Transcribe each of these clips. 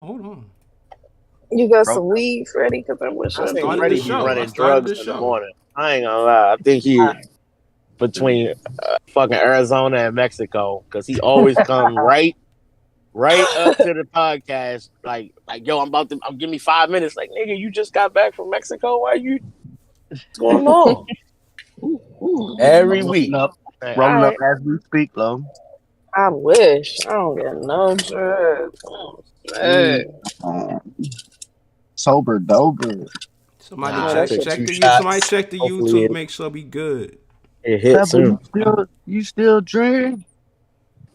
Hold on. You got Bro, some weed, Freddie? Because I wish I I I think did. started the Freddie be show. I running started the drugs in the show. morning. I ain't gonna lie. I think he I, between fucking Arizona and Mexico because he always come right up to the podcast like yo, I'm give me 5 minutes. Like nigga, you just got back from Mexico. Why you? What's going on? Every I'm week. Like, all rolling up right. as we speak, though. I wish. I don't get no drugs. Oh, Mm, shit. um, sober dober. Somebody Nah, Oh, I that check took shit. check two the you. Somebody shots. check the Hopefully YouTube. Make sure we good. it hit Pebble, soon. you still drink?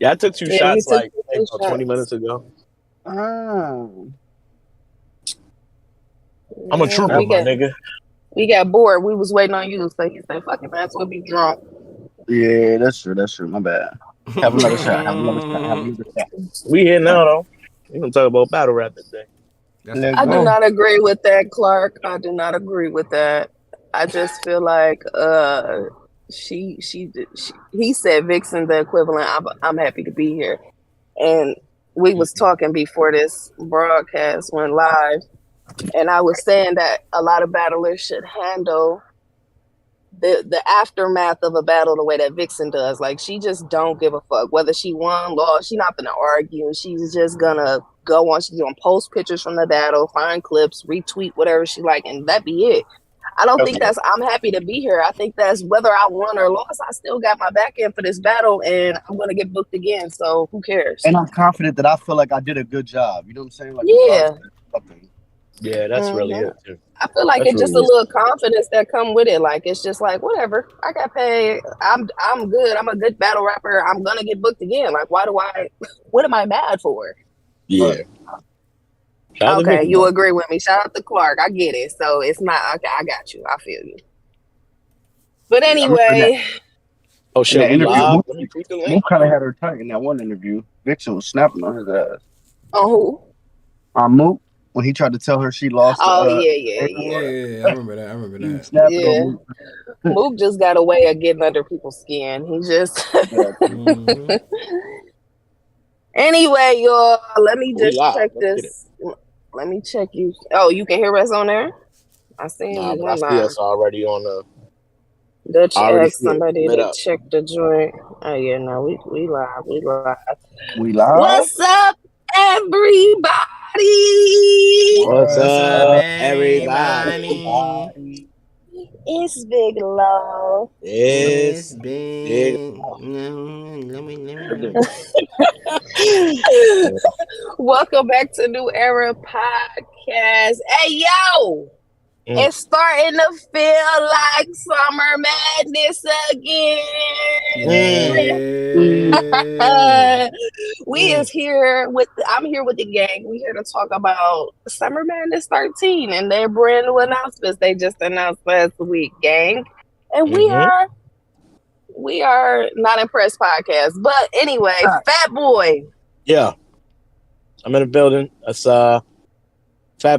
Yeah, I took two Yeah, he shots took like maybe two about 20 shots. minutes ago. Ah, I'm a Yeah, trooper, we my got nigga. we got bored. We was waiting on you, so he said, "Fuck it, man, we'll be drunk." yeah, that's true. That's true. My bad. Have another shot. Have another shot. Have another shot. We here now though. We gonna talk about battle rap today. That's a Let's I do go. fact. not agree with that, Clark. I do not agree with that. I just feel like he said Vixen the equivalent. I'm happy to be here, and we was talking before this broadcast went live, and I was saying that a lot of battlers should handle the aftermath of a battle the way that Vixen does. Like she just don't give a fuck whether she won, lost. She's not gonna argue. She's just gonna go on. She's gonna post pictures from the battle, find clips, retweet whatever she like, and that be it. I don't think Okay. that's. I'm happy to be here. I think that's whether I won or lost. I still got my back end for this battle, and I'm gonna get booked again. So who cares? And I'm confident that I feel like I did a good job. You know what I'm saying? Like Yeah. regardless of something. Yeah, that's really Mhm. it too. I feel like That's it's just really a it. little confidence that come with it. Like it's just like whatever. I got paid. I'm good. I'm a good battle rapper. I'm gonna get booked again. Like why do I? What am I mad for? Yeah. Shout out to Okay, Vicky you though. agree with me. Shout out to Clark. I get it. So it's not okay. I got you. I feel you. But Yeah, I remember anyway, Oh in shit, that we interview, live. Let me tweet the link. Mook kind of had her tight in that one interview. Vixen was snapping on his ass. on who? Mook, when he tried to tell her she lost Oh the Yeah, I remember that. I remember he was that. snapping on yeah. Mook. Mook just got a way of getting under people's skin. He just. Hmm. Anyway, y'all, let me We just live. check Let's get it. this. Let me check you. Oh, you can hear us on there? I seen Nah, we but I went see live. us already on the. Dutch I already asked see it somebody lit to up. check the joint. Oh yeah, no, we live. We live. We live. What's up, everybody? What's What's up, up, everybody? everybody? It's Big Love. It's It's big. been. Let me. Welcome back to New Era Podcast. Hey yo! Mm. It's starting to feel like summer madness again. Yeah. We is here with I'm here with the gang. We here to talk about Summer Madness 13 and their brand new announcements they just announced last week, gang. And we are not impressed podcast. But anyway, Fat Boy. Yeah, I'm in the building. That's Fat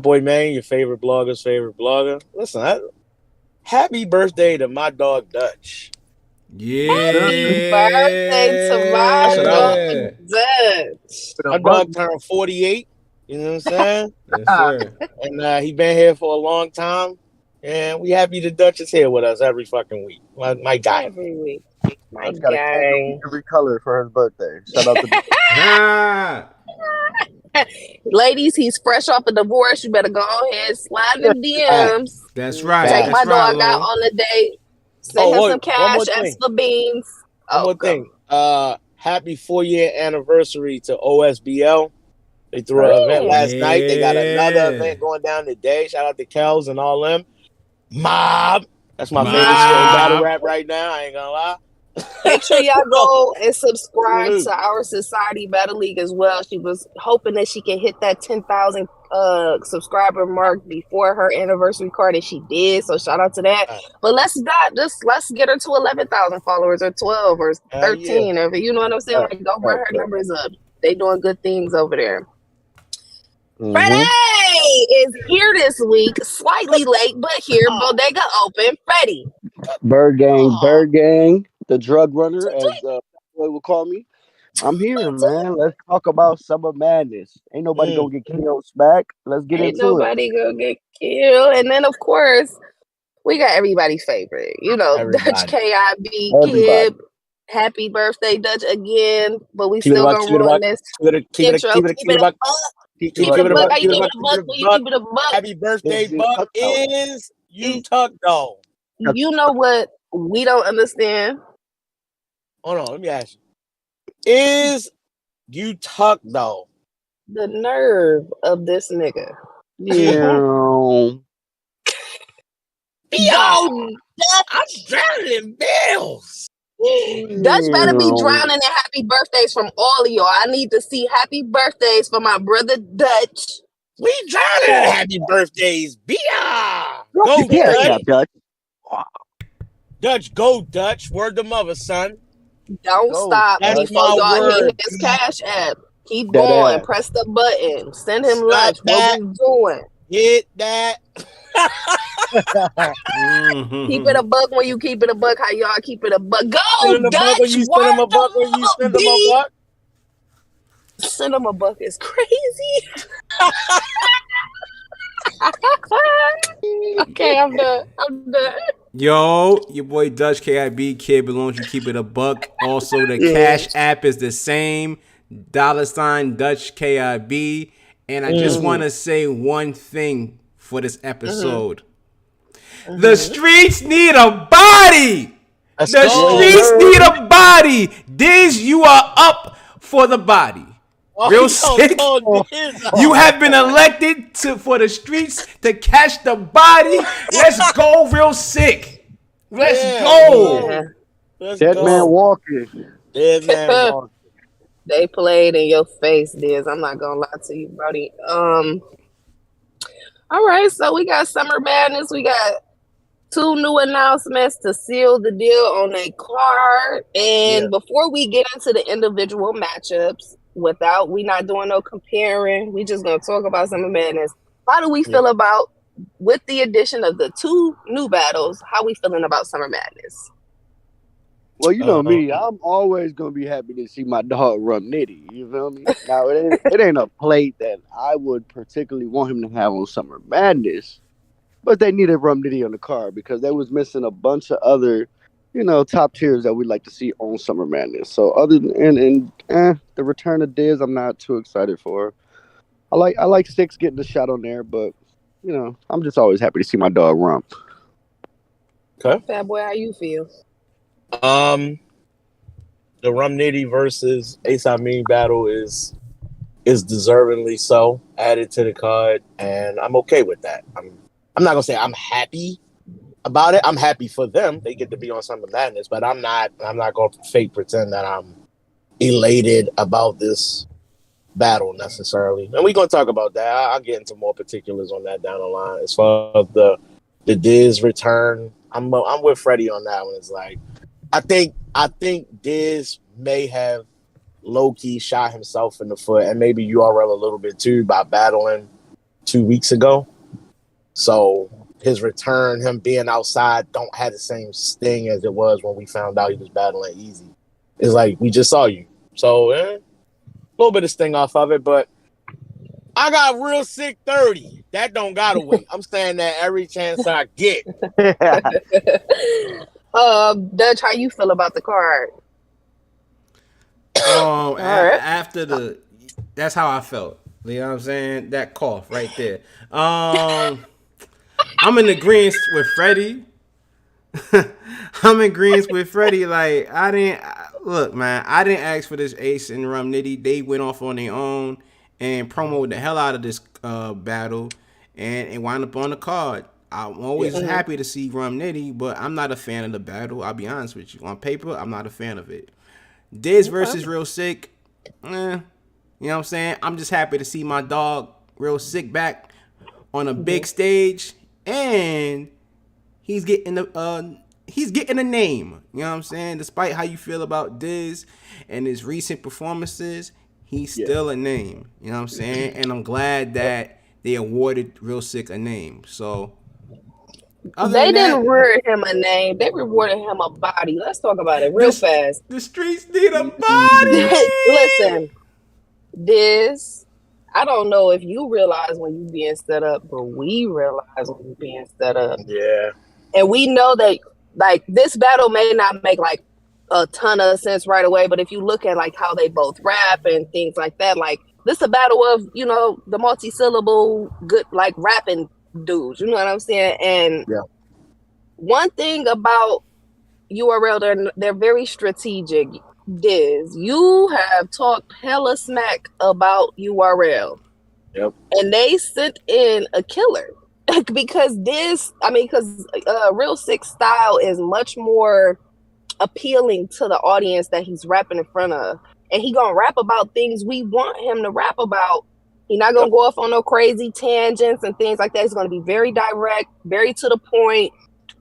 Boy Man, your favorite blogger's favorite blogger. Listen, happy birthday to my dog Dutch. Happy birthday to my That's what I want. dog Dutch. My dog turned 48. You know what I'm saying? Yes, sir. And he been here for a long time. And we happy the Dutch is here with us every fucking week. My guy. Every week. My That's got a candle guy. in every color for his birthday. Shout out to Ah. Ladies, he's fresh off a divorce. You better go ahead, slide the DMs. That's right. Take That's my right, dog out Lone. on a date. Send him some One more cash, ask thing. for beans. One more thing. Happy 4-year anniversary to OSBL. They threw an event last night. They got another event going down today. Shout out to Kels and all them. Mob. That's my favorite shit in battle rap right now. I ain't gonna lie. Make sure y'all go and subscribe to our Society Battle League as well. She was hoping that she can hit that 10,000 subscriber mark before her anniversary card, and she did. So shout out to that. But let's get her to 11,000 followers or 12 or 13, or you know what I'm saying. Like, go run her numbers up. They doing good things over there. Freddie is here this week, slightly late, but here. Bodega open. Freddie. Bird Gang, the drug runner, as Boy will call me. I'm here, man. Let's talk about Summer Madness. Ain't nobody gonna get killed back. Let's get Ain't into it. nobody gonna get killed. And then, of course, we got everybody's favorite. You know, Everybody. Dutch KIB Everybody. Kid. Happy birthday, Dutch, again. But we Keep it still a buck, gonna keep it a ruin buck, this keep it a intro. Keep it a buck. keep Keep it it a a buck. buck, How you keep it a keep buck, it a keep buck it a when you buck. keep it a buck? Happy birthday, Big Buck Tuck Dog. is you Tuck Dog. You know what we don't understand? Hold on, let me ask you. Is you Tuck Dog? The nerve of this nigga. Yeah. Yo, I'm drowning in bills. Dutch better be drowning in happy birthdays from all of y'all. I need to see happy birthdays for my brother Dutch. We drowning in happy birthdays. Bia. Go Yeah, Dutch. Dutch. Dutch, go Dutch. Word to mother, son. Don't Go, stop That's Dutch. before my y'all hit word. his cash app. Keep That going. ass. Press the button. Send him Stop lunch. What that. we doing? Hit that. Keep it a buck when you keep it a buck. How y'all keep it a buck? Send Go him a buck Dutch. when you send him a buck when you send him a B. buck. Send him a buck is crazy. Okay, I'm done. Yo, your boy Dutch KIB Kid belongs. You keep it a buck. Also, the Cash App is the same. $ Dutch KIB. And I just want to say one thing for this episode. The streets need a body. Let's The go. streets need a body. Diz, you are up for the body. Real sick. You have been elected for the streets to catch the body. Let's go, real sick. Let's go. Yeah. Let's Dead go. man walking. Dead man walking. They played in your face, Diz. I'm not gonna lie to you, Brody. All right, so we got Summer Madness. We got 2 new announcements to seal the deal on a card. And before we get into the individual matchups, we not doing no comparing. We just gonna talk about Summer Madness. How do we feel about, with the addition of the 2 new battles, how we feeling about Summer Madness? Well, you know me, I'm always gonna be happy to see my dog Rum Nitty. You feel me? Now it ain't a plate that I would particularly want him to have on Summer Madness, but they needed Rum Nitty on the card because they was missing a bunch of other, top tiers that we'd like to see on Summer Madness. So other than the return of Diz, I'm not too excited for. I like Six getting the shot on there, but I'm just always happy to see my dog Rum. Okay. Fat boy, how you feel? The Rum Nitty versus Ace Amin battle is deservingly so added to the card, and I'm okay with that. I'm not gonna say I'm happy about it. I'm happy for them; they get to be on Summer Madness, but I'm not gonna fake pretend that I'm elated about this battle necessarily. And we're gonna talk about that. I'll get into more particulars on that down the line. As far as the Diz return, I'm with Freddie on that one. It's like I think Diz may have low-key shot himself in the foot, and maybe URL a little bit too, by battling 2 weeks ago. So his return, him being outside, don't have the same sting as it was when we found out he was battling Easy. It's like, we just saw you. So a little bit of sting off of it, but I got real sick 30. That don't gotta wait. I'm saying that every chance I get. Dutch, how you feel about the card? After that's how I felt. You know what I'm saying? That cough right there. I'm in agreement with Freddie. I'm in agreement with Freddie. Like, I didn't ask for this Ace and Rum Nitty. They went off on their own and promoted the hell out of this battle, and it wound up on the card. I'm always happy to see Rum Nitty, but I'm not a fan of the battle. I'll be honest with you. On paper, I'm not a fan of it. Diz versus Real Sick, you know what I'm saying? I'm just happy to see my dog Real Sick back on a big stage, and he's getting a name. You know what I'm saying? Despite how you feel about Diz and his recent performances, he's still a name. You know what I'm saying? And I'm glad that they awarded Real Sick a name. So They didn't reward him a name. They rewarded him a body. Let's talk about it real fast. The streets need a body. Listen, this. I don't know if you realize when you being set up, but we realize when you being set up. Yeah. And we know that like this battle may not make like a ton of sense right away, but if you look at like how they both rap and things like that, like this is a battle of, you know, the multi-syllable good like rapping dudes, you know what I'm saying? And one thing about URL, they're very strategic. Diz, you have talked hella smack about URL. Yep. And they sent in a killer. because Real Sick style is much more appealing to the audience that he's rapping in front of. And he gonna rap about things we want him to rap about. He's not gonna go off on no crazy tangents and things like that. He's gonna be very direct, very to the point,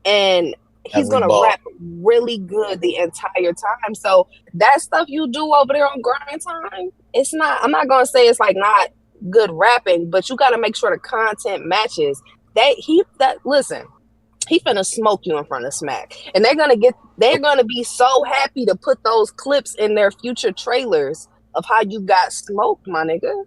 and he's gonna rap really good the entire time. So that stuff you do over there on Grind Time, it's not, I'm not gonna say it's like not good rapping, but you gotta make sure the content matches. Listen, he finna smoke you in front of Smack. And they're gonna be so happy to put those clips in their future trailers of how you got smoked, my nigga.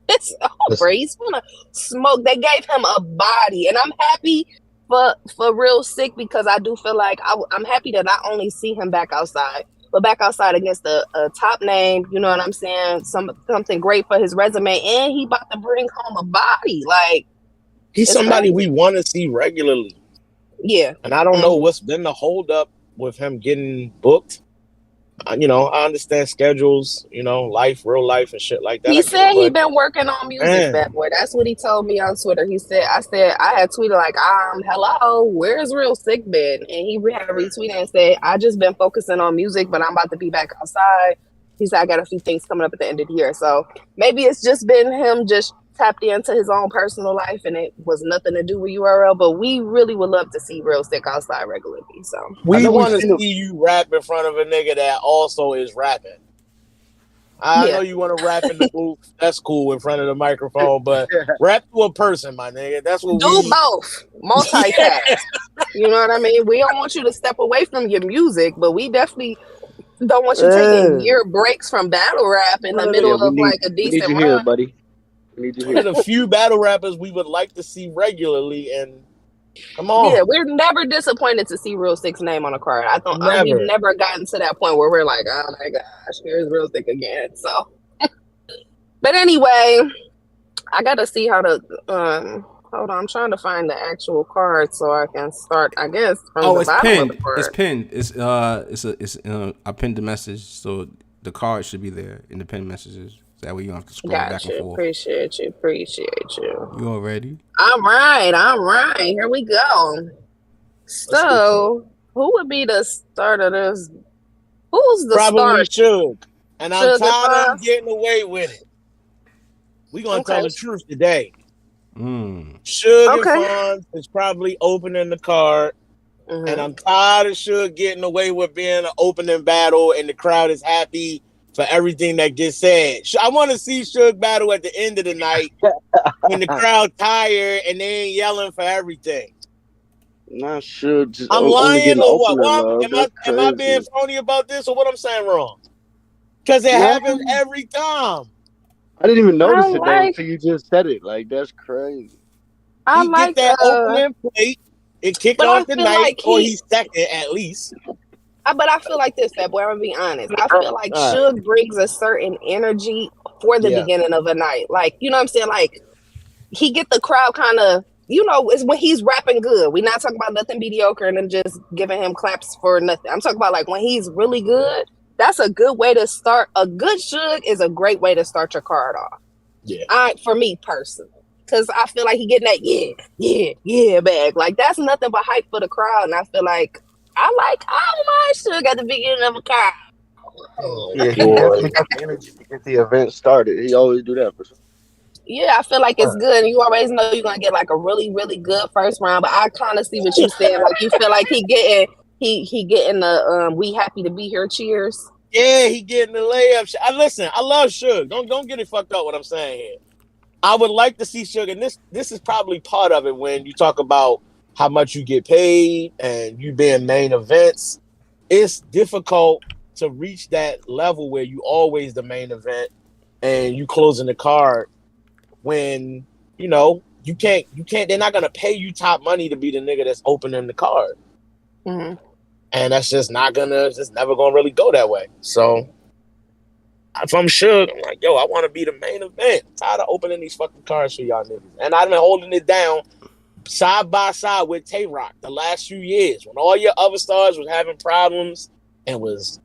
It's over. He's gonna smoke. They gave him a body, and I'm happy for Real Sick because I do feel like I'm happy to not only see him back outside, but back outside against a top name. You know what I'm saying? Something great for his resume, and he about to bring home a body. Like he's somebody we want to see regularly. Yeah, and I don't know what's been the hold up with him getting booked. You know, I understand schedules, you know, real life and shit like that. He said he been working on music, that boy. That's what he told me on Twitter. I had tweeted like, hello, where's Real Sick been? And he had retweeted and said, I just been focusing on music, but I'm about to be back outside. He said, I got a few things coming up at the end of the year. So maybe it's just been him just tapped into his own personal life and it was nothing to do with URL, but we really would love to see Real Sick outside regularly. So we want to see you rap in front of a nigga that also is rapping. I know you want to rap in the booth. That's cool in front of the microphone, but rap to a person, my nigga. That's what do both. Multitask. You know what I mean? We don't want you to step away from your music, but we definitely don't want you taking year breaks from battle rap in the middle of like a decent run. Here, buddy. One of the few battle rappers we would like to see regularly, and come on. Yeah, we're never disappointed to see Real Sick's name on a card. We've never gotten to that point where we're like, oh my gosh, here's Real Sick again. So, but anyway, I gotta see how to. Hold on, I'm trying to find the actual card so I can start. I guess from the bottom of the card. It's pinned. I pinned the message, so the card should be there in the pinned messages. That way you don't have to scroll back and forth. Appreciate you. You all ready? All right. Here we go. So, who would be the start of this? Who's the Probably start? Shug. And I'm tired of getting away with it. We're going to tell the truth today. Shug and Fonz is probably opening the card. Mm-hmm. And I'm tired of Shug getting away with being an opening battle and the crowd is happy for everything that gets said. I want to see Shug battle at the end of the night when the crowd tired and they ain't yelling for everything. Not Shug. I'm lying or what? Am I being phony about this or what I'm saying wrong? Because it happens every time. I didn't even notice it until you just said it. Like, that's crazy. He get that opening plate, it kick off the night, or he's second at least. But I feel like this, that boy, I'm gonna be honest. I feel like Shug brings a certain energy for the beginning of a night. Like, you know what I'm saying? Like, he get the crowd kind of, you know, it's when he's rapping good. We're not talking about nothing mediocre and then just giving him claps for nothing. I'm talking about like when he's really good. That's a good way to start. A good Shug is a great way to start your card off. Yeah. For me personally. Because I feel like he getting that bag. Like, that's nothing but hype for the crowd. And I feel like I my Shug at the beginning of a card. Yeah, he definitely got the energy to get the event started. He always do that for sure. Yeah, I feel like it's good. And you always know you're gonna get like a really, really good first round. But I kind of see what you said. Like, you feel like he getting the we happy to be here cheers. Yeah, he getting the layup. I love Shug. Don't get it fucked up what I'm saying here. I would like to see Shug, and this is probably part of it when you talk about how much you get paid and you being main events. It's difficult to reach that level where you always the main event and you closing the card when you can't. They're not gonna pay you top money to be the nigga that's opening the card, Mm-hmm. and that's just not gonna. It's just never gonna really go that way. So if I'm Shug, I'm like, yo, I want to be the main event. I'm tired of opening these fucking cards for y'all niggas, and I've been holding it down side by side with Tay Rock the last few years when all your other stars was having problems and was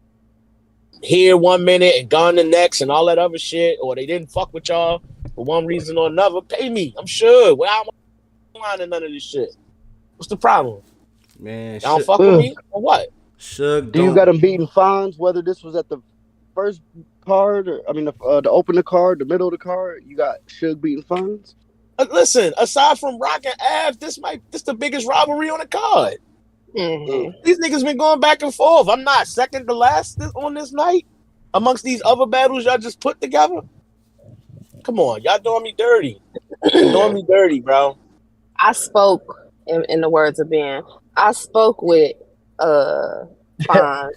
here 1 minute and gone the next and all that other shit, or they didn't fuck with y'all for one reason or another. Pay me. I'm sure. Well, I'm not lying none of this shit. What's the problem? Man, Y'all don't fuck with me or what? Shug, Do you got him beating Fonz? Whether this was at the first card, or the opening card, the middle of the card, you got Shug beating Fonz. Listen, aside from Rock and Av, this the biggest rivalry on the card. Mm-hmm. These niggas been going back and forth. I'm not second to last on this night amongst these other battles y'all just put together. Come on, y'all doing me dirty. Doing me dirty, bro. I spoke, in the words of Ben, I spoke with Fonz.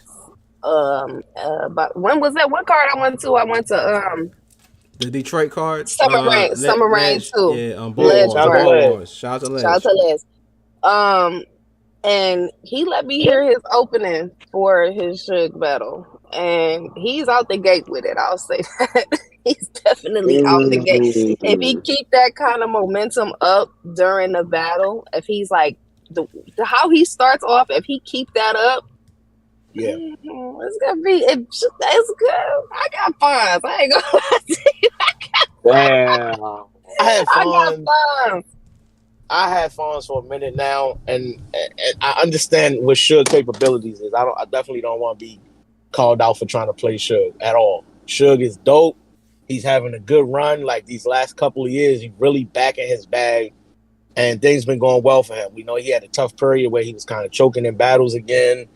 But when was that? What card I went to? I went to the Detroit card. Summer Rain too. Yeah, Ledge Shout out to Les. Shout out to Les. And he let me hear his opening for his Shug battle, and he's out the gate with it. I'll say that. He's definitely out the gate. If he keep that kind of momentum up during the battle, if he's like how he starts off, if he keep that up, yeah, it's gonna be it's good. I got Fonz. I ain't gonna lie to you. Damn. I had Fonz for a minute now, and I understand what Shug capabilities is. I definitely don't want to be called out for trying to play Shug at all. Shug is dope. He's having a good run. Like these last couple of years, he's really back in his bag, and things been going well for him. We know he had a tough period where he was kind of choking in battles again,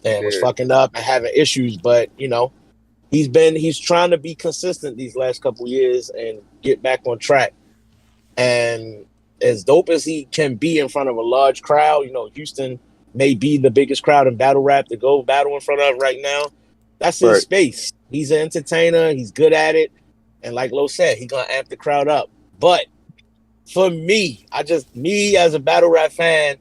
and was fucking up and having issues. But he's trying to be consistent these last couple of years and get back on track. And as dope as he can be in front of a large crowd, Houston may be the biggest crowd in battle rap to go battle in front of right now. That's his space. He's an entertainer. He's good at it. And like Lo said, he's going to amp the crowd up. But for me as a battle rap fan,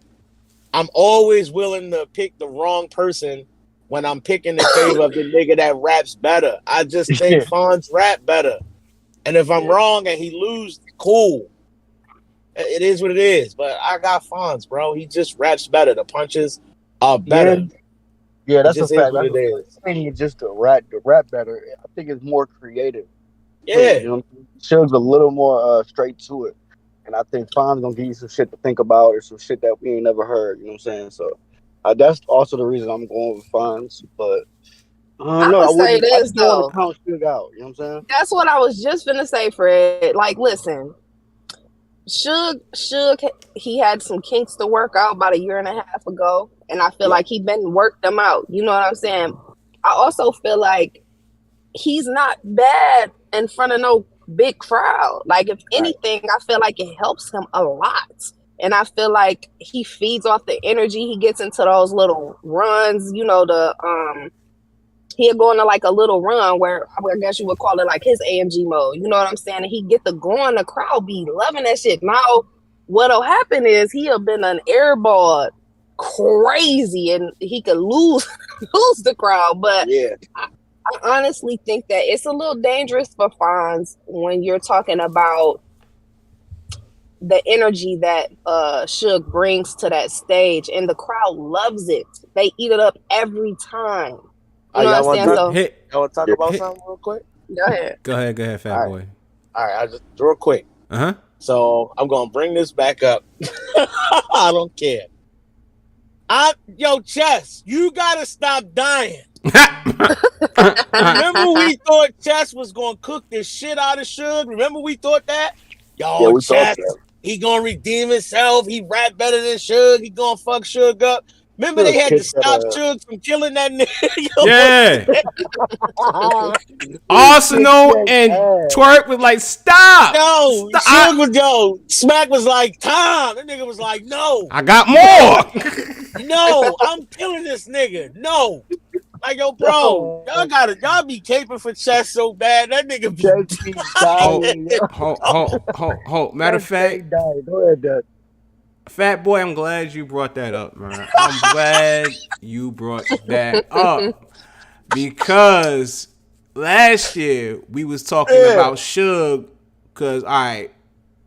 I'm always willing to pick the wrong person when I'm picking in favor of the nigga that raps better. I just think Fonz rap better. And if I'm wrong and he lose, cool. It is what it is. But I got Fonz, bro. He just raps better. The punches are better. Yeah, that's a fact. What it is. I think just to rap better. I think it's more creative. Yeah. Shug's a little more straight to it. And I think Fonz gonna give you some shit to think about or some shit that we ain't never heard. You know what I'm saying? So that's also the reason I'm going with Fonz. But I wouldn't want to count Shug out. You know what I'm saying? That's what I was just gonna say, Fred. Like, listen, Shug, he had some kinks to work out about 1.5 years ago, and I feel like he been worked them out. You know what I'm saying? I also feel like he's not bad in front of no big crowd. Like, if anything, I feel like it helps him a lot. And I feel like he feeds off the energy. He gets into those little runs, he'll go into like a little run where I guess you would call it like his AMG mode. You know what I'm saying? And he get to going, the crowd be loving that shit. Now, what'll happen is he'll been an airball crazy and he could lose the crowd. But I honestly think that it's a little dangerous for Fonz when you're talking about the energy that Shug brings to that stage, and the crowd loves it. They eat it up every time. You know what I'm saying? I want to talk about something real quick. Go ahead, fat boy. All right, I just real quick. So I'm gonna bring this back up. I don't care. Chess, you gotta stop dying. Remember we thought Chess was gonna cook this shit out of Shug? Remember we thought that? Chess, he gonna redeem himself. He rap better than Shug. He gonna fuck Shug up. Remember they had to stop Shug from killing that nigga. Yeah. Arsenal and Twerk was like, stop. No, stop. Shug was Smack was like, Tom. That nigga was like, no. I got more. No, I'm killing this nigga. No. Like, yo, bro, y'all be caping for chess so bad. That nigga be Hold. Matter of fact, go ahead, Dad. Fat Boy, I'm glad you brought that up, man. I'm glad you brought that up because last year we was talking about Shug because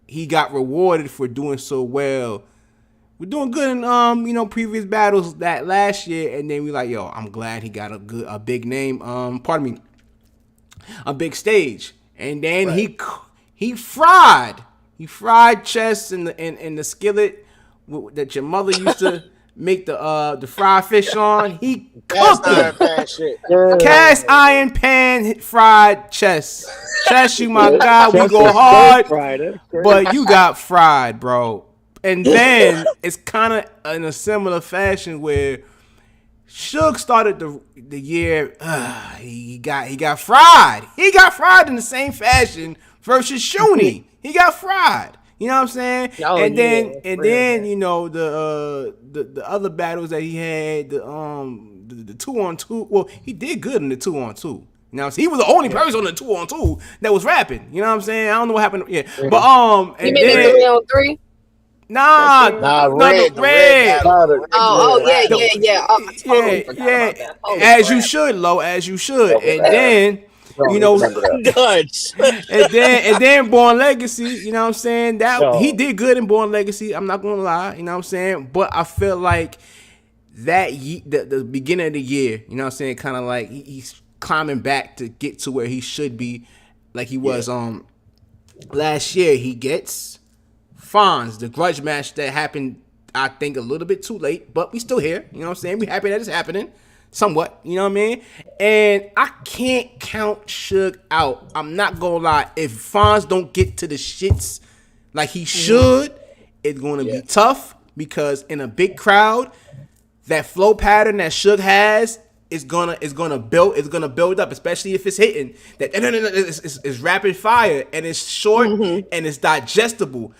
he got rewarded for doing so well. We're doing good in previous battles that last year, and then we like, yo, I'm glad he got a big name, a big stage, and then he fried chess in the skillet that your mother used to make the fried fish on. He cooked it. Cast iron pan fried chess. Chess, you my guy. We go hard, but you got fried, bro. And then it's kind of in a similar fashion where Shug started the year. He got fried. He got fried in the same fashion versus Shuni. He got fried. You know what I'm saying? And then the other battles that he had, the 2-on-2. Well, he did good in the 2-on-2. Now, he was the only person on the 2-on-2 that was rapping. You know what I'm saying? I don't know what happened. Yeah, but you mean the 3-on-3? Nah, red. Yeah. As you should, Lo, as you should. And then, and then Born Legacy, you know what I'm saying? He did good in Born Legacy, I'm not gonna lie, you know what I'm saying? But I feel like the beginning of the year, you know what I'm saying, kind of like he's climbing back to get to where he should be, like he was last year. He gets Fonz, the grudge match that happened, I think, a little bit too late, but we still here. You know what I'm saying? We happy that it's happening. Somewhat. You know what I mean? And I can't count Shug out. I'm not gonna lie. If Fonz don't get to the shits like he should, it's gonna be tough because in a big crowd, that flow pattern that Shug has is gonna build up, especially if it's hitting. It's rapid fire and it's short and it's digestible.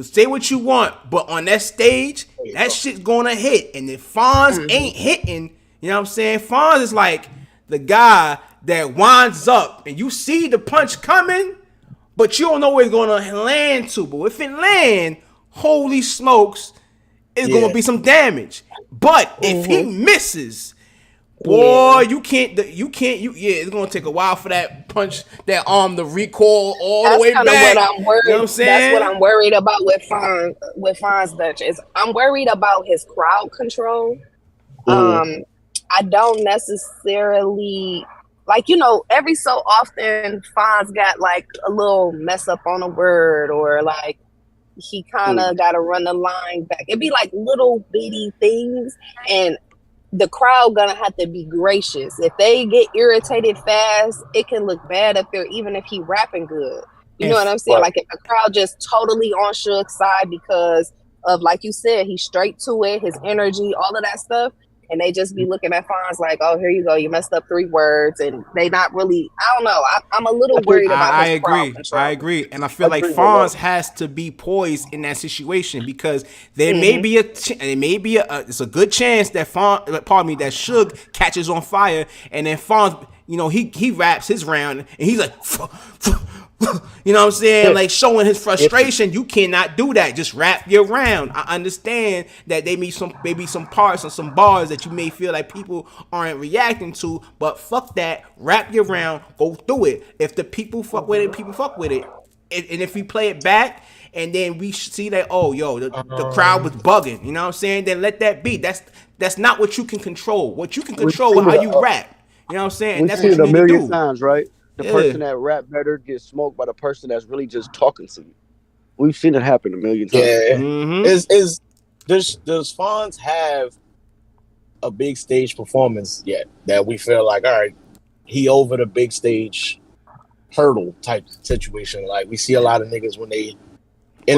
Say what you want, but on that stage, that shit's gonna hit. And if Fonz ain't hitting, you know what I'm saying? Fonz is like the guy that winds up and you see the punch coming, but you don't know where it's gonna land to. But if it land, holy smokes, it's gonna be some damage. But if he misses, boy, you can't. It's gonna take a while for that punch, that the recoil all the way back. That's kind of what I'm worried. You know what I'm saying? That's what I'm worried about with Fonz Dutch is I'm worried about his crowd control. I don't necessarily every so often Fonz got like a little mess up on a word or like he kind of got to run the line back. It'd be like little bitty things and the crowd gonna have to be gracious. If they get irritated fast, it can look bad up there, even if he rapping good. You know what I'm saying? Right. Like if the crowd just totally on Shug's side because of, like you said, he's straight to it, his energy, all of that stuff, and they just be looking at Fonz like, "Oh, here you go, you messed up 3 words," and they not really. I don't know. I'm a little worried about. I agree, and I feel like Fonz has to be poised in that situation because there may be it's a good chance that that Shug catches on fire, and then Fonz, he raps his round and he's like. You know what I'm saying? Like showing his frustration. You cannot do that. Just rap your round. I understand that maybe some parts or some bars that you may feel like people aren't reacting to, but fuck that. Rap your round. Go through it. If the people fuck with it, people fuck with it. And if we play it back and then we see that, the crowd was bugging, you know what I'm saying? Then let that be. That's not what you can control. What you can control is how you rap. You know what I'm saying? We've seen it a million times, right? The person that rap better gets smoked by the person that's really just talking to you. We've seen it happen a million times. Yeah. Does Fonz have a big stage performance yet that we feel like, all right, he over the big stage hurdle type situation? Like we see a lot of niggas when they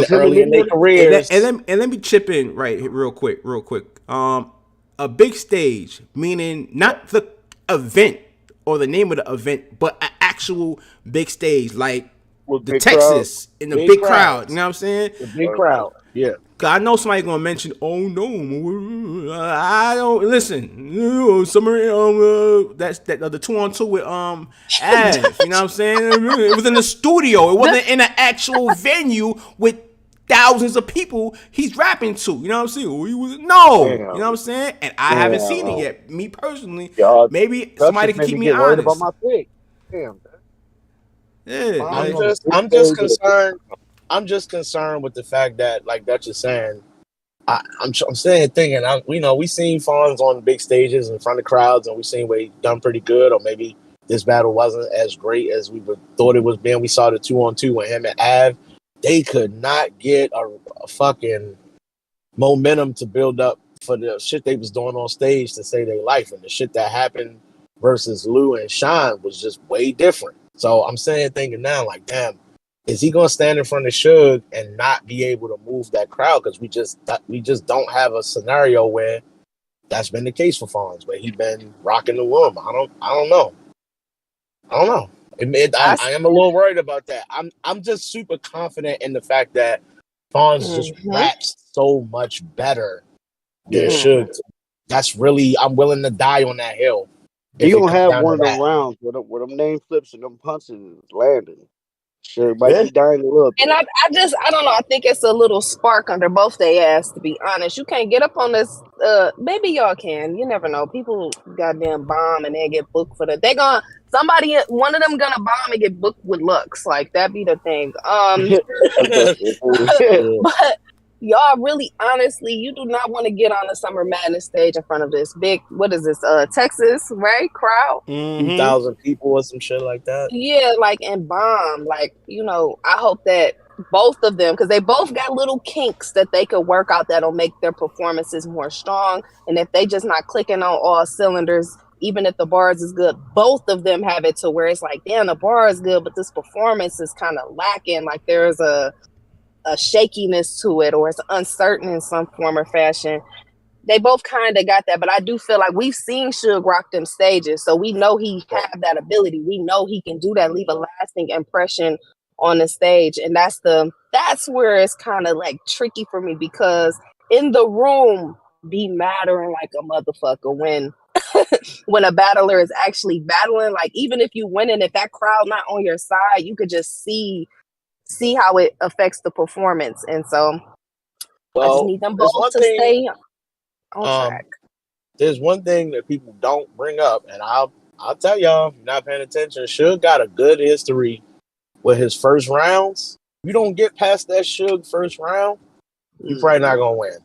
early in their careers. And let me chip in real quick. a big stage, meaning not the event or the name of the event, but an actual big stage, like With the big crowd. Texas in the big crowd. You know what I'm saying? The big crowd. Yeah. Cause I know somebody gonna mention, oh no, I don't listen. Summer, that's the 2-on-2 with Av. You know what I'm saying? It was in the studio. It wasn't in an actual venue with thousands of people he's rapping to. You know what I'm saying? He was no. Damn. You know what I'm saying? And I haven't seen it yet. Me personally, Y'all, maybe somebody can keep me get worried about honest. my pick. Damn. Yeah, I'm just concerned. I'm just concerned with the fact that, like that you're saying, I'm sitting thinking, we seen Fonz on big stages in front of crowds, and we seen where he done pretty good, or maybe this battle wasn't as great as we thought it was being. We saw the 2-on-2 with him and Av. They could not get a fucking momentum to build up for the shit they was doing on stage to save their life, and the shit that happened versus Lou and Shine was just way different. So I'm thinking now, like, damn, is he gonna stand in front of Shug and not be able to move that crowd? Because we just don't have a scenario where that's been the case for Fonz, where he's been rocking the room. I don't know. I am a little worried about that. I'm just super confident in the fact that Fonz just raps so much better than Shug. That's really, I'm willing to die on that hill. He gonna have one of them rounds where them name flips and them punches is landing. Sure, might be dying a little bit. And I don't know. I think it's a little spark under both their ass, to be honest. You can't get up on this. Maybe y'all can. You never know. People goddamn bomb and they get booked for that. One of them gonna bomb and get booked with looks. Like, that be the thing. But y'all really, honestly, you do not want to get on the Summer Madness stage in front of this big, what is this, Texas, right? Crowd? 2,000 people or some shit like that. Yeah, like, and bomb. Like, I hope that both of them, because they both got little kinks that they could work out that'll make their performances more strong. And if they just not clicking on all cylinders, even if the bars is good, both of them have it to where it's like, damn, the bar is good, but this performance is kind of lacking. Like, there's a shakiness to it, or it's uncertain in some form or fashion. They both kind of got that, but I do feel like we've seen Shug rock them stages, so we know he have that ability. We know he can do that, leave a lasting impression on the stage, and that's where it's kind of like tricky for me, because in the room be mattering like a motherfucker when when a battler is actually battling. Like, even if you winning, if that crowd not on your side, you could just see how it affects the performance. And so I just need them both to stay on track. There's one thing that people don't bring up, and I'll tell y'all, if you're not paying attention, Shug got a good history with his first rounds. If you don't get past that Shug first round, you're probably not gonna win.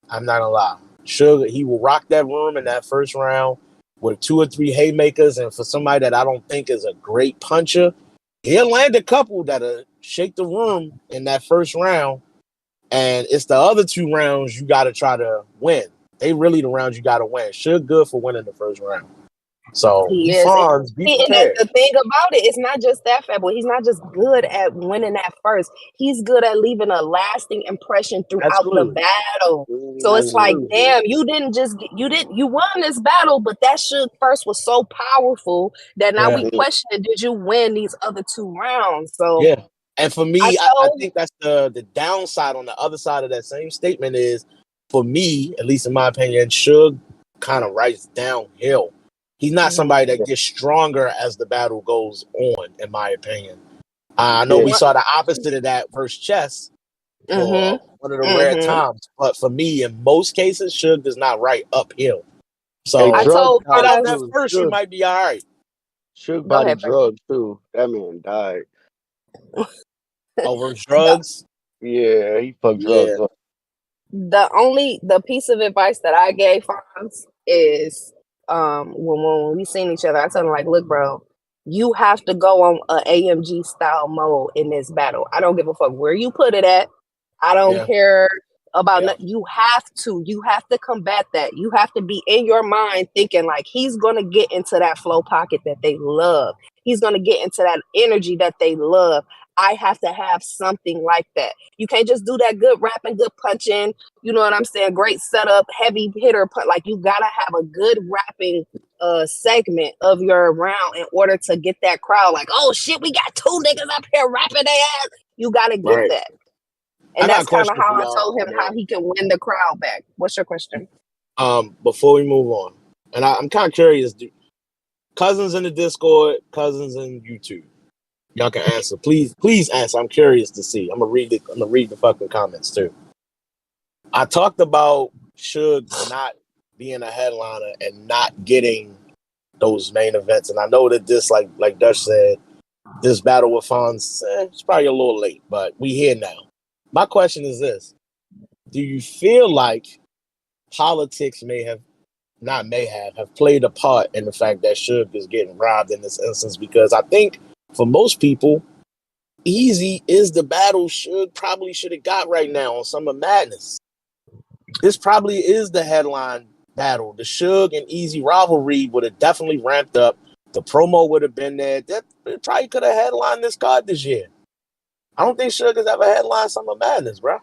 I'm not gonna lie. Shug, he will rock that room in that first round with 2 or 3 haymakers, and for somebody that I don't think is a great puncher, he'll land a couple that'll shake the room in that first round, and it's the other 2 rounds you got to try to win. They really the rounds you got to win. Shug good for winning the first round. So Fonz, be prepared. And the thing about it, it's not just that, Fat Boy. He's not just good at winning that first. He's good at leaving a lasting impression throughout the battle. So it's like, damn, you won this battle, but that Shug first was so powerful that now we question, did you win these other 2 rounds? So yeah. And for me, I think that's the downside on the other side of that same statement is, for me, at least in my opinion, Shug kind of rides downhill. He's not somebody that gets stronger as the battle goes on, in my opinion. I know we saw the opposite of that versus Chess for one of the rare times. But for me, in most cases, Shug does not ride uphill. So I told out that first, you might be all right. Shug body drugs, too. That man died. Over drugs? Yeah, he fucked drugs up. The piece of advice that I gave Fonz is, when we seen each other, I told him, like, look, bro, you have to go on a AMG style mode in this battle. I don't give a fuck where you put it at. I don't care about nothing. You have to combat that. You have to be in your mind thinking like he's gonna get into that flow pocket that they love. He's gonna get into that energy that they love. I have to have something like that. You can't just do that good rapping, good punching. You know what I'm saying? Great setup, heavy hitter punch. Like, you gotta have a good rapping segment of your round in order to get that crowd. Like, oh shit, we got two niggas up here rapping their ass. You gotta get Right. that. I And got a that's kind of question how for I y'all, told him how he can win the crowd back. What's your question? Before we move on, and I'm kind of curious. Cousins in the Discord, cousins in YouTube. Y'all can answer. Please answer. I'm curious to see. I'm gonna read the fucking comments too. I talked about Shug not being a headliner and not getting those main events, and I know that this, like Dutch said, this battle with Fonz, it's probably a little late, but we here now. My question is this: do you feel like politics have played a part in the fact that Shug is getting robbed in this instance? Because I think for most people, Easy is the battle Shug probably should have got right now on Summer Madness. This probably is the headline battle. The Shug and Easy rivalry would have definitely ramped up. The promo would have been there. That probably could have headlined this card this year. I don't think Shug has ever headlined Summer Madness, bro.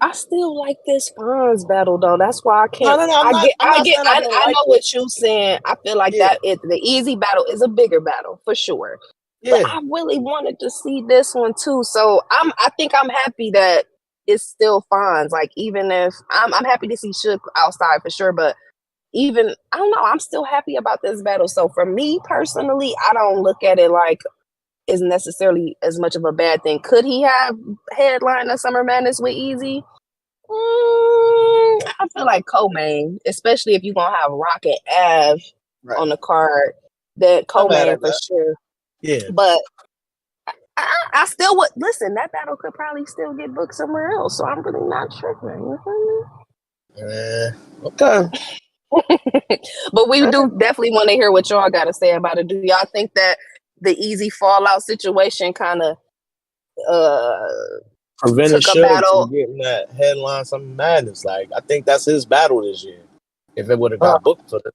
I still like this Fonz battle though. That's why I can't. No, I'm not saying I don't I like know it. what you're saying. I feel like the Easy battle is a bigger battle for sure. Yeah. But I really wanted to see this one too. So I think I'm happy that it's still Fonz. Like, even if I'm happy to see Shug outside for sure, but even I don't know, I'm still happy about this battle. So for me personally, I don't look at it like is necessarily as much of a bad thing. Could he have headlined a Summer Madness with Easy? I feel like co-main, especially if you're gonna have Rock and Av on the card, that co-main for sure. Yeah, but I still would listen. That battle could probably still get booked somewhere else, so I'm really not tripping. You feel me? Okay. But we do definitely want to hear what y'all got to say about it. Do y'all think that the Easy fallout situation kind of prevented took a Shug battle from getting that headline Summer Madness? Like, I think that's his battle this year. If it would have got booked for this.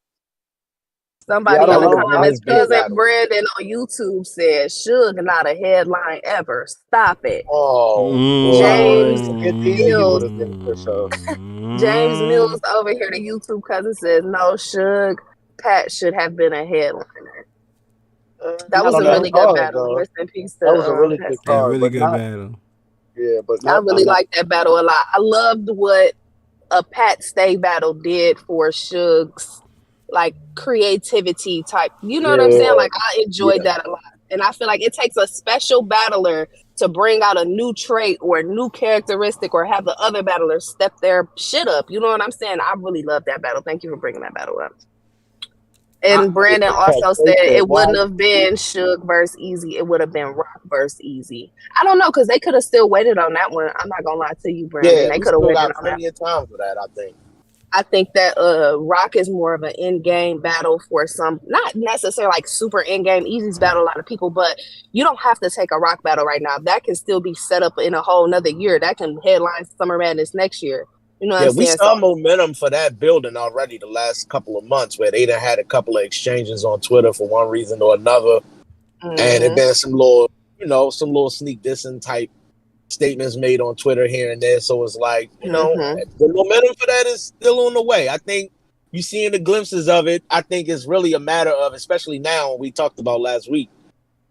Somebody in the comments, cousin battle. Brandon on YouTube said, Shug not a headline ever. Stop it. Oh, James Mills. James Mills over here, the YouTube cousin, says, no, Shug, Pat should have been a headliner. That was a really good battle. Rest in peace to that was a really good card. Yeah, really good battle. Yeah, but I really liked that battle a lot. I loved what a Pat Stay battle did for Shug's like creativity type. You know what I'm saying? Like, I enjoyed that a lot. And I feel like it takes a special battler to bring out a new trait or a new characteristic or have the other battlers step their shit up. You know what I'm saying? I really love that battle. Thank you for bringing that battle up. And Brandon also said it wouldn't have been Shug versus Easy. It would have been Rock versus Easy. I don't know, because they could have still waited on that one. I'm not going to lie to you, Brandon. Yeah, they could have waited on that. plenty of time for that, I think. I think that Rock is more of an in-game battle for some, not necessarily like super in-game. Easy's battle a lot of people, but you don't have to take a Rock battle right now. That can still be set up in a whole nother year. That can headline Summer Madness next year. You know what I'm saying? We saw momentum for that building already the last couple of months, where they done had a couple of exchanges on Twitter for one reason or another. And it been some little sneak dissing type statements made on Twitter here and there. So it's like, the momentum for that is still on the way. I think you seeing the glimpses of it. I think it's really a matter of, especially now, we talked about last week,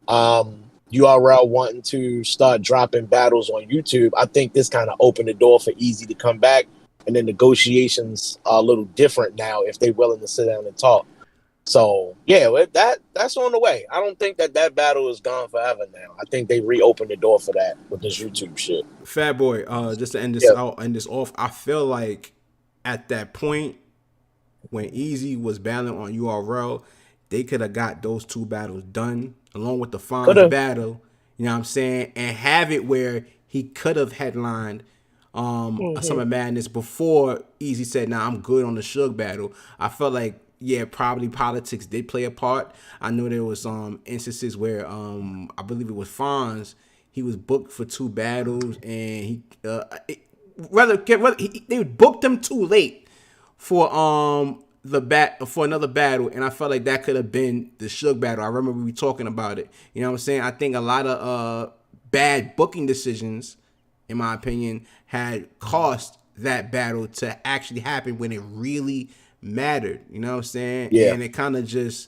URL wanting to start dropping battles on YouTube. I think this kind of opened the door for Easy to come back, and then negotiations are a little different now if they're willing to sit down and talk. So yeah, that's on the way. I don't think that battle is gone forever now. I think they reopened the door for that with this YouTube shit. Fat Boy, just to end this out, end this off, I feel like at that point when Easy was battling on URL, they could have got those two battles done along with the Fonz battle. You know what I'm saying? And have it where he could have headlined a Summer Madness before Easy said, "Nah, I'm good on the Shug battle." I felt like, yeah, probably politics did play a part. I know there was instances where I believe it was Fonz. He was booked for two battles, and they booked him too late for for another battle, and I felt like that could have been the Shug battle. I remember we were talking about it. You know what I'm saying? I think a lot of bad booking decisions, in my opinion, had cost that battle to actually happen when it really mattered. You know what I'm saying? Yeah. And it kind of just,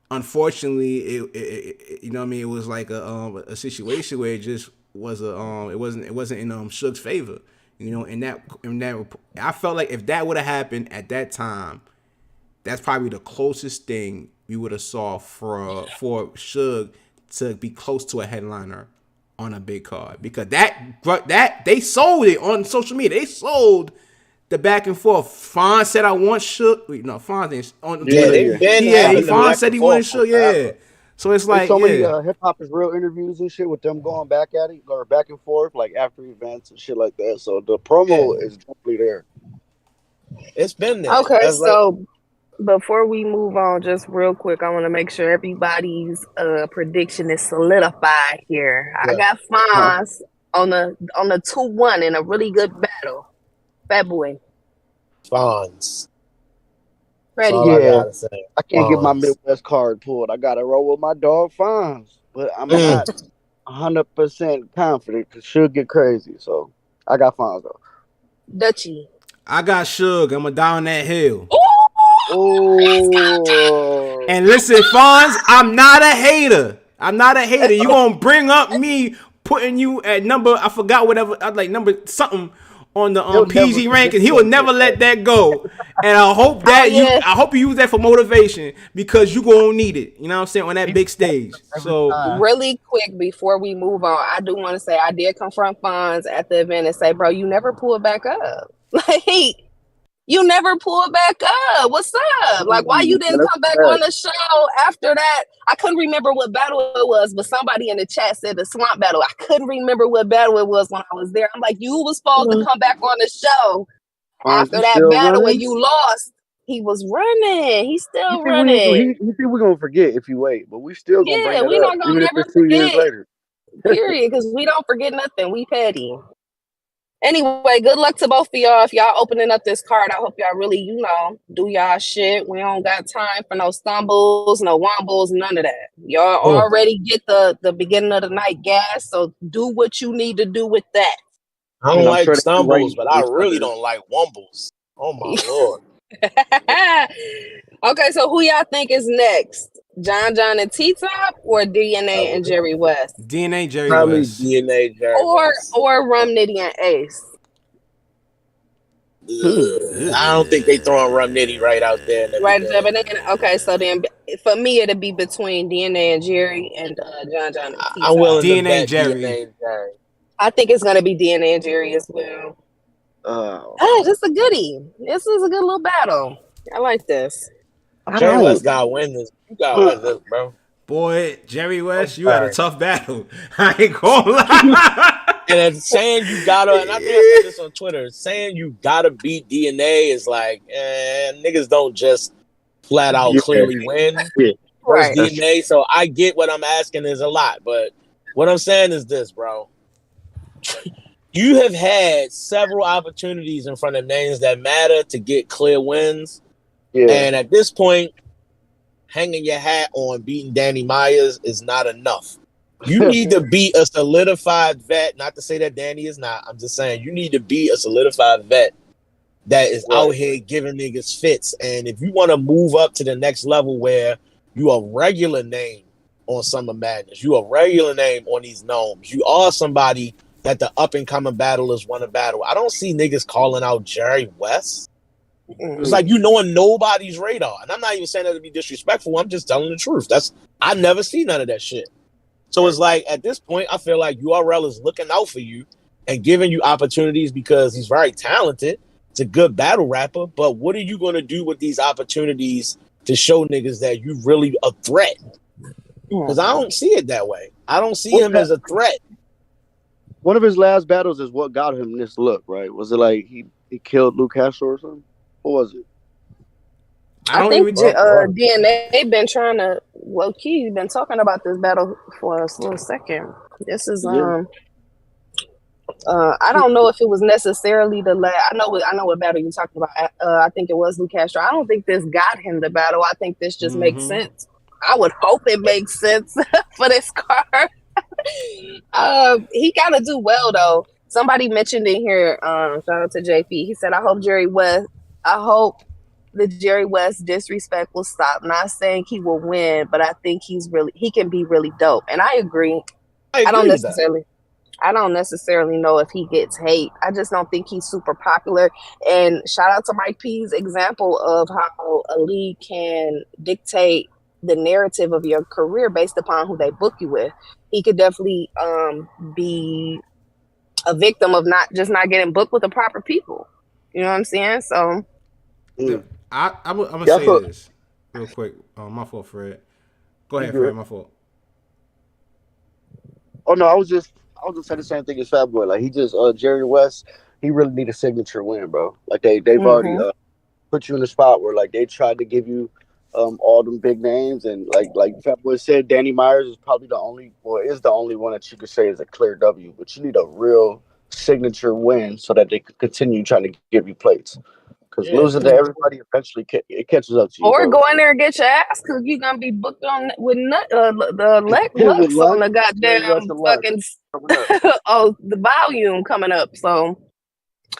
unfortunately, it you know what I mean? It was like a situation where it just was it wasn't in Shug's favor. You know, and that I felt like if that would have happened at that time, that's probably the closest thing we would have saw for Shug to be close to a headliner on a big card, because that they sold it on social media. They sold the back and forth. Fonz said, "I want Shug." No, Fonz didn't on Twitter. Fonz said he wanted Shug. Yeah. So it's like, so many hip hop is real interviews and shit with them going back at it or back and forth, like after events and shit like that. So the promo is definitely there. It's been there. Okay, so before we move on, just real quick, I want to make sure everybody's prediction is solidified here. Yeah. I got Fonz on the 2-1 in a really good battle. Fat boy. Fonz. Ready? Yeah, I can't get my Midwest card pulled. I got to roll with my dog Fonz, but I'm not 100% confident because Shug get crazy. So I got Fonz though. Dutchie. I got Shug. I'm going to down that hill. Oh. And listen, Fonz, I'm not a hater. You going to bring up me putting you at number, I forgot whatever, like number something on the PG ranking. He will never let that go. And I hope that I hope you use that for motivation, because you gonna need it. You know what I'm saying, on that big stage. So really quick before we move on, I do want to say I did confront Fonz at the event and say, bro, you never pulled back up. Like, you never pulled back up. What's up? Like, why you didn't come back on the show after that? I couldn't remember what battle it was, but somebody in the chat said the swamp battle. I couldn't remember what battle it was when I was there. I'm like, you was supposed to come back on the show after that battle when you lost. He was running. He's still running. You think we're going to forget if you wait, but we still going to bring it up. We're not going to never forget. 2 years later. Period, because we don't forget nothing. We petty. Anyway, good luck to both of y'all. If y'all opening up this card, I hope y'all really, do y'all shit. We don't got time for no stumbles, no wombles, none of that. Y'all already get the beginning of the night gas, so do what you need to do with that. I don't like stumbles, but I really don't like wombles. Oh, my Lord. Okay, so who y'all think is next? John and T-Top or DNA and Jerry West? DNA, Jerry Probably West. DNA, Jerry West. Or Rum Nitty and Ace. I don't think they throwing Rum Nitty right out there. Right there, but okay, so then for me it'd be between DNA and Jerry and John and T-Top. I'm willing DNA to bet Jerry. DNA and Jerry. I think it's gonna be DNA and Jerry as well. Hey, this is a goodie. This is a good little battle. I like this. Jerry West gotta win this. You gotta win this, bro. Boy, Jerry West, you had a tough battle. I ain't gonna lie. And it's saying you gotta, and I think I said this on Twitter, saying you gotta beat DNA is like, niggas don't just flat out clearly win. Right. DNA, so I get what I'm asking is a lot, but what I'm saying is this, bro. You have had several opportunities in front of names that matter to get clear wins. Yeah. And at this point, hanging your hat on beating Danny Myers is not enough. You need to be a solidified vet. Not to say that Danny is not. I'm just saying you need to be a solidified vet that is out here giving niggas fits. And if you want to move up to the next level where you a regular name on Summer Madness, you a regular name on these gnomes, you are somebody that the up-and-coming battlers want to battle. I don't see niggas calling out Jerry West. It's like on nobody's radar. And I'm not even saying that to be disrespectful. I'm just telling the truth. I never see none of that shit. So it's like, at this point, I feel like URL is looking out for you and giving you opportunities because he's very talented. It's a good battle rapper. But what are you going to do with these opportunities to show niggas that you really a threat? Because I don't see it that way. I don't see him as a threat. One of his last battles is what got him this look, right? Was it like he killed Luke Castro or something? What was it? I think DNA been trying to low-key been talking about this battle for a little second. This is I don't know if it was necessarily the last. I know what battle you're talking about. I think it was Lou Castro. I don't think this got him the battle. I think this just makes sense. I would hope it makes sense for this card. He gotta do well though. Somebody mentioned in here. Shout out to JP. He said, "I hope the Jerry West disrespect will stop. Not saying he will win, but I think he can be really dope." And I agree. I don't necessarily know if he gets hate. I just don't think he's super popular. And shout out to Mike P's example of how a league can dictate the narrative of your career based upon who they book you with. He could definitely be a victim of not getting booked with the proper people. You know what I'm saying? So I'm gonna say this real quick. My fault, Fred. Go ahead, Fred. My fault. Oh no, I was just saying the same thing as Fat Boy. Like he just Jerry West, he really need a signature win, bro. Like they've already put you in a spot where like they tried to give you all them big names, and like Fat Boy said, Danny Myers is probably the only one that you could say is a clear W. But you need a real signature win so that they could continue trying to give you plates. Because losing to everybody eventually it catches up to you. Or go in there and get your ass because you're gonna be booked on with the Lux on the goddamn fucking the volume coming up. So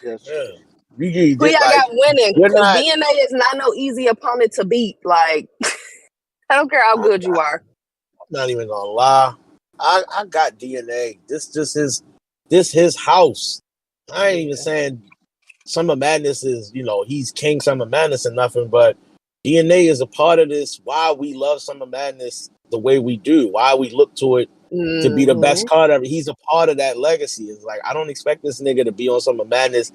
yes. Who y'all got winning? Because DNA is not no easy opponent to beat. Like I don't care how good you are. I'm not even gonna lie. I got DNA. This his house. I ain't even saying Summer Madness is, he's King Summer Madness and nothing, but DNA is a part of this. Why we love Summer Madness the way we do. Why we look to it to be the best card ever. He's a part of that legacy. It's like I don't expect this nigga to be on Summer Madness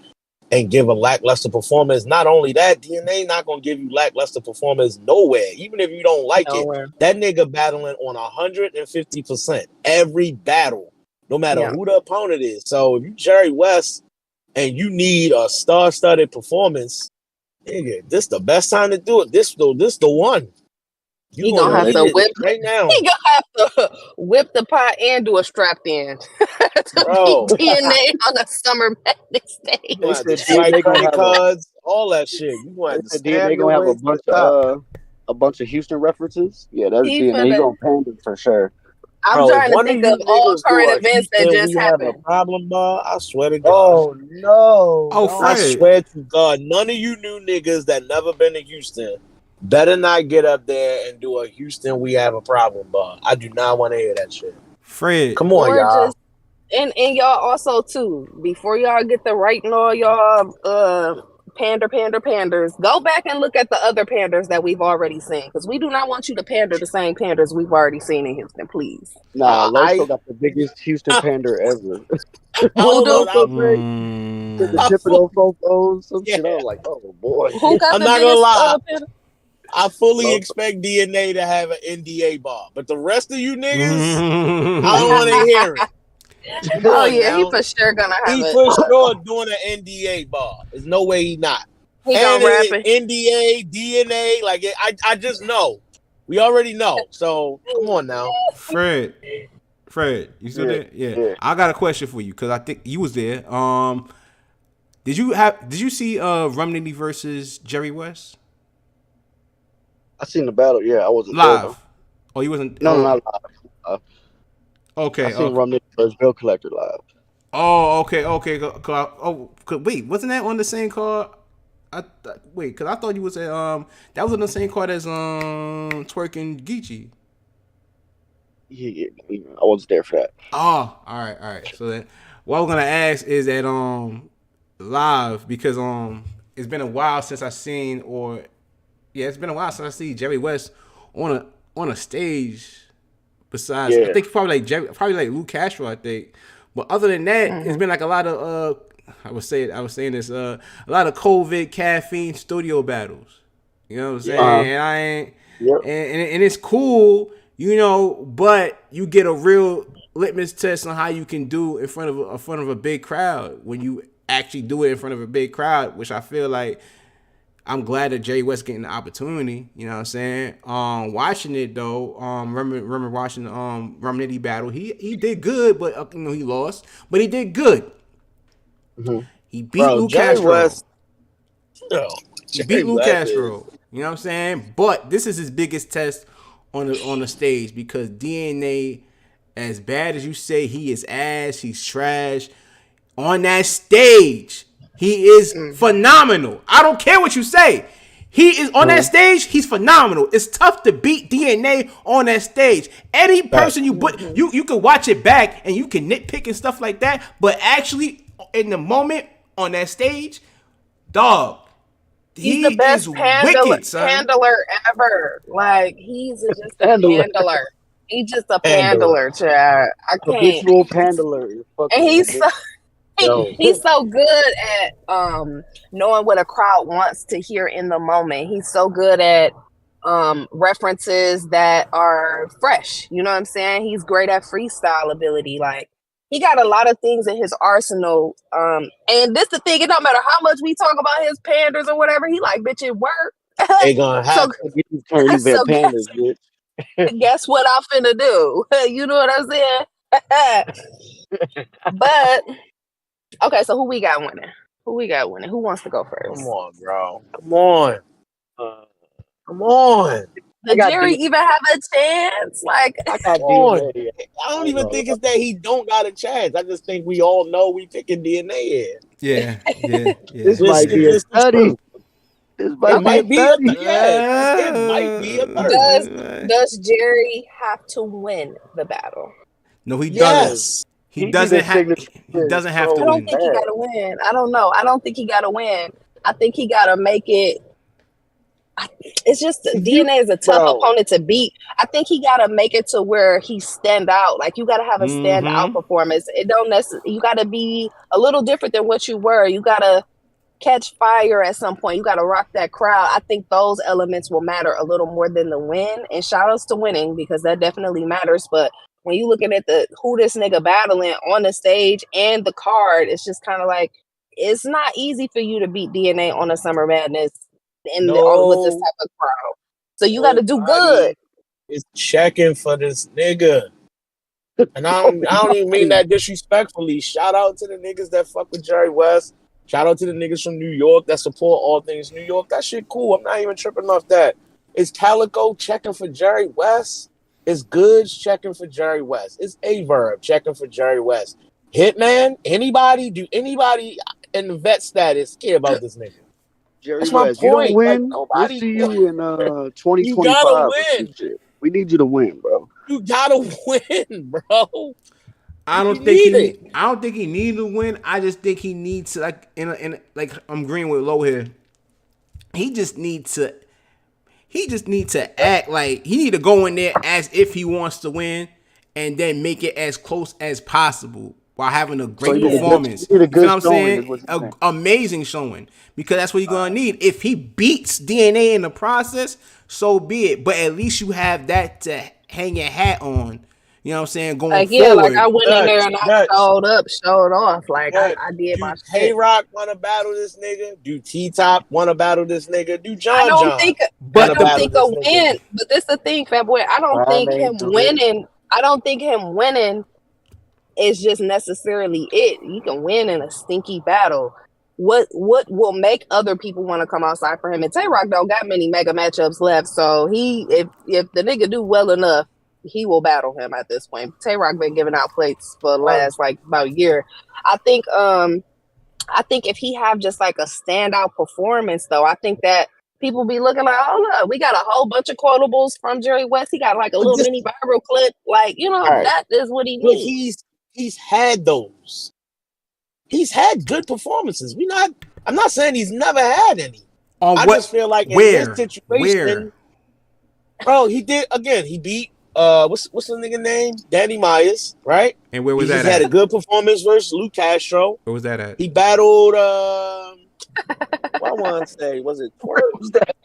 and give a lackluster performance. Not only that, DNA not gonna give you lackluster performance nowhere. Even if you don't like it, that nigga battling on 150% every battle, no matter who the opponent is. So if you Jerry West and you need a star-studded performance, nigga, this the best time to do it. This the one. He gonna have to whip right now. He gonna have to whip the pot and do a strap in to beat DNA on a Summer Madness stage. You have to credit cards, all that shit. You want to DNA gonna have a bunch of Houston references. Yeah, that's DNA. He gonna pander for sure. I'm trying to think of all current events that just happened. Have a problem, bro. I swear to God. Oh no! Oh, Fred. I swear to God, none of you new niggas that never been to Houston better not get up there and do a Houston we have a problem, bro. I do not want to hear that shit. Fred, come on, y'all. And y'all also too. Before y'all get the writing all y'all panders, go back and look at the other panders that we've already seen, because we do not want you to pander the same panders we've already seen in Houston, please. Nah, Loso got the biggest Houston pander ever. Some shit. I was like, oh boy. I'm not gonna lie. I fully expect DNA to have an NDA bar, but the rest of you niggas, I don't want to hear it. Oh yeah, he for sure gonna have it. He for sure doing an NDA bar. There's no way he not. He gonna rap it. NDA, DNA, like I just know. We already know. So come on now, Fred, you still there? Yeah. I got a question for you because I think you was there. Did you see Rum Nitty versus Jerry West? I seen the battle. Yeah, I wasn't live. There, oh, you wasn't? No, not live. Okay. I seen Rum Nitty versus Bill Collector live. Oh, okay. Wait, wasn't that on the same card? Because I thought you was at that was on the same card as Twerk and Geechee. Yeah, I wasn't there for that. Oh, all right. So then, what I'm gonna ask is that live, because it's been a while since I seen it's been a while since I see Jerry West on a stage. Besides, I think probably like Lou Castro, I think. But other than that, it's been like a lot of I was saying this a lot of COVID caffeine studio battles. You know what I'm saying? And I ain't and it's cool, but you get a real litmus test on how you can do in front of a big crowd when you actually do it in front of a big crowd, which I feel like I'm glad that Jerry West getting the opportunity. You know what I'm saying? Watching it though, remember watching the Rum Nitty battle. He did good, but he lost. But he did good. He beat Lou Jerry Castro. West. No, He beat Lou Castro. You know what I'm saying? But this is his biggest test on the stage because DNA, as bad as you say he is ass, he's trash. On that stage, he is phenomenal. I don't care what you say. He is on that stage. He's phenomenal. It's tough to beat DNA on that stage. Any person you can watch it back and you can nitpick and stuff like that. But actually, in the moment on that stage, dog, he's the best handler ever. Like he's just a handler. He's just a handler, Chad. I can't. Habitual handler. And he's so good at knowing what a crowd wants to hear in the moment. He's so good at references that are fresh. You know what I'm saying? He's great at freestyle ability. Like he got a lot of things in his arsenal. And this the thing, it don't matter how much we talk about his panders or whatever, he like, bitch, it work. They gonna have to get these panders, bitch. Guess what I'm finna do? You know what I'm saying? But okay, so who we got winning? Who wants to go first? Come on, bro. Come on. Come on. Did Jerry even have a chance? Like, I don't even think it's that he don't got a chance. I just think we all know we picking DNA in. Yeah. This might be a study. It might be a 30. Yeah, it might be a 30. Does Jerry have to win the battle? No, he doesn't. He doesn't have to win. I don't think he got to win. I don't know. I don't think he got to win. I think he got to make it. It's just DNA is a tough opponent to beat. I think he got to make it to where he stand out. Like you got to have a standout performance. It don't necessarily. You got to be a little different than what you were. You got to catch fire at some point. You got to rock that crowd. I think those elements will matter a little more than the win. And shout outs to winning because that definitely matters. But when you looking at who this nigga battling on the stage and the card, it's just kind of like it's not easy for you to beat DNA on a Summer Madness with this type of crowd. So you got to do good. It's checking for this nigga, and I don't even mean that disrespectfully. Shout out to the niggas that fuck with Jerry West. Shout out to the niggas from New York that support all things New York. That shit cool. I'm not even tripping off that. Is Calico checking for Jerry West? Is Goods checking for Jerry West? Is Averb checking for Jerry West? Hitman? Do anybody in the vet status care about this nigga? Jerry West, you don't win. We'll see you in 2025. You gotta win. We need you to win, bro. You gotta win, bro. I don't think he needs to win. I just think he needs to like I'm agreeing with Low here. He just needs to act like he need to go in there as if he wants to win and then make it as close as possible while having a great performance. You know what I'm saying? Amazing showing. Because that's what you're going to need. If he beats DNA in the process, so be it. But at least you have that to hang your hat on. You know what I'm saying? Going forward. Like I went in there and I showed off. Like I did my shit. Tay Rock want to battle this nigga? Do T-Top want to battle this nigga? Do John? I don't think a win. But this is the thing, fat boy. I don't think him winning is just necessarily it. You can win in a stinky battle. What will make other people want to come outside for him? And Tay Rock don't got many mega matchups left, so if the nigga do well enough, he will battle him at this point. Tay Rock been giving out plates for the last about a year. I think if he have just like a standout performance though, I think that people be looking like, oh look, we got a whole bunch of quotables from Jerry West. He got like a little mini viral clip, that is what he needs. He's had those. He's had good performances. I'm not saying he's never had any. Just feel like in this situation, bro, he did again. He beat what's the nigga name? Danny Myers, right? And where was that? He had a good performance versus Lou Castro. Where was that at? He battled. What I want to say was it Twerk?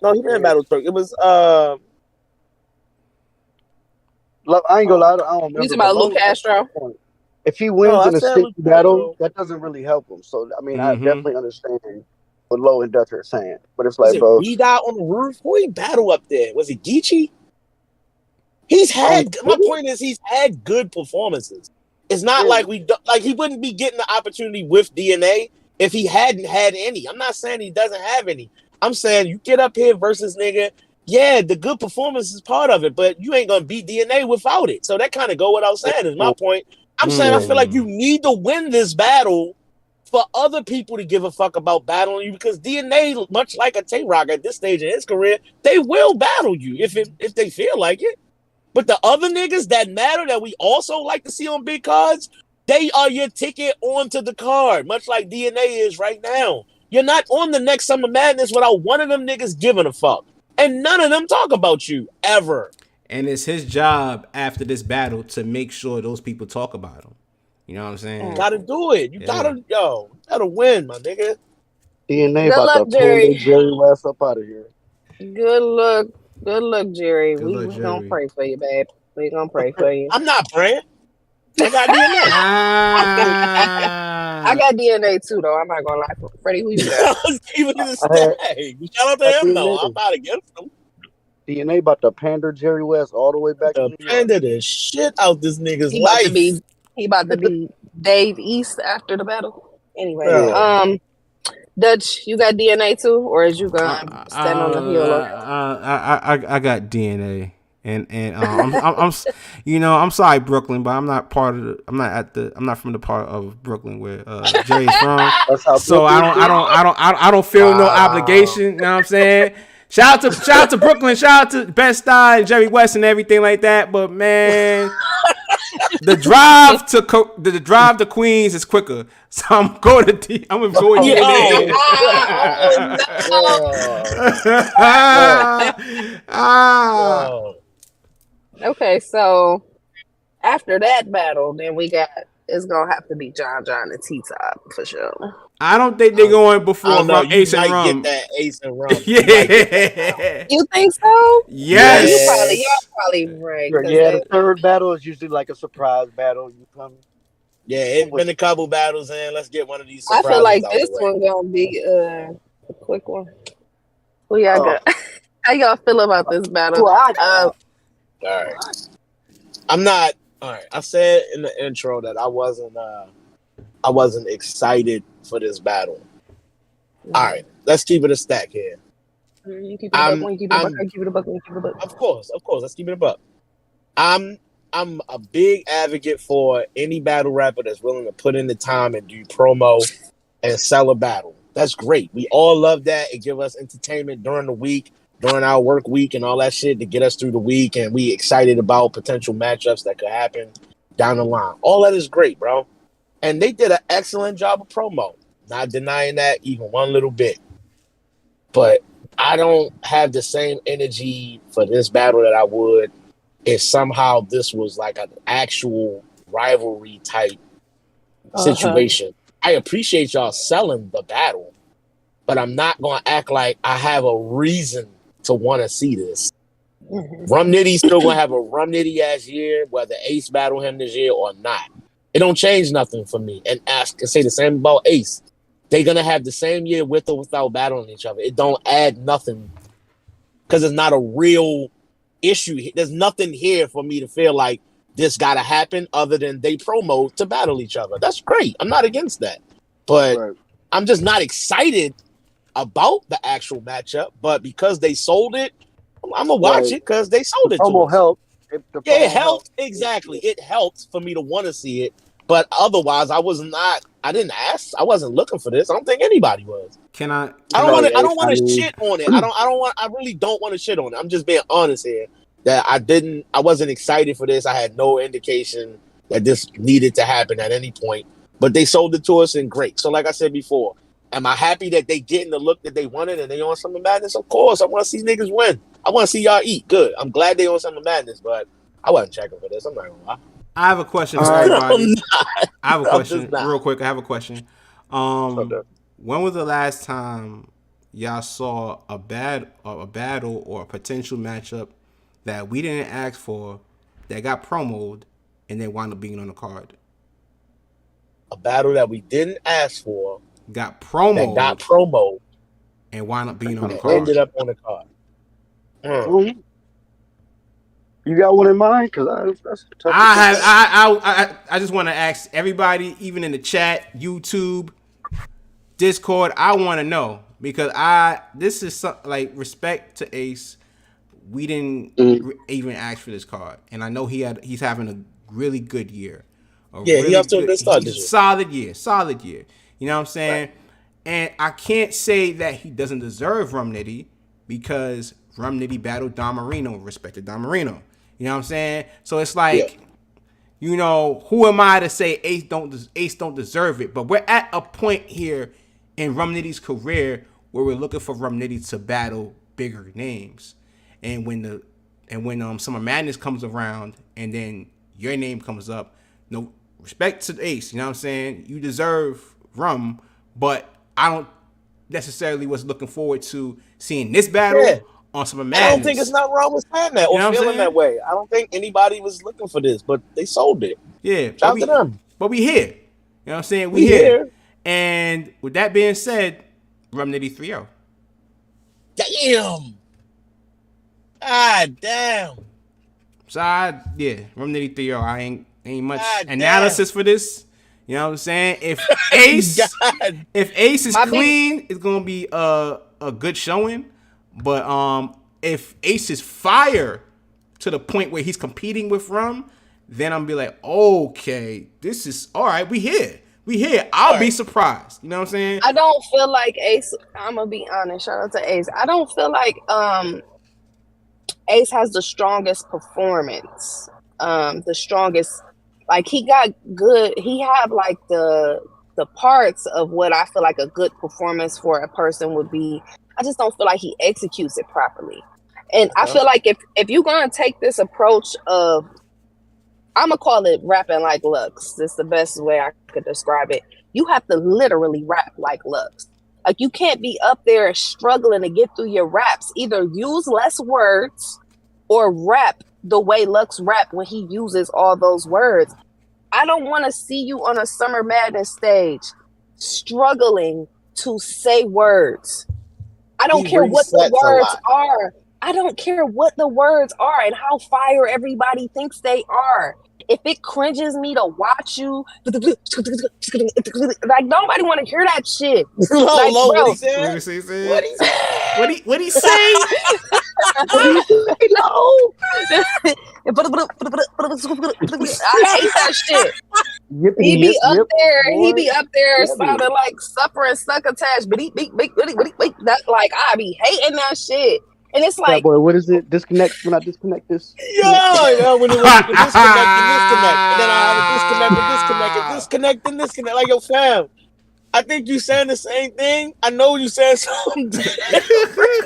No, he didn't battle Twerk. It was I ain't gonna lie. I don't remember. You talking about Lou Castro? If he wins in a sticky battle, that doesn't really help him. So I mean, I definitely understand what Low and Dutcher are saying. But it's like, bro, he died on the roof. Who he battle up there? Was it Geechee? My point is he's had good performances. It's not like he wouldn't be getting the opportunity with DNA if he hadn't had any. I'm not saying he doesn't have any. I'm saying you get up here versus nigga. Yeah, the good performance is part of it, but you ain't gonna beat DNA without it. So that kind of go without saying is my point. I'm saying I feel like you need to win this battle for other people to give a fuck about battling you, because DNA, much like a Tay Rock at this stage in his career, they will battle you if they feel like it. But the other niggas that matter that we also like to see on big cards, they are your ticket onto the card, much like DNA is right now. You're not on the next Summer Madness without one of them niggas giving a fuck. And none of them talk about you, ever. And it's his job after this battle to make sure those people talk about him. You know what I'm saying? You gotta do it. You gotta win, my nigga. DNA Good about luck, to pull Jerry West up out of here. Good luck, Jerry. Good we luck, gonna Jerry. pray for you, babe. We gonna pray for you. I'm not praying. I got DNA. I got DNA too, though. I'm not gonna lie. Freddie, who you got? Even to say, shout out to him though. I'm not against him. DNA about to pander Jerry West all the way back to New York. Pander the shit out this nigga's He life. about to be Dave East after the battle. Anyway, Yeah. Dutch, you got DNA too, or is you gonna stand on the heel? I got DNA, and I'm you know, I'm sorry Brooklyn, but I'm not part of I'm not from the part of Brooklyn where Jerry's from. So I don't feel no obligation. You know what I'm saying? Shout out to Brooklyn, shout out to Best Eye and Jerry West and everything like that. But man, the drive to Queens is quicker, so I'm going to DNA. Okay, so after that battle, then it's gonna have to be John and T-Top for sure. I don't think they're going before Ace and Rum. Get that Ace and Rum. Yeah. You think so? Yes. Yeah, you're probably right. Yeah, the third battle is usually like a surprise battle. You come. Yeah, it's been a couple battles, and let's get one of these surprises. I feel like this one gonna be a quick one. Who y'all got? How y'all feel about this battle? All right. I'm not. All right. I said in the intro that I wasn't excited for this battle. All right. Let's keep it a stack here. You keep it a buck. Of course. Let's keep it a buck. I'm a big advocate for any battle rapper that's willing to put in the time and do promo and sell a battle. That's great. We all love that. It give us entertainment during the week, during our work week and all that shit to get us through the week, and we excited about potential matchups that could happen down the line. All that is great, bro. And they did an excellent job of promo. Not denying that even one little bit. But I don't have the same energy for this battle that I would if somehow this was like an actual rivalry type situation. I appreciate y'all selling the battle, but I'm not going to act like I have a reason to want to see this. Rum Nitty's still going to have a Rum Nitty ass year, whether Ace battle him this year or not. It don't change nothing for me. And say the same about Ace. They're going to have the same year with or without battling each other. It don't add nothing because it's not a real issue. There's nothing here for me to feel like this got to happen other than they promo to battle each other. That's great. I'm not against that. But I'm just not excited about the actual matchup. But because they sold it, I'm going to watch it because they sold it to us. Helped. It helped. Exactly. It helped for me to want to see it. But otherwise, I wasn't looking for this. I don't think anybody was. I don't want to shit on it. I really don't want to shit on it. I'm just being honest here that I wasn't excited for this. I had no indication that this needed to happen at any point, but they sold it to us and great. So like I said before, am I happy that they getting the look that they wanted and they on Summer Madness? Of course. I want to see niggas win. I want to see y'all eat. Good. I'm glad they on Summer Madness, but I wasn't checking for this. I'm not gonna lie. I have a question for everybody. I have a question real quick. I have a question. When was the last time y'all saw a battle or a potential matchup that we didn't ask for that got promoted and then wound up being on the card? A battle that we didn't ask for got promoted and wound up being on the card. Ended up on the card. You got one in mind? Because that's tough. I just want to ask everybody, even in the chat, YouTube, Discord, I want to know because this is like respect to Ace. We didn't even ask for this card, and I know he's having a really good year. He off to a good start this year. Solid year. You know what I'm saying? Right. And I can't say that he doesn't deserve Rum Nitty because Rum Nitty battled Don Marino, respected Don Marino. You know what I'm saying? So it's like, you know, who am I to say Ace don't deserve it? But we're at a point here in Rum Nitty's career where we're looking for Rum Nitty to battle bigger names. And when Summer Madness comes around and then your name comes up, no respect to Ace, you know what I'm saying? You deserve Rum, but I don't necessarily was looking forward to seeing this battle on Summer Madness. I don't think it's not wrong with saying that or feeling that way. I don't think anybody was looking for this, but they sold it. Yeah. Shout out to them. But we here. You know what I'm saying? We here. And with that being said, Rum Nitty 3-0. Damn. God damn. So Rum Nitty 3-0. I ain't much analysis for this. You know what I'm saying? If Ace is clean, it's gonna be a good showing. But if Ace is fire to the point where he's competing with Rum, then I'm be like, okay, this is all right. We here. I'll be surprised. You know what I'm saying? I don't feel like Ace. I'm gonna be honest. Shout out to Ace. I don't feel like Ace has the strongest performance. The strongest. Like he got good. He have like the parts of what I feel like a good performance for a person would be. I just don't feel like he executes it properly. And I feel like if you're gonna take this approach of, I'm gonna call it rapping like Lux. This is the best way I could describe it. You have to literally rap like Lux. Like you can't be up there struggling to get through your raps. Either use less words or rap the way Lux rap when he uses all those words. I don't want to see you on a Summer Madness stage struggling to say words. I don't care what the words are. I don't care what the words are and how fire everybody thinks they are. If it cringes me to watch you, like nobody want to hear that shit. Like, bro, what he say? What he say? I hate that shit. He be up there sounding like suffering succotash. That like I be hating that shit. And it's like, boy, what is it? Disconnect when I disconnect this. Yeah, when it was disconnect and disconnect, and then I have a disconnect and disconnect. Like, yo, fam, I think you saying the same thing. I know you saying something different.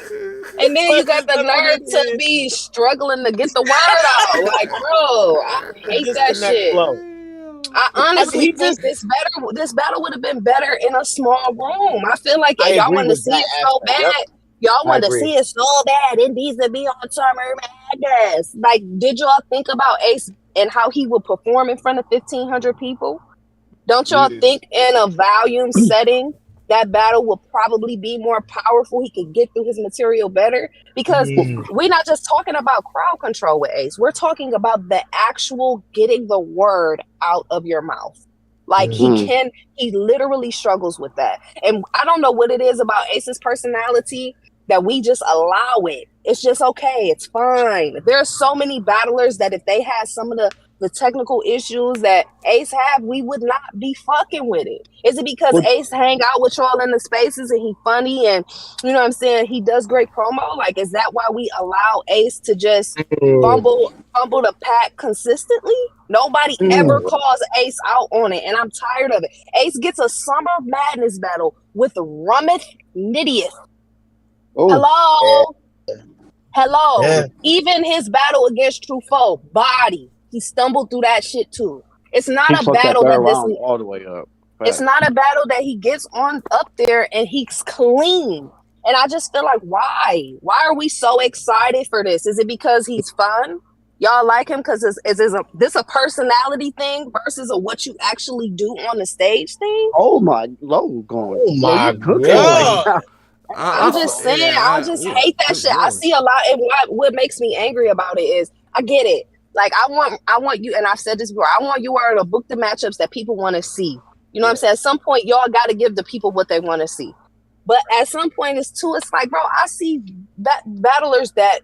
And then you got the nerve to be struggling to get the word out. Like, bro, I hate that shit. I honestly think this battle would have been better in a small room. I feel like y'all want to see it so bad. Yep. Y'all want to see it so bad. It needs to be on Summer Madness. Like, did y'all think about Ace and how he would perform in front of 1,500 people? Don't y'all think in a volume setting that battle will probably be more powerful? He could get through his material better because we're not just talking about crowd control with Ace. We're talking about the actual getting the word out of your mouth. Like he literally struggles with that. And I don't know what it is about Ace's personality that we just allow it. It's just okay. It's fine. There are so many battlers that if they had some of the technical issues that Ace have, we would not be fucking with it. Is it because Ace hang out with y'all in the spaces and he funny and, you know what I'm saying, he does great promo? Like, is that why we allow Ace to just fumble the pack consistently? Nobody ever calls Ace out on it, and I'm tired of it. Ace gets a Summer Madness battle with Rum Nitty. Hello? Yeah. Even his battle against Truffaut, body. He stumbled through that shit too. It's not a battle that all the way up. Right. It's not a battle that he gets on up there and he's clean. And I just feel like, why? Why are we so excited for this? Is it because he's fun? Y'all like him because is this a personality thing versus a what you actually do on the stage thing? Oh my Lord, going. Oh my God. I'm just saying, I just hate that shit. I see a lot, and what makes me angry about it is, I get it. Like, I want you, and I've said this before, I want URL to book the matchups that people want to see. You know what I'm saying? At some point, y'all got to give the people what they want to see. But at some point, it's like, bro, I see battlers that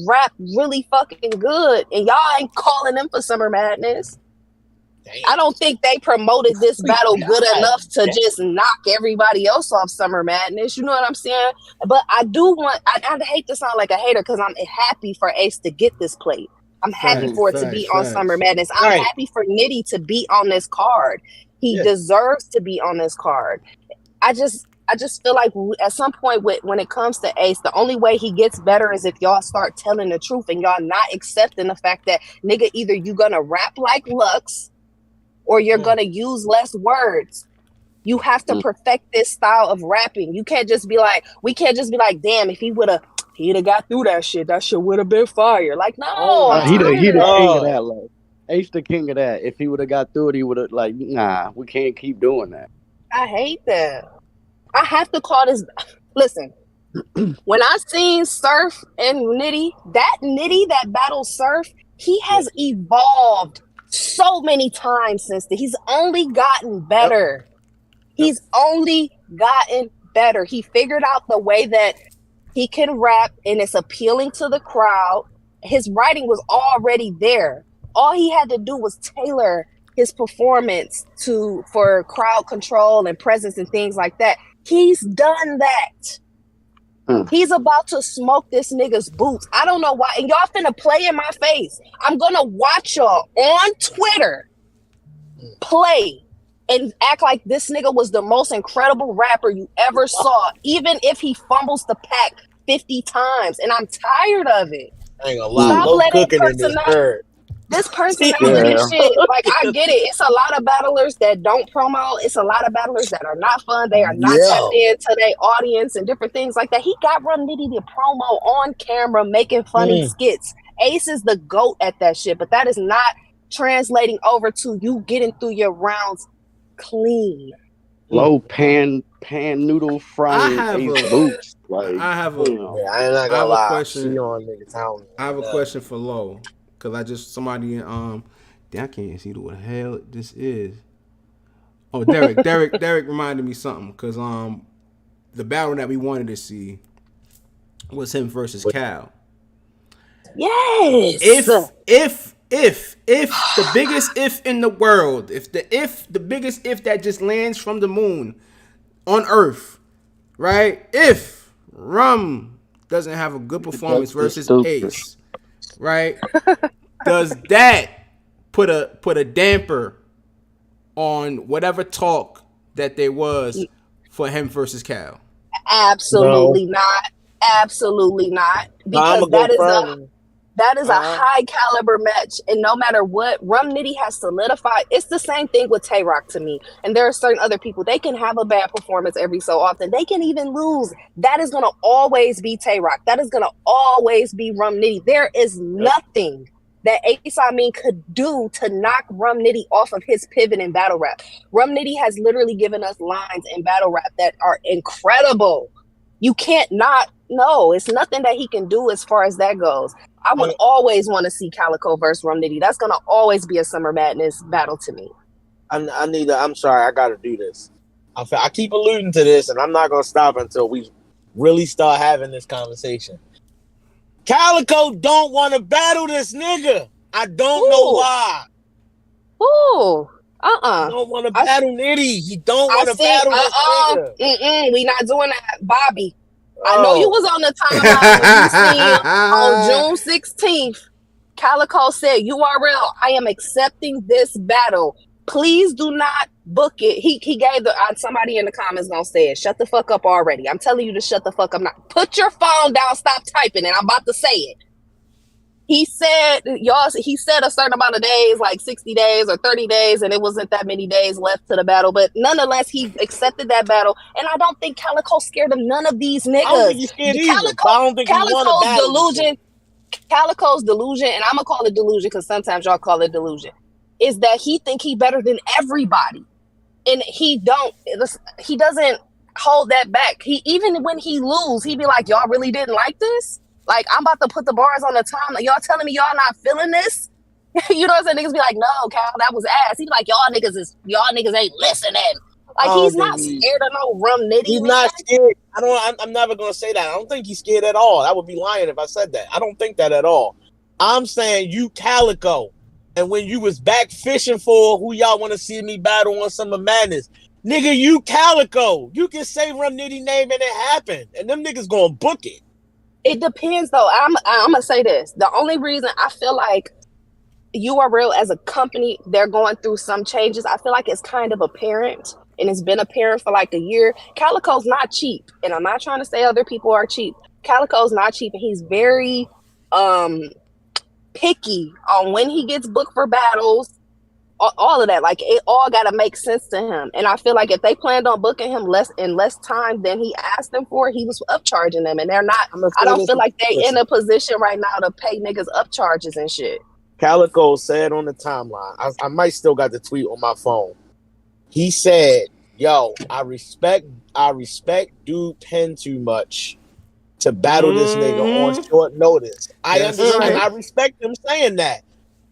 rap really fucking good, and y'all ain't calling them for Summer Madness. Damn. I don't think they promoted this battle good enough to just knock everybody else off Summer Madness. You know what I'm saying? But I do want, I hate to sound like a hater because I'm happy for Ace to get this plate. I'm happy for it to be on Summer Madness. I'm happy for Nitty to be on this card. He deserves to be on this card. I just feel like at some point when it comes to Ace, the only way he gets better is if y'all start telling the truth and y'all not accepting the fact that, nigga, either you gonna rap like Lux or you're gonna use less words. You have to perfect this style of rapping. You can't just be like, damn, if he'd have got through that shit would have been fire. Like, no, he the king of that. Like, Ace the king of that. If he would have got through it, he would have like, nah, we can't keep doing that. I hate that. I have to call this. Listen, when I seen Surf and Nitty, that battle Surf, he has evolved so many times since then. He's only gotten better. He's only gotten better. He figured out the way that he can rap and it's appealing to the crowd. His writing was already there. All he had to do was tailor his performance for crowd control and presence and things like that. He's done that. He's about to smoke this nigga's boots. I don't know why. And y'all finna play in my face. I'm gonna watch y'all on Twitter play and act like this nigga was the most incredible rapper you ever saw, even if he fumbles the pack 50 times. And I'm tired of it. I ain't gonna lie. Stop cooking in this bird. This personality shit, like, I get it. It's a lot of battlers that don't promo. It's a lot of battlers that are not fun. They are not tapped into their audience and different things like that. He got Rum Nitty to promo on camera, making funny skits. Ace is the GOAT at that shit, but that is not translating over to you getting through your rounds clean. Low pan noodle frying Ace boots. Like, I have I ain't not gonna lie. I have a question for Low. Cause somebody damn, I can't see what the hell this is. Oh, Derek reminded me something. Cause the battle that we wanted to see was him versus Cal. Yes. If the biggest if in the world, the biggest if that just lands from the moon on Earth, right? If Rum doesn't have a good performance versus Ace. Right? Does that put a damper on whatever talk that there was for him versus Cal? Absolutely not. Absolutely not. Because that is a high caliber match, and no matter what, Rum Nitty has solidified. It's the same thing with Tay Rock to me. And there are certain other people, they can have a bad performance every so often. They can even lose. That is going to always be Tay Rock. That is going to always be Rum Nitty. There is nothing that Ace Amin could do to knock Rum Nitty off of his pivot in battle rap. Rum Nitty has literally given us lines in battle rap that are incredible. You can't not. No, it's nothing that he can do as far as that goes. I would always want to see Calico versus Rum Nitty. That's going to always be a Summer Madness battle to me. I'm sorry, I got to do this. I keep alluding to this, and I'm not going to stop until we really start having this conversation. Calico don't want to battle this nigga. I don't know why. Ooh. He don't want to battle Nitty. He don't want to battle this nigga. We not doing that, Bobby. I know you was on the timeline when you seen on June 16th. Calico said, URL, I am accepting this battle. Please do not book it. He gave somebody in the comments gonna say it. Shut the fuck up already. I'm telling you to shut the fuck up. Put your phone down, stop typing, and I'm about to say it. He said a certain amount of days, like 60 days or 30 days, and it wasn't that many days left to the battle. But nonetheless, he accepted that battle. And I don't think Calico's scared of none of these niggas. I don't think he's scared either. I don't think Calico's delusion, and I'm going to call it delusion because sometimes y'all call it delusion, is that he think he better than everybody. And he doesn't hold that back. Even when he lose, he be like, y'all really didn't like this? Like, I'm about to put the bars on the time. Like, y'all telling me y'all not feeling this? You know what I'm saying? Niggas be like, no, Cal, that was ass. He be like, y'all niggas ain't listening. Like, he's not scared of no Rum Nitty. He's not scared. I'm never gonna say that. I don't think he's scared at all. I would be lying if I said that. I don't think that at all. I'm saying you Calico. And when you was back fishing for who y'all want to see me battle on Summer Madness, nigga, you Calico. You can say Rum Nitty name and it happened. And them niggas gonna book it. It depends, though. I'm gonna say this. The only reason I feel like URL as a company, they're going through some changes. I feel like it's kind of apparent, and it's been apparent for like a year. Calico's not cheap, and I'm not trying to say other people are cheap. Calico's not cheap, and he's very picky on when he gets booked for battles, all of that. Like, it all got to make sense to him. And I feel like if they planned on booking him less time than he asked them for, he was upcharging them, and they're not. I don't feel like they in a position right now to pay niggas upcharges and shit. Calico said on the timeline, I might still got the tweet on my phone. He said, yo, I respect dude Penn too much to battle this nigga on short notice. I understand. I respect him saying that.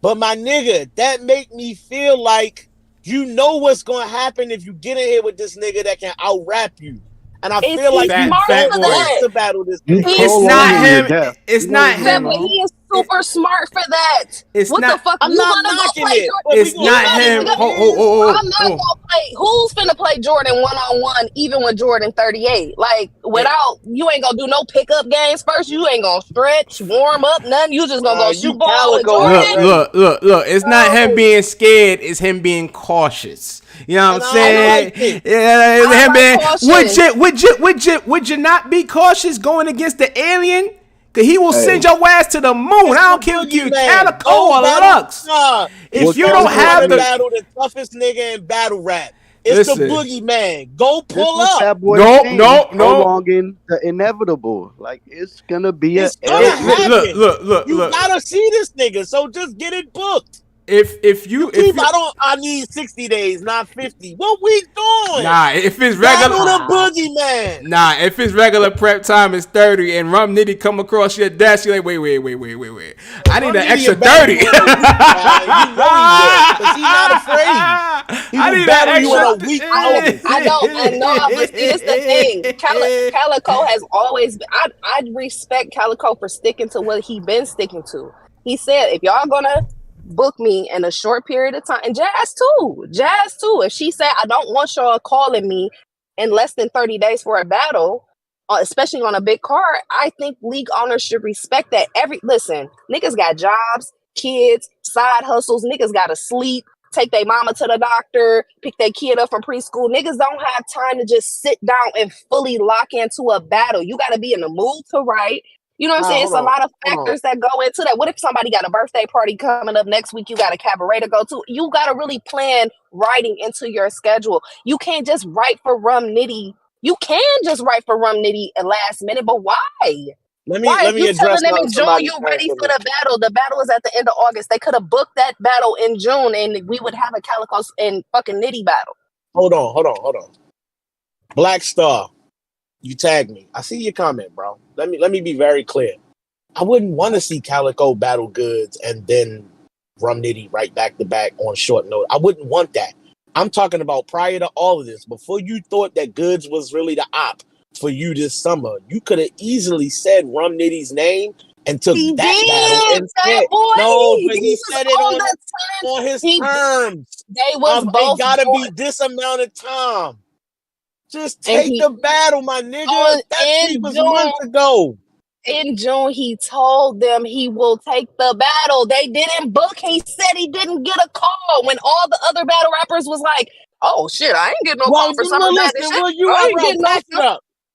But my nigga, that make me feel like you know what's going to happen if you get in here with this nigga that can out-rap you. And I feel like you don't want to battle this nigga. It's not him. It's not him. He is super smart for that. It's what not, the fuck? I'm not knocking it. It's not him. I'm not gonna play. Who's finna play Jordan 1-on-1 even with Jordan 38? Like, without, you ain't gonna do no pickup games first. You ain't gonna stretch, warm up, nothing. You just gonna go shoot ball with Jordan. Look. It's not him being scared. It's him being cautious. You know what I'm saying? Yeah, man. Would you not be cautious going against the alien? Cause he will send your ass to the moon. I don't care if you Calico or Lux. If you don't have the battle, the toughest nigga in battle rap, it's the boogeyman. Go pull up. No. Prolonging the inevitable. Like, it's gonna be Look. You gotta see this nigga, so just get it booked. I need 60 days, not 50. What we doing? Nah, if it's regular, boogeyman. Nah, if it's regular prep time is 30 and Rum Nitty come across your desk, you're like, wait. I need an extra 30. You know he will, because he's not afraid. He will battle you in a week. I know, but see, it's the thing. Calico has always been, I respect Calico for sticking to what he been sticking to. He said, if y'all gonna book me in a short period of time, and Jazz too. If she said, I don't want y'all calling me in less than 30 days for a battle, especially on a big card, I think league owners should respect that. Listen, niggas got jobs, kids, side hustles, niggas gotta sleep, take their mama to the doctor, pick their kid up from preschool. Niggas don't have time to just sit down and fully lock into a battle. You gotta be in the mood to write. You know what I'm saying? It's a lot of factors that go into that. What if somebody got a birthday party coming up next week? You got a cabaret to go to. You got to really plan writing into your schedule. You can't just write for Rum Nitty. You can just write for Rum Nitty at last minute, but why? Let me address them in June, you ready for the battle. The battle is at the end of August. They could have booked that battle in June, and we would have a Calico and fucking Nitty battle. Hold on. Black Star, you tagged me. I see your comment, bro. Let me be very clear. I wouldn't want to see Calico battle Goods and then Rum Nitty right back to back on short note. I wouldn't want that. I'm talking about prior to all of this, before you thought that Goods was really the op for you this summer, you could have easily said Rum Nitty's name and took that battle instead. No, but he said it on his terms. They was both. It gotta be this amount of time. Just take the battle, my nigga. That was months ago. In June, he told them he will take the battle. They didn't book. He said he didn't get a call when all the other battle rappers was like, "Oh shit, I ain't getting no call for Summer Madness."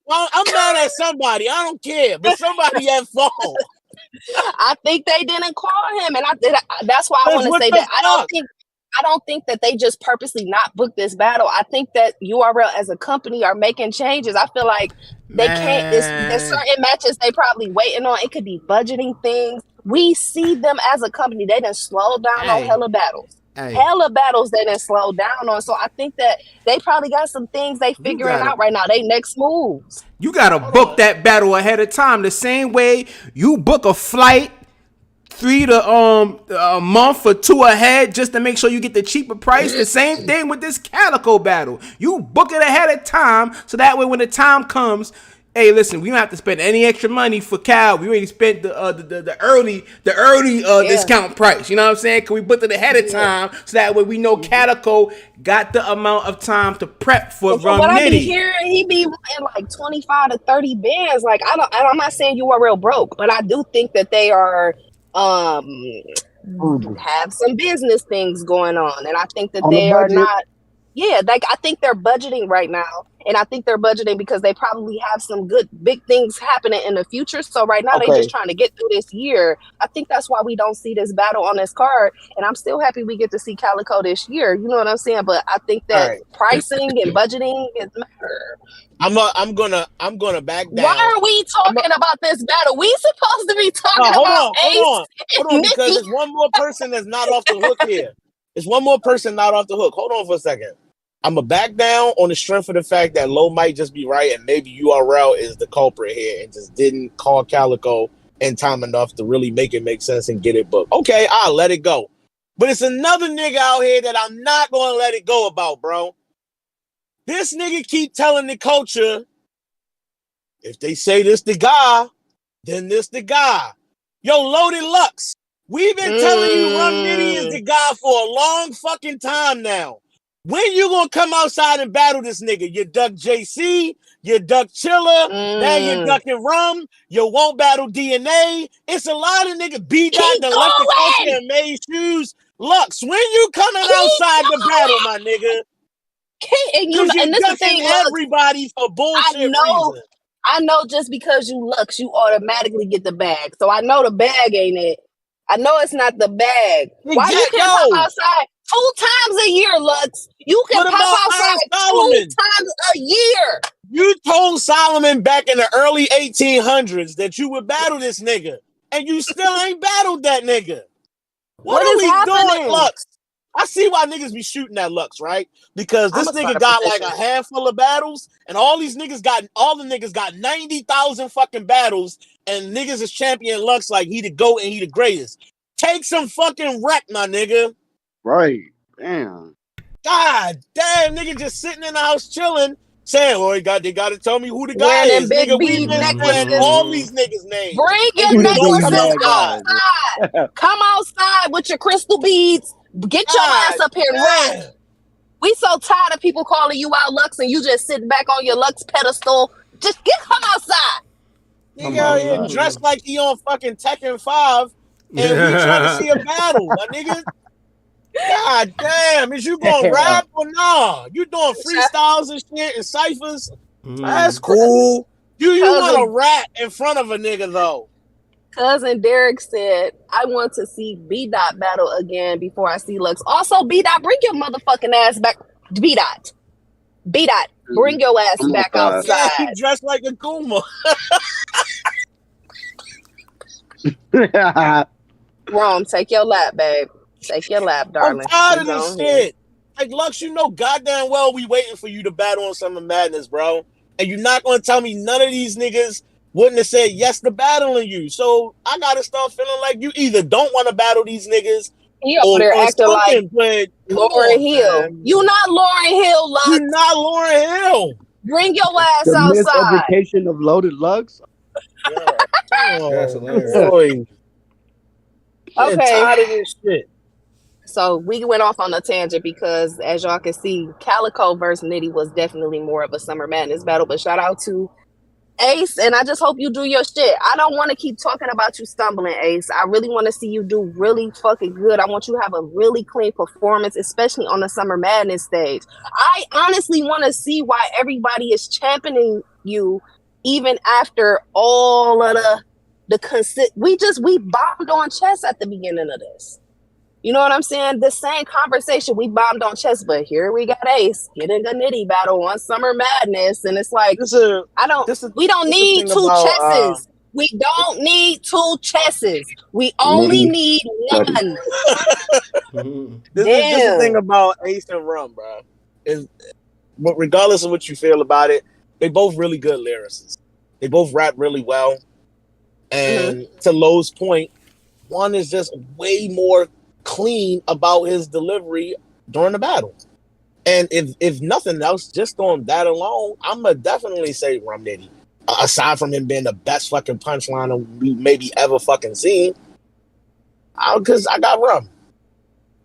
Well, I'm mad at somebody. I don't care, but somebody at fault. I think they didn't call him, and that's why I want to say that. I don't think that they just purposely not book this battle. I think that URL as a company are making changes. I feel like they can't. There's certain matches they probably waiting on. It could be budgeting things. We see them as a company. They done slowed down on hella battles. Hella battles they done slowed down on. So I think that they probably got some things they figuring out right now. They next moves. You gotta book that battle ahead of time. The same way you book a flight $3 to a month for 2 ahead just to make sure you get the cheaper price. The same thing with this Calico battle. You book it ahead of time so that way when the time comes, hey, listen, we don't have to spend any extra money for Cal. We already spent the early discount price. You know what I'm saying? Can we book it ahead of time so that way we know Calico got the amount of time to prep for Rum What Nitty? I be hearing, he be wanting like 25 to 30 bands. Like I'm not saying URL broke, but I do think that they are have some business things going on, and I think that they are not. Yeah, like I think they're budgeting right now, and I think they're budgeting because they probably have some good big things happening in the future. So right now they're just trying to get through this year. I think that's why we don't see this battle on this card, and I'm still happy we get to see Calico this year. You know what I'm saying? But I think that pricing and budgeting is matter. I'm gonna back down. Why are we talking about this battle? We supposed to be talking about Hold on, because there's one more person that's not off the hook here. There's one more person not off the hook. Hold on for a second. I'm going to back down on the strength of the fact that Low might just be right and maybe URL is the culprit here and just didn't call Calico in time enough to really make it make sense and get it booked. Okay, I'll let it go. But it's another nigga out here that I'm not going to let it go about, bro. This nigga keep telling the culture, if they say this the guy, then this the guy. Yo, Loaded Lux. We've been telling you Rum Nitty is the guy for a long fucking time now. When you gonna come outside and battle this nigga? You duck JC, you duck Chiller, now you ducking Rum, you won't battle DNA. It's a lot of niggas beat that left the culture and made shoes. Lux, when you coming outside to battle, my nigga? Because you're ducking everybody for bullshit reasons. I know just because you Lux, you automatically get the bag. So I know the bag ain't it. I know it's not the bag. Why you can't pop outside 2 times a year, Lux? You can pop outside 2 times a year. You told Solomon back in the early 1800s that you would battle this nigga, and you still ain't battled that nigga. What are we doing, Lux? I see why niggas be shooting at Lux, right? Because this nigga got like a handful of battles, and all the niggas got 90,000 fucking battles, and niggas is champion Lux like he the GOAT and he the greatest. Take some fucking wreck, my nigga. Right. Damn. God damn, nigga just sitting in the house chilling, saying, "Oh, they got to tell me who the guy is." Nigga, we been saying all these niggas' names. Bring your necklaces outside. Come outside with your crystal beads. Get your ass up here and rap. We so tired of people calling you out Lux and you just sitting back on your Lux pedestal. Just come outside. Nigga out here dressed like he on fucking Tekken 5 and we trying to see a battle, my nigga. God damn, is you gonna rap or nah? You doing freestyles and shit and ciphers? That's cool. You wanna rap in front of a nigga though. Cousin Derek said, I want to see B-Dot battle again before I see Lux. Also, B-Dot, bring your motherfucking ass back. B-Dot, bring your ass back outside. Yeah, he dressed like a Kuma. Rome, take your lap, babe. Take your lap, darling. I'm tired of this shit. Like, Lux, you know goddamn well we waiting for you to battle on Summer Madness, bro. And you're not going to tell me none of these niggas wouldn't have said yes to battling you. So I got to start feeling like you either don't want to battle these niggas or they're acting like Lauryn Hill. Man. You not Lauryn Hill, Lux. You not Lauryn Hill. Bring your ass the outside. Miseducation of Loaded Lux. That's hilarious. I'm tired of this shit. So we went off on a tangent because, as y'all can see, Calico versus Nitty was definitely more of a Summer Madness battle. But shout out to Ace, and I just hope you do your shit. I don't want to keep talking about you stumbling, Ace. I really want to see you do really fucking good. I want you to have a really clean performance, especially on the Summer Madness stage. I honestly want to see why everybody is championing you, even after all of we bombed on chess at the beginning of this. You know what I'm saying? The same conversation, we bombed on chess, but here we got Ace getting a Nitty battle on Summer Madness, and it's like we don't need 2 chesses. We don't need 2 chesses. We only need 1. This is the thing about Ace and Rum, bro. Regardless of what you feel about it, they both really good lyricists. They both rap really well. And to Lowe's point, one is just way more clean about his delivery during the battle. And if nothing else, just on that alone, I'm gonna definitely say Rum Nitty. Aside from him being the best fucking punchline we maybe ever fucking seen, because I got Rum.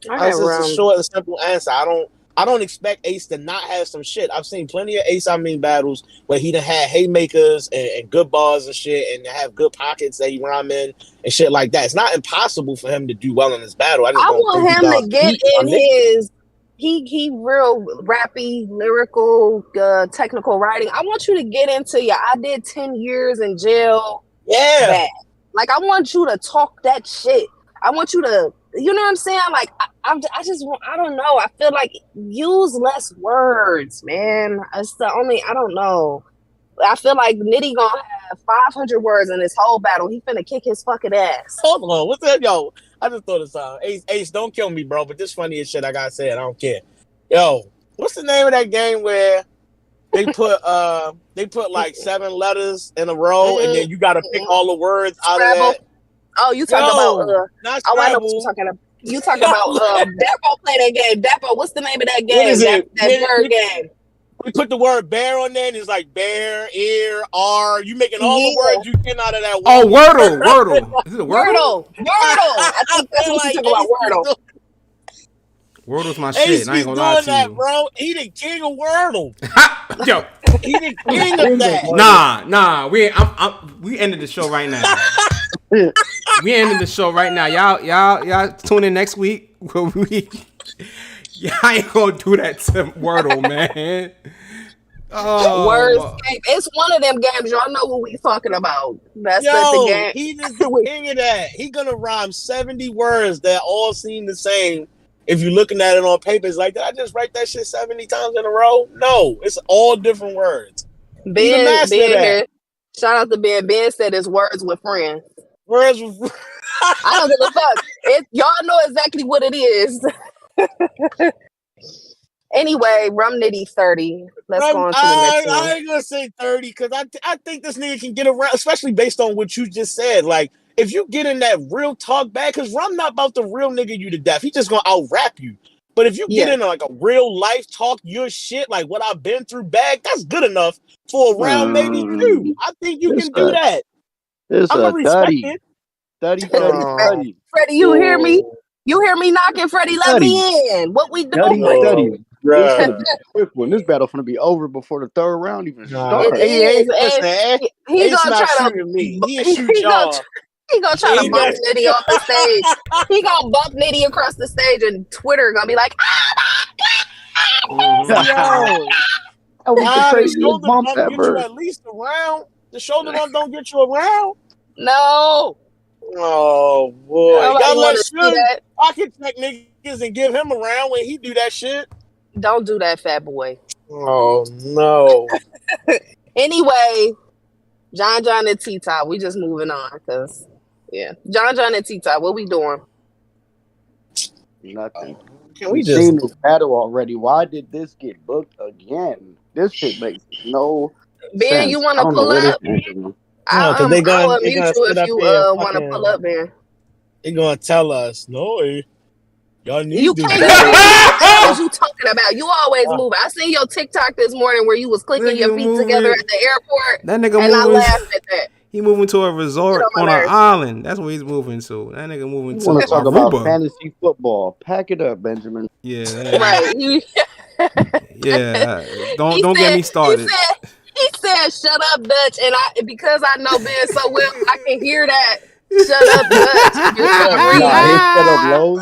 That's just a short and simple answer. I don't expect Ace to not have some shit. I've seen plenty of Ace battles where he done had haymakers and good bars and shit, and have good pockets that he rhyme in and shit like that. It's not impossible for him to do well in this battle. I want him to get in his. He real rappy, lyrical, technical writing. I want you to get into your I did 10 years in jail. Yeah. Bad. Like, I want you to talk that shit. I want you to, you know what I'm saying? Like, I just want, I don't know. I feel like use less words, man. It's the only, I don't know. I feel like Nitty gonna have 500 words in this whole battle. He finna kick his fucking ass. Hold on. What's that, yo? I just thought this out. Ace, don't kill me, bro. But this funny as shit I gotta say it. I don't care. Yo, what's the name of that game where they put like 7 letters in a row and then you gotta pick all the words out of that? Oh, you talking about not oh, I know what you're talking about. You talking about Dapo play that game. Dapo, what's the name of that game? What is it? That word game. We put the word bear on there and it's like bear, ear, R. You making all the words you can out of that word. Oh, Wordle. Is it a Wordle? Wordle. I think that's what you talking about, Wordle. Wordle's my shit. I ain't gonna lie to that, you, bro. He the king of Wordle. Yo, he the king of that. Nah. We ended the show right now. We ended the show right now. Y'all tune in next week. Y'all ain't gonna do that to Wordle, man. Oh, words. It's one of them games. Y'all know what we talking about. That's the game. He just the king of that. He gonna rhyme 70 words that all seem the same. If you're looking at it on paper, it's like, did I just write that shit 70 times in a row? No, it's all different words. Ben here. Shout out to Ben. Ben said it's words with friends. Words with I don't give a fuck. Y'all know exactly what it is. Anyway, Rum Nitty 30. Let's go on to the next one. I ain't gonna say 30 because I think this nigga can get around, especially based on what you just said. Like, if you get in that real talk bag, because Rum not about to real nigga you to death. He just gonna out rap you. But if you get in like a real life talk your shit, like what I've been through bag, that's good enough for a round maybe 2. I think you can do that. It's I'm a 30. 30. Freddie, you hear me? You hear me knocking, Freddie? Let me in. What we doing? 30. This gonna be a quick one. This battle gonna be over before the third round even starts. He's gonna try to me. He gonna try to bump Nitty off the stage. He gonna bump Nitty across the stage, and Twitter gonna be like, That was the craziest bump ever. Get you at least a round. The shoulder bump don't get you a round. No. Oh boy, y'all let Shug pocket check niggas and give him a round when he do that shit. Don't do that, fat boy. Oh no. Anyway, John and T-Top. We just moving on because John and T-Top. What we doing? Nothing. Can we just seen this battle already? Why did this get booked again? This shit makes no Ben, sense. you want to pull up? I'll unmute you if you want to pull up, man. They gonna tell us, no, y'all need you to. What you talking about? You always move. I seen your TikTok this morning where you was clicking your feet together at the airport. That nigga and I laughed at that. He moving to a resort on an island. That's what he's moving to. That nigga moving to Aruba. Talk about fantasy football. Pack it up, Benjamin. Yeah. Right. Yeah. Don't get me started. He said, "Shut up, Dutch," and because I know Ben so well, I can hear that. Shut up, Dutch. Shut up, low.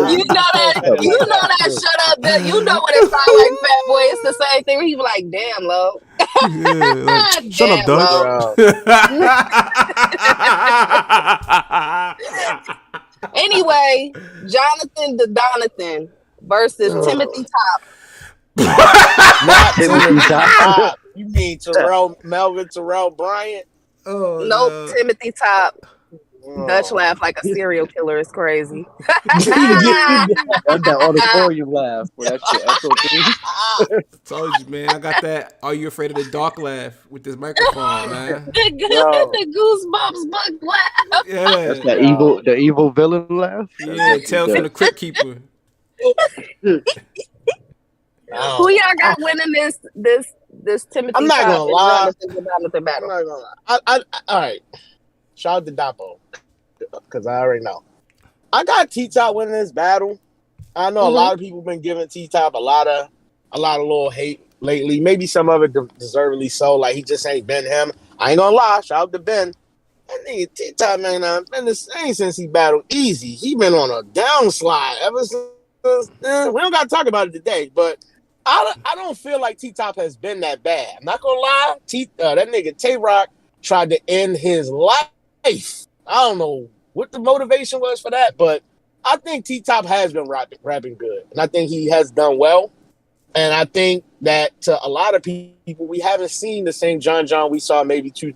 You know that. Shut up, Dutch. You know what it sounds like, fat boy. It's the same thing. He be like, "Damn, low." Like, shut up, Dutch. Anyway, Jonathan the Donathan versus Timothy Top. Not Timothy Top. You mean Melvin Terrell Bryant? Nope, Timothy Top. Dutch laugh like a serial killer is crazy. That's that auditorium laugh. Where that shit echo through. Told you, man. I got that. Are you afraid of the dark laugh with this microphone, man? The goosebumps bug laugh. Yeah, That's the evil villain laugh. yeah. Tales from the Crypt Keeper. Who y'all got winning this Timothy? I'm not gonna lie. Battle. I'm not gonna lie. All right. Shout out to Dapo, because I already know. I got T-Top winning this battle. I know a lot of people been giving T-Top a lot of little hate lately. Maybe some of it deservedly so. Like, he just ain't been him. I ain't gonna lie. Shout out to Ben. That nigga T-Top, man, been the same since he battled Easy. He been on a downslide ever since. We don't gotta talk about it today, but I don't feel like T-Top has been that bad. I'm not gonna lie. That nigga Tay Rock tried to end his life. I don't know what the motivation was for that, but I think T-Top has been rapping good, and I think he has done well. And I think that to a lot of people, we haven't seen the same John we saw maybe 2-3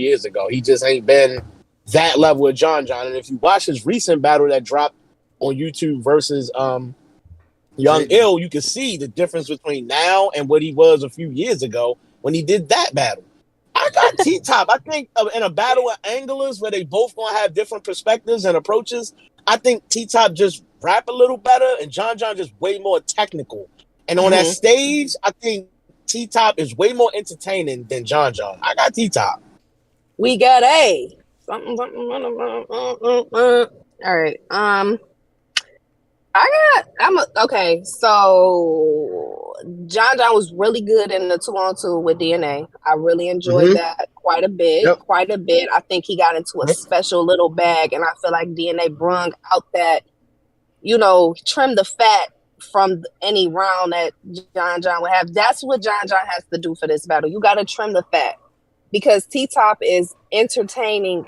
years ago. He just ain't been that level of John. And if you watch his recent battle that dropped on YouTube versus Young Ill, you can see the difference between now and what he was a few years ago when he did that battle. I got T-Top. I think in a battle of anglers where they both gonna have different perspectives and approaches, I think T-Top just rap a little better and John just way more technical. And on that stage, I think T-Top is way more entertaining than John. I got T-Top. We got A. Something. All right. Okay. So John was really good in the 2-on-2 with DNA. I really enjoyed that quite a bit. I think he got into a special little bag, and I feel like DNA brung out that, trim the fat from any round that John would have. That's what John has to do for this battle. You got to trim the fat, because T-Top is entertaining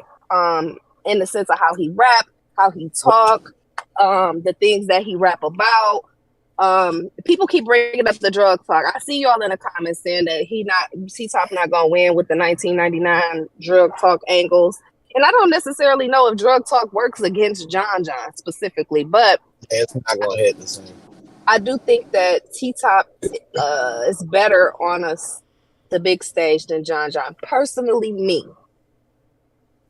in the sense of how he rap, how he talk, the things that he rap about. People keep bringing up the drug talk. I see y'all in the comments saying that T-Top not gonna win with the 1999 drug talk angles. And I don't necessarily know if drug talk works against John specifically, but it's not gonna hit the same. I do think that T-Top is better on the big stage than John. Personally, me.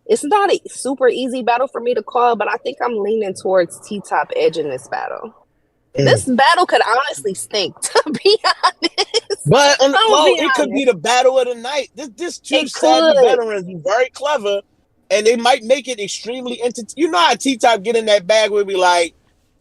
It's not a super easy battle for me to call, but I think I'm leaning towards T-Top edge in this battle. This battle could honestly stink, to be honest. But it could be the battle of the night. This two savvy veterans are very clever, and they might make it extremely entertaining. You know how T-Top get in that bag where we like,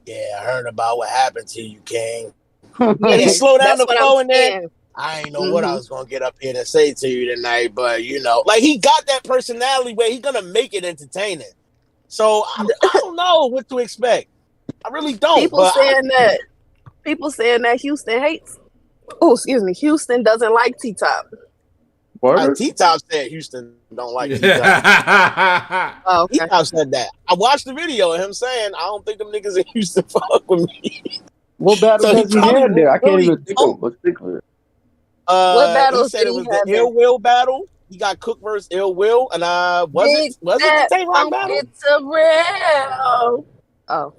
yeah, I heard about what happened to you, King. And he slow down the flow in there. I ain't know what I was gonna get up here and say to you tonight, but like he got that personality where he's gonna make it entertaining. So I don't know what to expect. I really don't. People saying that Houston hates. Oh, excuse me. Houston doesn't like T-Top. T-Top said Houston don't like T-Top. Oh, okay. T-Top said that. I watched the video of him saying, I don't think them niggas in Houston fuck with me. What battle has he had there? I can't even think of particular. What battle he said it was the Ill Will battle. He got Cook versus Ill Will, and was it the Tay Rock battle? It's a real. Oh.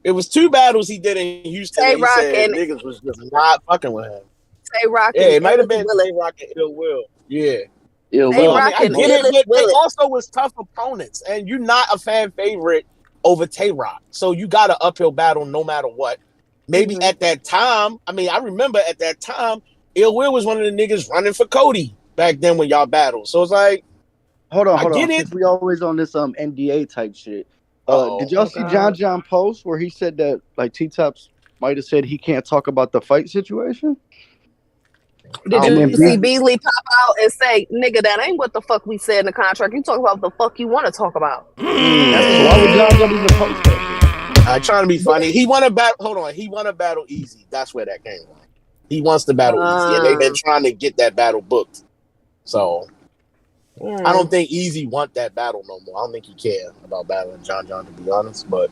It was 2 battles he did in Houston. Tay Rock and niggas was just not fucking with him. Tay Rock. Yeah, it might have been Tay Rock and Ill Will. Yeah. Ill Will. I get it, but they also was tough opponents, and you're not a fan favorite over Tay Rock, so you got an uphill battle no matter what. Maybe at that time, I remember at that time, Ill Will was one of the niggas running for Cody back then when y'all battled. So it's like, hold on. We always on this NDA type shit. Did y'all see John post where he said that like T-Top might have said he can't talk about the fight situation? Did you see Beasley pop out and say, "Nigga, that ain't what the fuck we said in the contract. You talk about what the fuck you want to talk about." Why would John even post that? Trying to be funny. He won a battle. Hold on. He won a battle easy. That's where that came from. He wants the battle easy, and they've been trying to get that battle booked. So I don't think Easy want that battle no more. I don't think he care about battling John, to be honest. But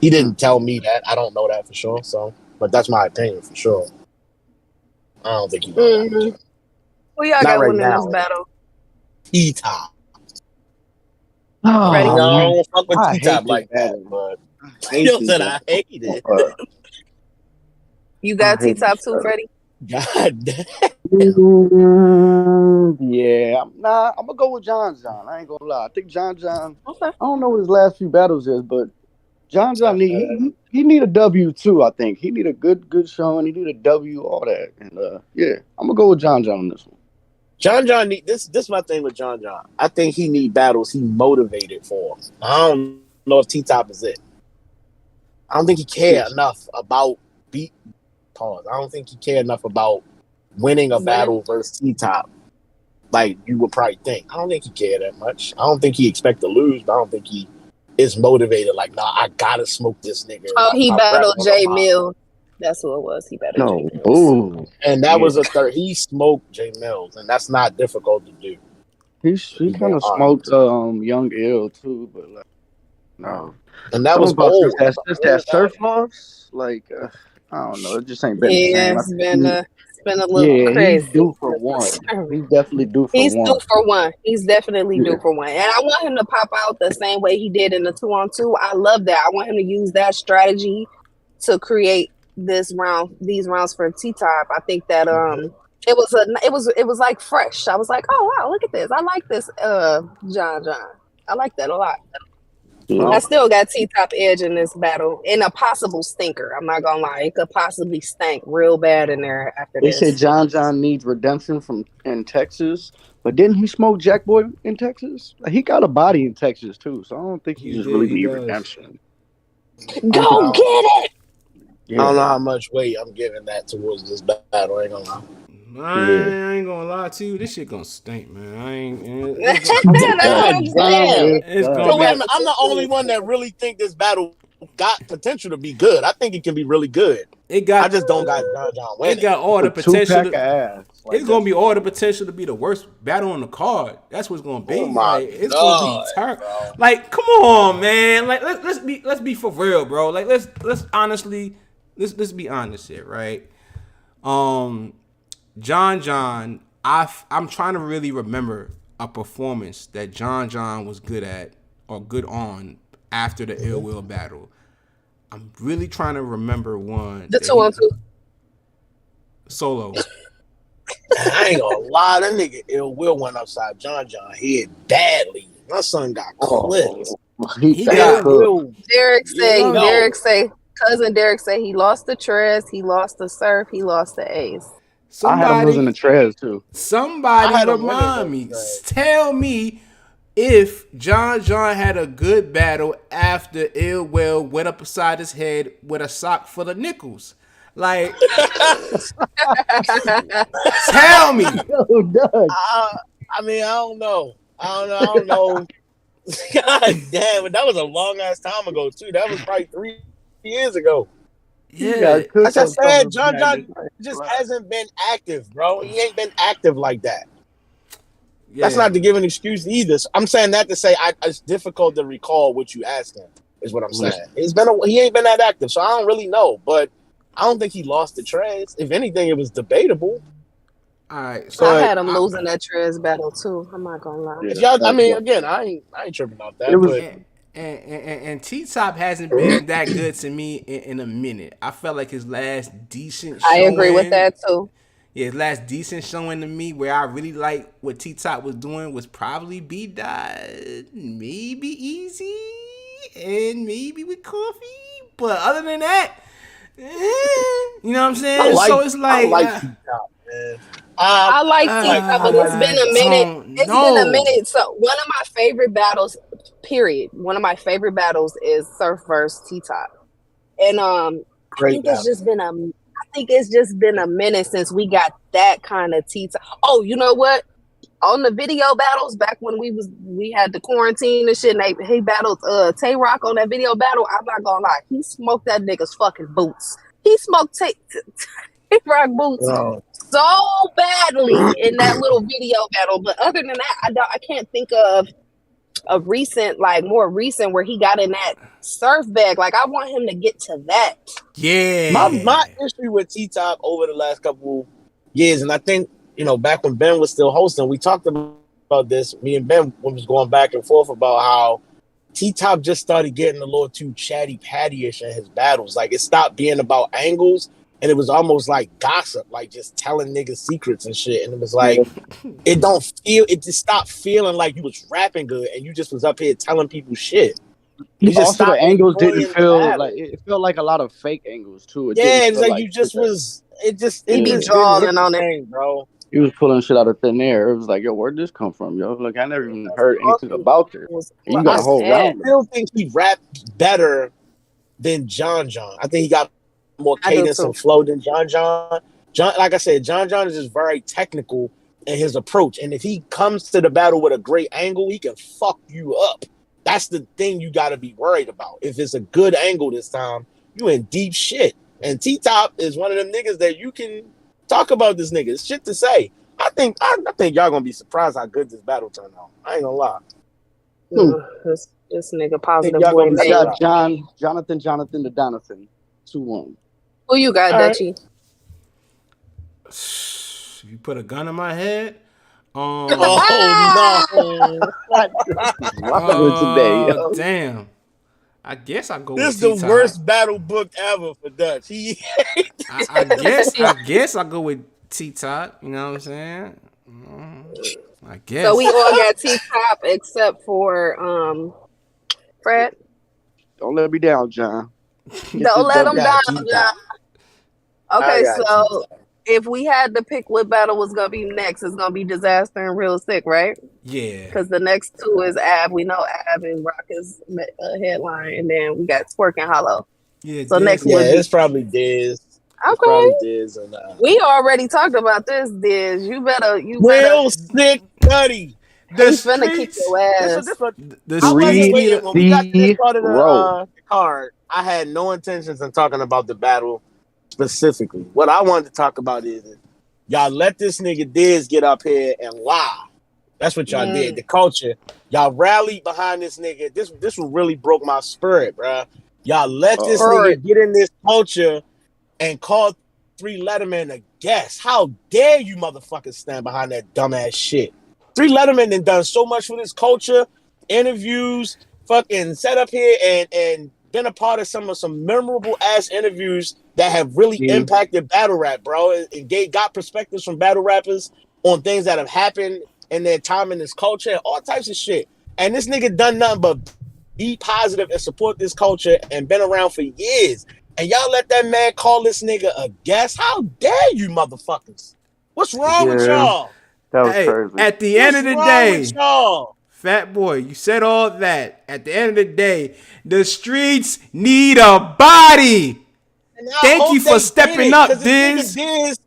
he didn't tell me that. I don't know that for sure. So, but that's my opinion for sure. I don't think he wants that. Who y'all got winning this battle? T-Top. Ready? I man. don't fuck with I T-Top hate like this that, battle. but I hate yo this said battle. I hate it. You I got hate T-Top this too, battle. Freddie? God damn. Yeah, I'm gonna go with John. I ain't gonna lie. I think John. Okay. I don't know what his last few battles is, but John he need a W too. I think he need a good showing. He need a W, all that. And yeah, I'm gonna go with John on this one. John need this. This is my thing with John. I think he need battles he motivated for. I don't know if T-Top is it. I don't think he care enough about beat. Pause. I don't think he care enough about winning a battle versus T-Top. Like you would probably think. I don't think he care that much. I don't think he expect to lose, but I don't think he is motivated. Like, nah, I gotta smoke this nigga. Oh, he My battled rep J on Mill. That's who it was. He battled No, J Mills. ooh, And that was a third. He smoked J Mills, and that's not difficult to do. he kind of smoked Young Ill too, but like no. And that was about old. that surf loss. Like I don't know, it just ain't been the same. It's been a little crazy. He's due for one. He's definitely due for He's one. due for one. He's definitely due for one. And I want him to pop out the same way he did in the 2-on-2. I love that. I want him to use that strategy to create these rounds for T-Top. I think that it was like fresh. I was like, oh wow, look at this. I like this John. I like that a lot. Yeah. I still got T-Top edge in this battle in a possible stinker. I'm not gonna lie, it could possibly stink real bad in there after They this. said John needs redemption in Texas, but didn't he smoke Jack Boy in Texas? Like, he got a body in Texas too, so I don't think he just really need redemption. Go get it. Yeah. I don't know how much weight I'm giving that towards this battle. I ain't gonna lie. I ain't gonna lie to you. This shit gonna stink, man. I ain't. That's what I'm saying. It's So gonna wait a be. minute, I'm the only one that really think this battle got potential to be good. I think it can be really good. It got. I just don't got John winning. It got all the potential. It's gonna be all the potential to be the worst battle on the card. That's what's gonna be. Oh my it's God, gonna be terrible. Like, come on, man. Like, let's be for real, bro. Like, let's honestly, let's be honest here, right? John, I'm trying to really remember a performance that John was good at or good on after the Ill Will battle. I'm really trying to remember one. The 2-on-2 solo. I ain't gonna lie, that nigga Ill Will went upside John head badly. My son got clipped. He got Derek say, cousin Derek say he lost the Trez, he lost the Surf, he lost the Ace. I had him losing the Trez too. Somebody remind me. Tell me if John had a good battle after Ill Will went up beside his head with a sock full of nickels. Like, tell me. I mean, I don't know. God damn, but that was a long ass time ago too. That was probably 3 years ago. Yeah, like I said, John just hasn't been active, bro. He ain't been active like that. Yeah. That's not to give an excuse either. I'm saying that to say it's difficult to recall what you asked him. Is what I'm saying. He ain't been that active, so I don't really know. But I don't think he lost the Trez. If anything, it was debatable. All right, so I had him losing that Trez battle too. I'm not gonna lie. Yeah, I mean, again, I ain't tripping off that. And T-Top hasn't been that good to me in a minute. I felt like his last decent showing. I agree with that too. Yeah, his last decent showing to me where I really like what T-Top was doing was probably B-Dot, maybe Easy, and maybe with Coffee. But other than that, you know what I'm saying? So it's like... I like T-Top, man. I like T-Top, but it's been a minute. It's been a minute. So one of my favorite battles, period. One of my favorite battles is Surf vs. T-Top, and I think it's just been a minute since we got that kind of T-Top. Oh, you know what? On the video battles back when we had the quarantine and shit, and he battled Tay Rock on that video battle. I'm not gonna lie, he smoked that nigga's fucking boots. He smoked Tay Rock boots. Wow. So badly in that little video battle, but other than that, I can't think of a more recent where he got in that surf bag. Like, I want him to get to that. Yeah. My history with T-Top over the last couple years, and I think back when Ben was still hosting, we talked about about this. Me and Ben was going back and forth about how T-Top just started getting a little too chatty patty-ish in his battles. Like, it stopped being about angles, and it was almost like gossip, like just telling niggas secrets and shit. And it was like, it just stopped feeling like you was rapping good, and you just was up here telling people shit. You just Also, the angles didn't enjoying the feel battle. like it felt like a lot of fake angles too. It Yeah, didn't it's feel like you just was. It just He be just drawing didn't hit on the it. thing, bro. He was pulling shit out of thin air. It was like, yo, where'd this come from, yo? Like, I never even heard anything about this. And you got a whole round. I still think he rapped better than John John. I think he got more cadence and flow than John John. Like I said, John John is just very technical in his approach. And if he comes to the battle with a great angle, he can fuck you up. That's the thing you got to be worried about. If it's a good angle this time, you in deep shit. And T-Top is one of them niggas that you can talk about this nigga. It's shit to say. I think y'all gonna be surprised how good this battle turned out. I ain't gonna lie. This nigga positive I boy. got Jonathan the Donovan 2-1. Who you got, Dutchie? If you put a gun in my head, Today, damn. I guess I go. This with is the worst battle book ever for Dutch. I guess I go with T-Top. You know what I'm saying? I guess. So we all got T-Top except for Fred. Don't let me down, John. Don't let him down, John. Okay, so T-Top. if we had to pick what battle was gonna be next, it's gonna be Disaster and Real Sick, right? Yeah. Because the next two is Ab. We know Ab and Rock is headline, and then we got Twerk and Hollow. Yeah. So next Yeah, would be it's probably Diz. okay. Diz and, We already talked about this, Diz. You better Real Sick Buddy. He's finna kick your ass. When we got to this part of the card, I had no intentions of talking about the battle specifically. What I wanted to talk about is y'all let this nigga Diz get up here and lie. That's what y'all did. The culture. Y'all rallied behind this nigga. This one really broke my spirit, bruh. Y'all let this nigga get in this culture and call 3 Letterman a guest. How dare you motherfuckers stand behind that dumbass shit? 3 Letterman done so much for this culture, interviews, fucking set up here and been a part of some memorable ass interviews that have really impacted battle rap, bro. And got perspectives from battle rappers on things that have happened in their time in this culture, all types of shit. And this nigga done nothing but be positive and support this culture and been around for years. And y'all let that man call this nigga a guest? How dare you motherfuckers? What's wrong with y'all? That was crazy. At the end of the day, Fat Boy, you said all that. At the end of the day, the streets need a body. Thank you for stepping up, Diz. Diz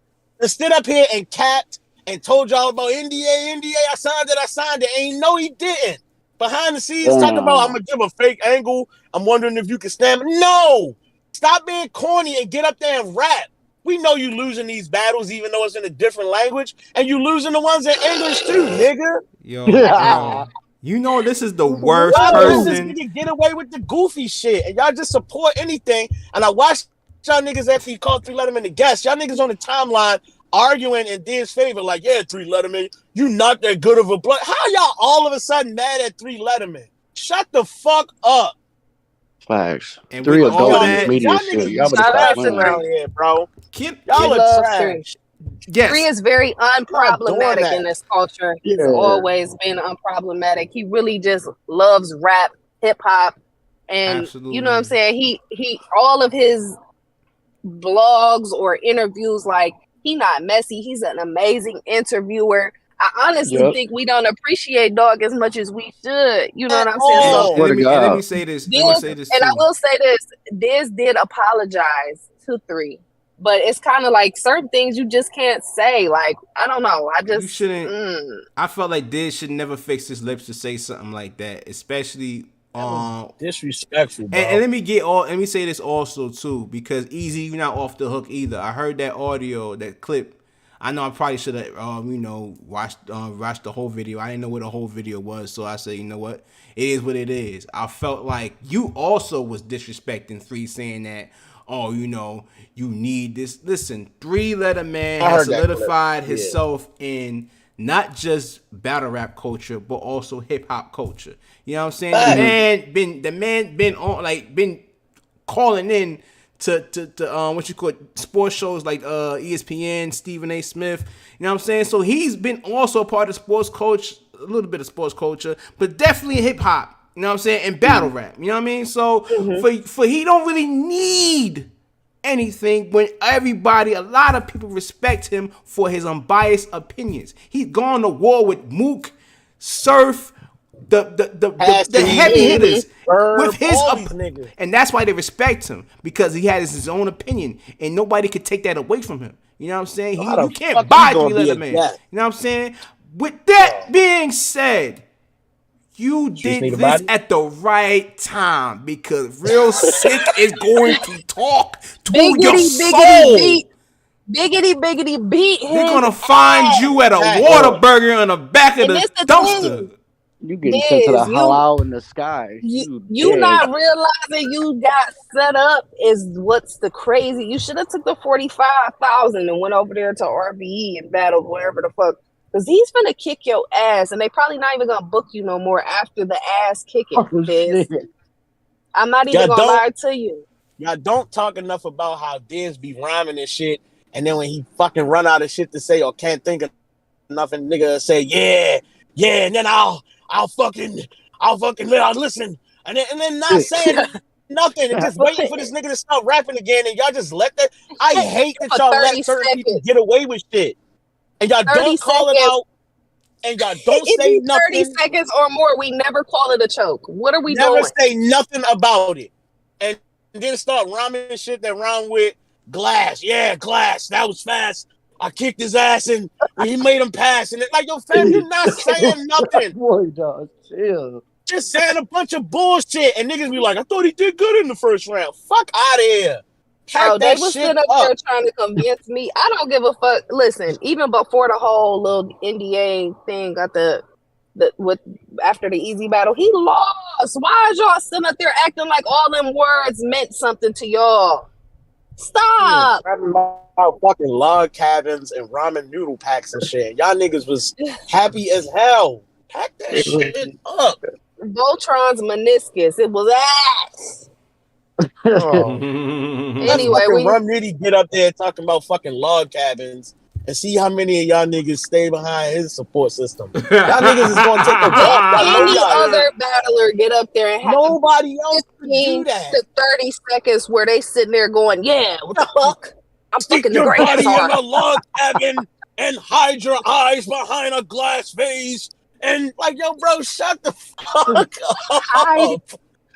stood up here and capped and told y'all about NDA, I signed it. Ain't no, he didn't. Behind the scenes, talking about, I'm going to give a fake angle. I'm wondering if you can stand it. No! Stop being corny and get up there and rap. We know you losing these battles, even though it's in a different language, and you losing the ones in English too, nigga. Yo. You know this is the worst person. This nigga get away with the goofy shit, and y'all just support anything. And I watched y'all niggas after you called 3 Letterman the guest. Y'all niggas on the timeline arguing in Diz's favor, like, yeah, 3 Letterman, you not that good of a blood. How y'all all of a sudden mad at 3 Letterman? Shut the fuck up. Facts. And 3 adult Y'all media shit. Y'all trash around here, bro. Y'all are trash. Yes. 3 is very unproblematic in this culture. He's always been unproblematic. He really just loves rap, hip hop, and you know what I'm saying? He all of his blogs or interviews, like, he not messy. He's an amazing interviewer. I honestly think we don't appreciate Dog as much as we should. You know what I'm saying? Let me say this. And I will say this. Diz did apologize to 3. But it's kind of like certain things you just can't say. Like, I don't know. You shouldn't. I felt like Diz should never fix his lips to say something like that, especially disrespectful, bro. And let me say this also too, because Easy, you're not off the hook either. I heard that audio, that clip. I know I probably should have, watched the whole video. I didn't know what the whole video was, so I said, you know what, it is what it is. I felt like you also was disrespecting 3, saying that, you need this. Listen, 3 Letterman has solidified himself in not just battle rap culture, but also hip hop culture. You know what I'm saying? The man been on been calling in to what you call it, sports shows like ESPN, Stephen A. Smith. You know what I'm saying? So he's been also a part of sports culture, a little bit of sports culture, but definitely hip hop. You know what I'm saying? And battle rap. You know what I mean? So for he don't really need anything when a lot of people respect him for his unbiased opinions. He's gone to war with Mook, Surf, the heavy hitters with his and that's why they respect him, because he has his own opinion and nobody could take that away from him. You know what I'm saying? You can't buy 3 letter man. You know what I'm saying? With that being said, you did this at the right time, because Real Sick is going to talk to your soul. Biggity beat him. They're gonna find you at a Whataburger on the back of the dumpster. You getting sent to the halal in the sky. You not realizing you got set up is what's the crazy. You should have took the 45,000 and went over there to RBE and battled whatever the fuck. Because he's gonna kick your ass, and they probably not even gonna book you no more after the ass kicking. I'm not even gonna lie to you. Y'all don't talk enough about how Diz be rhyming and shit, and then when he fucking run out of shit to say or can't think of nothing, nigga say yeah, and then I'll fucking listen, and then not saying nothing and just waiting for this nigga to start rapping again, and y'all just let that. I hate that y'all let certain people get away with shit. And y'all don't call it out, and y'all don't say nothing. 30 seconds or more, we never call it a choke. What are we doing? Never say nothing about it. And then start rhyming shit that rhyme with glass. Yeah, glass. That was fast. I kicked his ass, and he made him pass. And it's like, yo, fam, you're not saying nothing. Boy, dog, chill. Just saying a bunch of bullshit. And niggas be like, I thought he did good in the first round. Fuck out of here. They was sitting up there trying to convince me. I don't give a fuck. Listen, even before the whole little NDA thing got after the easy battle, he lost. Why is y'all sitting up there acting like all them words meant something to y'all? Stop. Rapping about fucking log cabins and ramen noodle packs and shit. Y'all niggas was happy as hell. Pack that shit up. Voltron's meniscus. It was ass. Anyway, Rum Nitty get up there talking about fucking log cabins and see how many of y'all niggas stay behind his support system. Y'all niggas is gonna take any other battler get up there and have nobody else do that. To 30 seconds where they sitting there going, yeah, what the fuck? I'm Stick your body in a log cabin and hide your eyes behind a glass vase and like, yo, bro, shut the fuck up.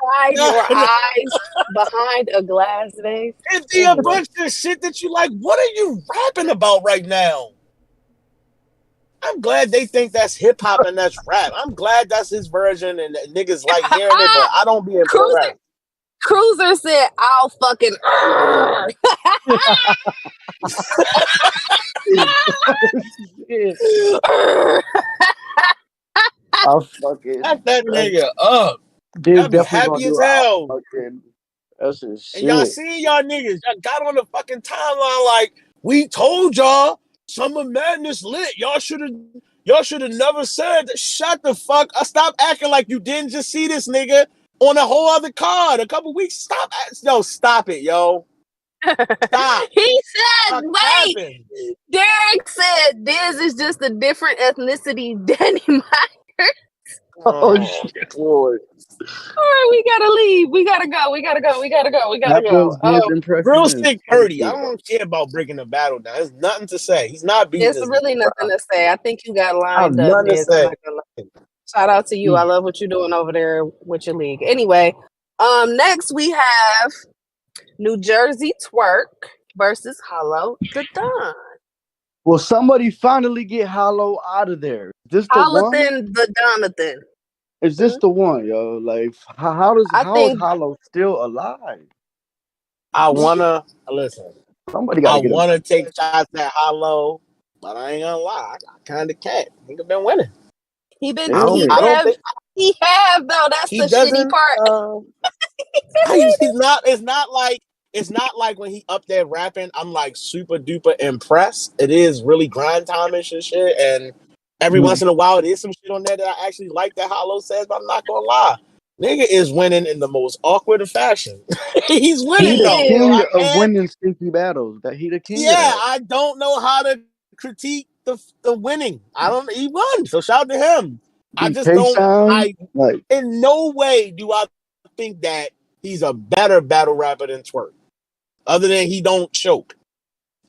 Hide your eyes behind a glass vase. It'd be a bunch of shit that you like. What are you rapping about right now? I'm glad they think that's hip hop and that's rap. I'm glad that's his version and niggas like hearing it, but I don't be impressed. Cruiser said, "I'll fucking." I'll fucking. Back that nigga up. Dude, happy as hell. That's some shit. And y'all see y'all niggas, y'all got on the fucking timeline like, we told y'all Summer Madness lit. Y'all should have never said that. Shut the fuck up. Stop acting like you didn't just see this nigga on a whole other card a couple weeks. Stop it, yo. Stop. He said, wait. Derek said Diz is just a different ethnicity Danny Myers. Oh shit, Lord. All right, we gotta leave. We gotta go. Real Sick Purdy. I don't care about breaking the battle down. There's nothing to say. He's not beating. There's really nothing to say. I think you got lined up. Nothing to say. Shout out to you. I love what you're doing over there with your league. Anyway, next we have New Jersey Twerk versus Hollow the Don. Will somebody finally get Hollow out of there? Is this the one? The Donathan. Is this the one, yo? Like, how is Hollow still alive? I wanna listen. Somebody got. I wanna take shots at Hollow, but I ain't gonna lie. I kind of can't. Nigga been winning. He have though. That's the shitty part. He's not. It's not like when he up there rapping, I'm like super duper impressed. It is really grind time and shit, and Every once in a while, there's some shit on there that I actually like that Hollow says, but I'm not gonna lie. Nigga is winning in the most awkward of fashion. He's winning He the though. king I of can't. winning stinky battles. That he the king Yeah, of that. I don't know how to critique the winning. I don't. He won, so shout out to him. I just don't. Like In no way do I think that he's a better battle rapper than Twerk, other than he don't choke,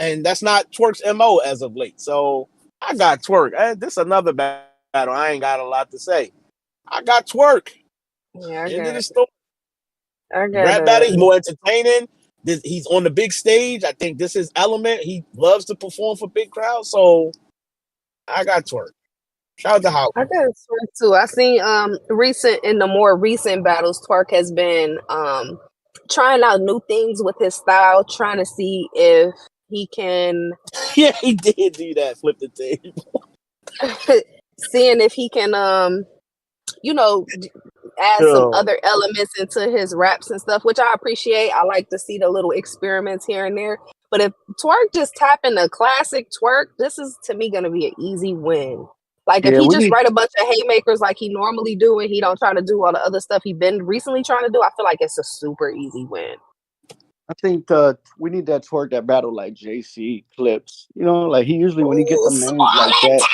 and that's not Twerk's MO as of late. So I got Twerk. This another battle. I ain't got a lot to say. I got Twerk. Yeah, End of the story. I got Rap battle, he's more entertaining. He's on the big stage. I think this is element. He loves to perform for big crowds. So I got Twerk. Shout out to Howard. I got Twerk too. I seen in the more recent battles, Twerk has been trying out new things with his style, trying to see if he can Yeah, he did do that. Flip the table. seeing if he can add some other elements into his raps and stuff, which I appreciate. I like to see the little experiments here and there. But if Twerk just tap into classic Twerk, this is to me gonna be an easy win. Like if he just write a bunch of haymakers like he normally do, and he don't try to do all the other stuff he been recently trying to do, I feel like it's a super easy win. I think we need that Twerk that battle like JC Clips. You know, like he usually when he get them names like that.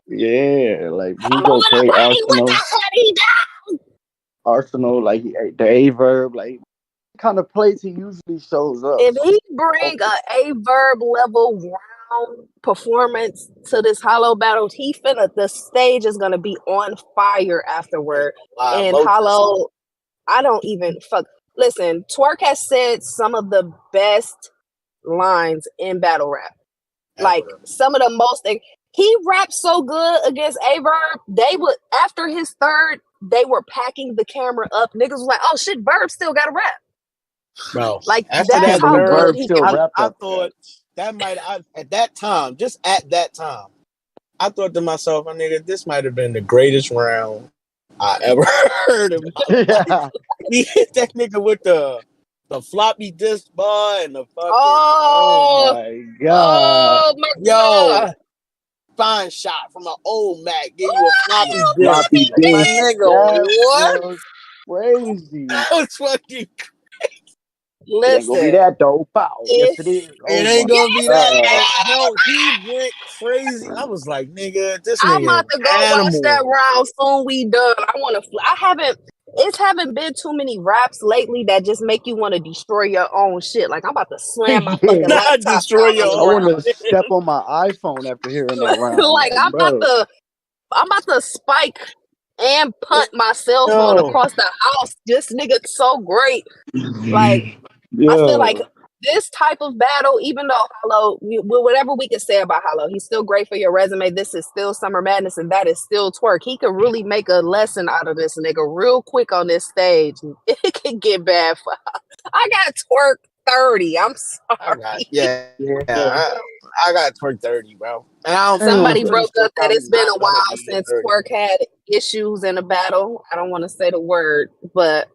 Yeah, like he go play Arsenal, like the Averb, like kind of plays he usually shows up. If he bring a Averb level round performance to this Hollow battle, the stage is gonna be on fire afterward. And Hollow, I don't even fuck. Listen, Twerk has said some of the best lines in battle rap. Like some of the most. He raps so good against Averb. They would after his third, they were packing the camera up. Niggas was like, "Oh shit, Verb still got to rap." Bro, like that's how good he can rap. I thought that might at that time, just at that time, I thought to myself, "My nigga, this might have been the greatest round I ever heard in my life." He hit that nigga with the floppy disk bar and the fucking. Oh my god! Oh my god! Fine shot from an old Mac. Give you a floppy disk. My nigga, what? Crazy. That was fucking crazy. Listen, it ain't gonna be that though. Pow. Yes, it is. It ain't gonna be that. Yo, he went crazy. I was like, nigga, this nigga. I'm about to go watch that round soon. We done. It haven't been too many raps lately that just make you want to destroy your own shit. Like I'm about to slam my fucking laptop. Destroy your own. I want to step on my iPhone after hearing that round. Like I'm about to spike and punt my cell phone across the house. This nigga's so great. Like I feel like this type of battle, even though Hollow, whatever we can say about Hollow, he's still great for your resume. This is still Summer Madness, and that is still Twerk. He could really make a lesson out of this nigga real quick on this stage. It can get bad. I got Twerk 30. I'm sorry. I got Twerk 30, bro. And somebody broke up that it's been a while since Twerk had issues in a battle. I don't want to say the word, but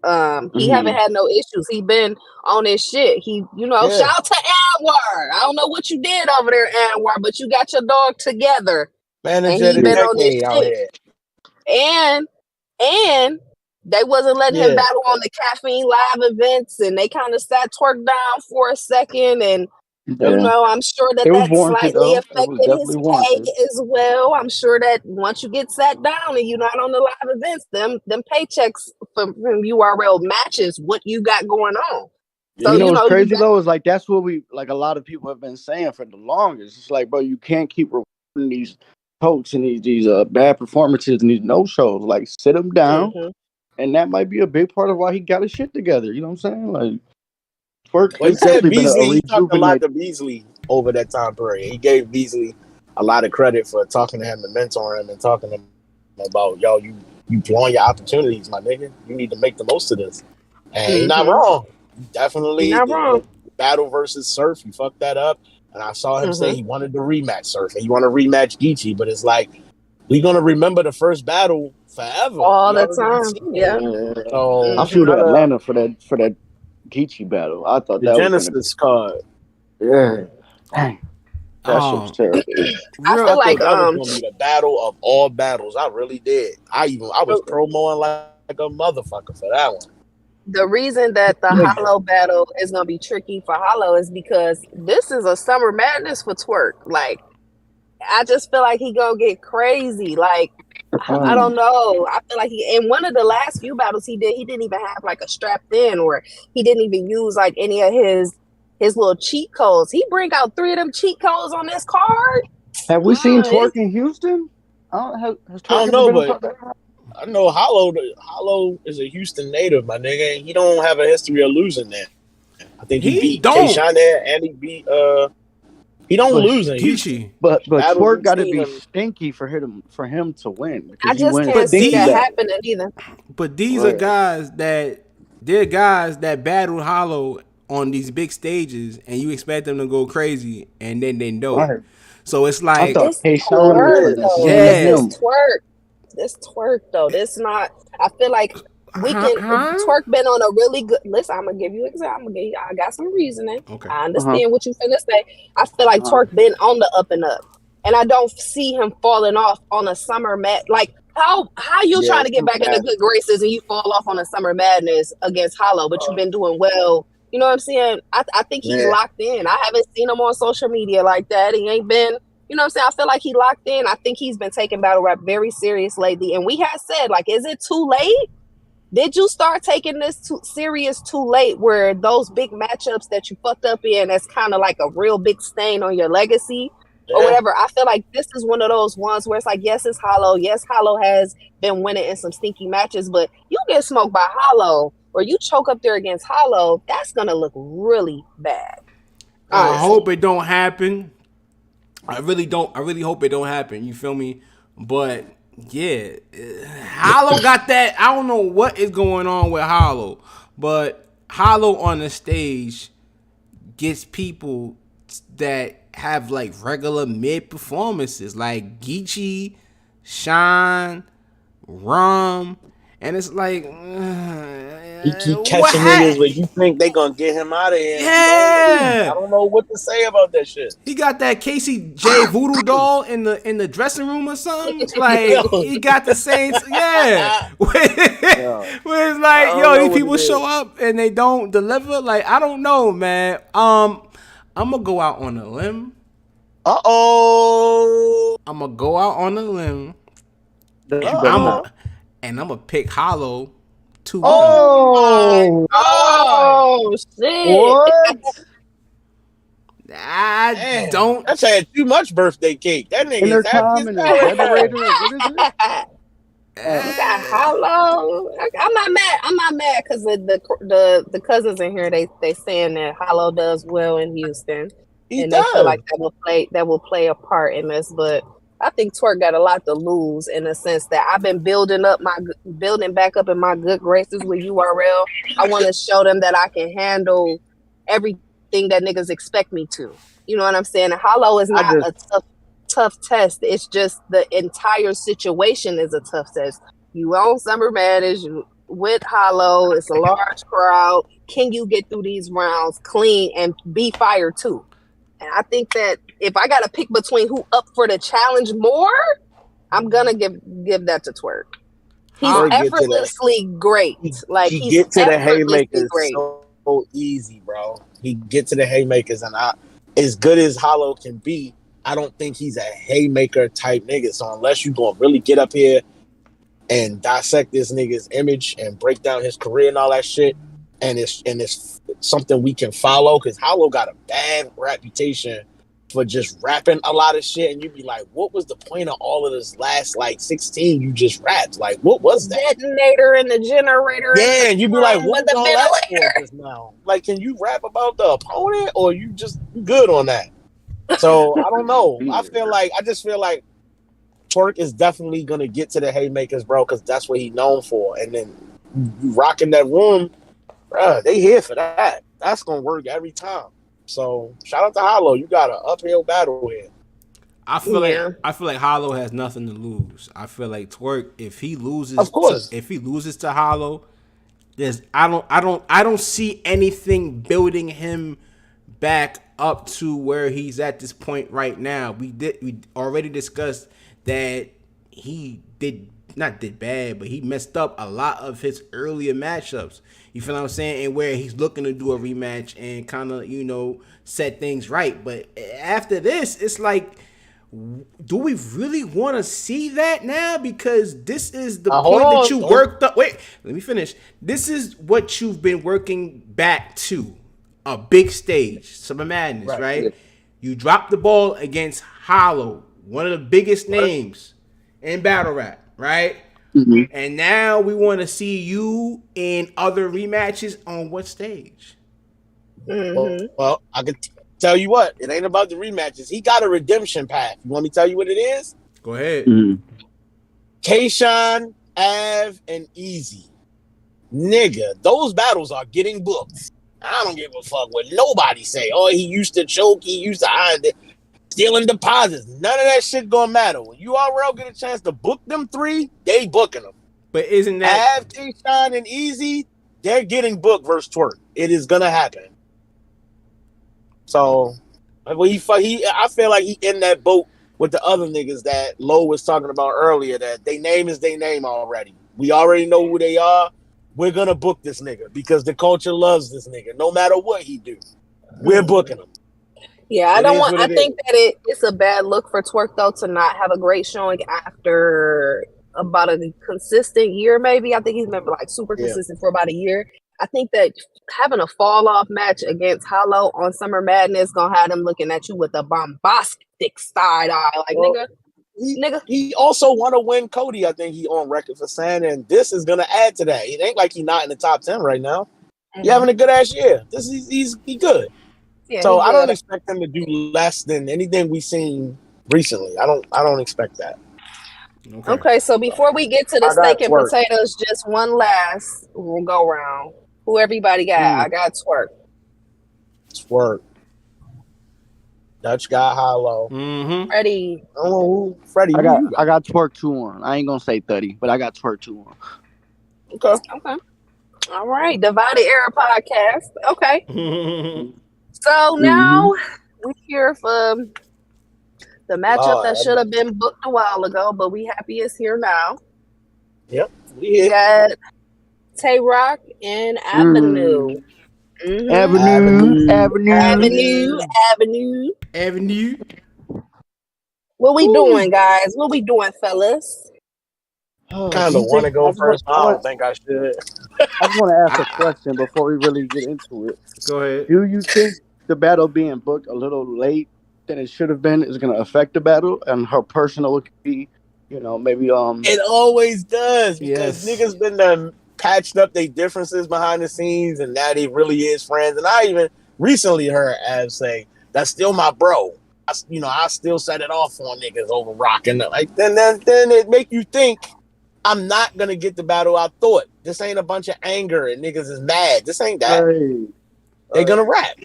he haven't had no issues. He been on his shit. Shout out to Anwar. I don't know what you did over there, Anwar, but you got your dog together. And he been on his shit. And they wasn't letting him battle on the Caffeine Live events, and they kind of sat Twerk down for a second, and I'm sure that slightly affected his pay as well. I'm sure that once you get sat down and you're not on the live events, them paychecks from URL matches what you got going on. So what's crazy though is like that's what a lot of people have been saying for the longest. It's like, bro, you can't keep recording these coats and these bad performances and these no shows. Like, sit them down, and that might be a big part of why he got his shit together. You know what I'm saying? Like. He said Beasley, he talked a lot to Beasley over that time period. He gave Beasley a lot of credit for talking to him and mentoring him and talking to him about, yo, you blowing your opportunities, my nigga. You need to make the most of this. And he's not wrong. Definitely not wrong. Battle versus Surf, he fucked that up. And I saw him say he wanted to rematch Surf and he wanted to rematch Geechee, but it's like, we're going to remember the first battle forever. All the time. Yeah. So I flew to Atlanta for that Geechee battle. I thought that Genesis card. Yeah. Dang. That shit was terrible. I real, feel like that was gonna be the battle of all battles. I really did. I was promoing like a motherfucker for that one. the reason that the Hollow battle is gonna be tricky for Hollow is because this is a summer madness for Twerk. Like, I just feel like he gonna get crazy. Like, I don't know. I feel like in one of the last few battles he didn't even have like a strapped in, or he didn't even use like any of his little cheat codes. He bring out 3 of them cheat codes on this card. Have we seen Twerk in Houston? Has Twerk I don't know, but I know Hollow is a Houston native, my nigga. And he don't have a history of losing there. I think he beat K-Shine there, and he beat he don't lose in Houston. But Twerk got to be stinky for him to win. I just can't see that happening either. But these are guys that battled Hollow on these big stages, and you expect them to go crazy, and then they don't. Right. So it's like This Twerk though. This not. I feel like we can. Twerk been on a really good. Listen, I'm gonna give you an example. I got some reasoning. Okay. I understand what you finna say. I feel like Twerk been on the up and up, and I don't see him falling off on a summer like. How you trying to get back in the good graces and you fall off on a summer madness against Hollow, but you've been doing well. You know what I'm saying? I think he's locked in. I haven't seen him on social media like that. He ain't been, you know what I'm saying? I feel like he locked in. I think he's been taking battle rap very serious lately. And we had said, like, is it too late? Did you start taking this serious too late, where those big matchups that you fucked up in, that's kind of like a real big stain on your legacy or whatever? I feel like this is one of those ones where it's like, yes, it's Hollow. Yes, Hollow has been winning in some stinky matches, but you get smoked by Hollow, or you choke up there against Hollow, that's gonna look really bad. I hope it don't happen. I really hope it don't happen. You feel me? But yeah, Hollow got that. I don't know what is going on with Hollow, but Hollow on the stage gets people that have like regular mid performances, like Geechee, Shine, Rum. And it's like, he keep catching niggas where you think they gonna get him out of here. Yeah, I don't know what to say about that shit. He got that Casey J voodoo doll in the dressing room or something. Like he got the same, where it's like, these people show up and they don't deliver. Like, I don't know, man. I'm gonna go out on a limb. I'm gonna go out on a limb. And I'm gonna pick Hollow 2-1. Oh shit! What? I don't. That's had too much birthday cake. That nigga is happy. We got Hollow. I'm not mad because the cousins in here they saying that Hollow does well in Houston, and they feel like that will play a part in this, but. I think Twerk got a lot to lose in the sense that I've been building back up in my good graces with URL. I want to show them that I can handle everything that niggas expect me to. You know what I'm saying? And Hollow is not a tough test. It's just the entire situation is a tough test. You own Summer Madness, you with Hollow, it's a large crowd. Can you get through these rounds clean and be fired too? And I think that if I got to pick between who up for the challenge more, I'm gonna give that to Twerk. He's effortlessly great. Like he get to the haymakers so easy, bro. He get to the haymakers, and as good as Hollow can be, I don't think he's a haymaker type nigga. So unless you gonna really get up here and dissect this nigga's image and break down his career and all that shit, and it's something we can follow, because Hollow got a bad reputation for just rapping a lot of shit, and you'd be like, what was the point of all of this last 16 you just rapped? Like, what was that? Detonator and the generator. Yeah, and you'd be like, what's all that for now? Like, can you rap about the opponent, or you just good on that? So I don't know. I just feel like Twerk is definitely gonna get to the haymakers, bro, because that's what he's known for. And then you rocking that room, bro, they here for that. That's gonna work every time. So shout out to Hollow. You got an uphill battle here. I feel like Hollow has nothing to lose. I feel like Twerk, if he loses, to Hollow, I don't see anything building him back up to where he's at this point right now. We already discussed that he not did bad, but he messed up a lot of his earlier matchups. You feel what I'm saying? And where he's looking to do a rematch and kind of, set things right. But after this, it's like, do we really want to see that now? Because this is the point that you worked up. Wait, let me finish. This is what you've been working back to. A big stage, Summer Madness, right? Yeah. You dropped the ball against Hollow, one of the biggest names in battle rap, right? Mm-hmm. And now we want to see you in other rematches on what stage? Mm-hmm. Well, I can tell you what, it ain't about the rematches. He got a redemption path. You want me to tell you what it is? Go ahead. Mm-hmm. Kayshawn, Av, and Easy. Nigga, those battles are getting booked. I don't give a fuck what nobody say. Oh, he used to choke. He used to hide it. Stealing deposits. None of that shit gonna matter. When URL get a chance to book them three, they booking them. But isn't that... Av, Kayshawn, and Easy, they're getting booked versus Twerk. It is gonna happen. So, I feel like he in that boat with the other niggas that Lo was talking about earlier, that they name is they name already. We already know who they are. We're gonna book this nigga because the culture loves this nigga. No matter what he do, we're booking him. Yeah, I think that it's a bad look for Twerk though to not have a great showing after about a consistent year. Maybe I think he's been like super consistent for about a year. I think that having a fall off match against Hollow on Summer Madness gonna have them looking at you with a bombastic side eye, like nigga. He also want to win Cody. I think he on record for saying, and this is gonna add to that. It ain't like he's not in the top 10 right now. Mm-hmm. He having a good ass year. He's good. Yeah, so I don't expect him to do less than anything we've seen recently. I don't expect that. Okay, so before we get to the steak and potatoes, just one last go round. Who everybody got? I got Twerk. Twerk. Dutch got Hollow. Mm-hmm. Freddie. Oh, Freddie. I got Twerk 2-1. I ain't gonna say 30, but I got Twerk 2-1. Okay. All right. Divided Era podcast. Okay. So now we're here for the matchup that should have been booked a while ago, but we happy it's here now. Yep. We got Tay Rock and Avenue. Mm-hmm. Avenue. What we doing, guys? What we doing, fellas? Kind of want to go first. I don't think I should. I just want to ask a question before we really get into it. Go ahead. Do you think the battle being booked a little late than it should have been is going to affect the battle and her personal could be, maybe It always does because niggas been done patched up their differences behind the scenes, and now they really is friends. And I even recently heard Av say, "That's still my bro." I still set it off on niggas over rocking. Like then it make you think I'm not gonna get the battle I thought. This ain't a bunch of anger and niggas is mad. This ain't that. They're gonna rap.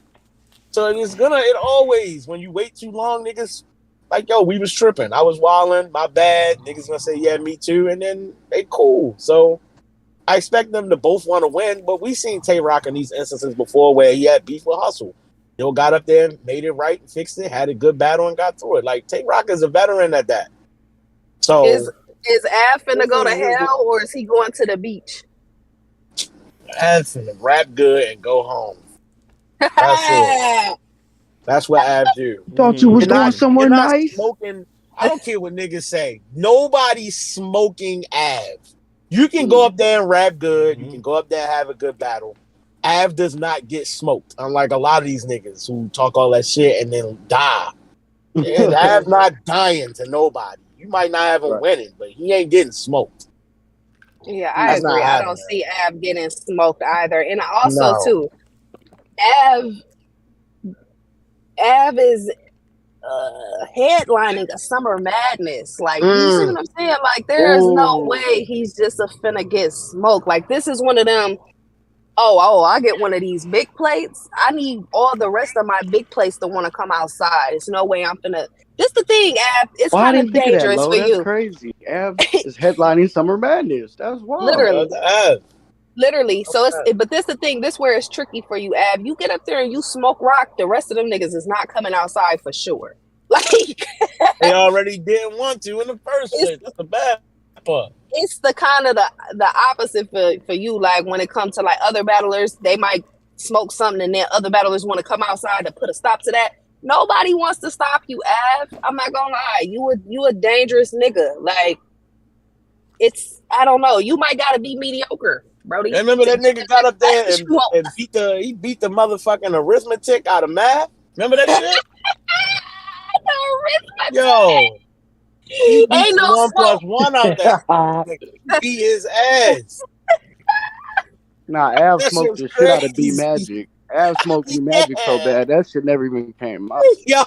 So it always, when you wait too long, niggas like, yo, we was tripping. I was wilding, my bad. Niggas gonna say, yeah, me too. And then they cool. So I expect them to both want to win, but we seen Tay Rock in these instances before where he had beef with Hustle. Got up there, made it right, fixed it, had a good battle and got through it. Like, Tay Rock is a veteran at that. So is Av finna go to hell or is he going to the beach? Av finna rap good and go home. That's it. That's what Av do. Thought you was going somewhere nice. Smoking. I don't care what niggas say. Nobody's smoking Av. You can go up there and rap good. You can go up there and have a good battle. Av does not get smoked, unlike a lot of these niggas who talk all that shit and then die. Av not dying to nobody. You might not have him winning, but he ain't getting smoked. Yeah, I agree. I don't see Av getting smoked either. And also, too, Av is headlining a Summer Madness. Like, you see what I'm saying? Like, there is no way he's just finna get smoked. Like, this is one of them, I get one of these big plates. I need all the rest of my big plates to want to come outside. There's no way I'm finna. This the thing, Av. It's kind of dangerous for you. That's crazy. Av is headlining Summer Madness. That's wild. Literally. Literally. So but this the thing. This where it's tricky for you, Ab. You get up there and you smoke rock. The rest of them niggas is not coming outside for sure. Like they already didn't want to in the first place. That's the bad part. It's the kind of the opposite for you. Like when it comes to like other battlers, they might smoke something and then other battlers want to come outside to put a stop to that. Nobody wants to stop you, Av. I'm not gonna lie. You a dangerous nigga. Like I don't know. You might gotta be mediocre. Brody. I remember that nigga got up there and beat the motherfucking arithmetic out of math. Remember that shit? Yo, he beat ain't no 1 + 1 out there. He beat his ass. Nah, Av smoked the shit out of B Magic. Av smoked B Magic so bad that shit never even came out. Yo,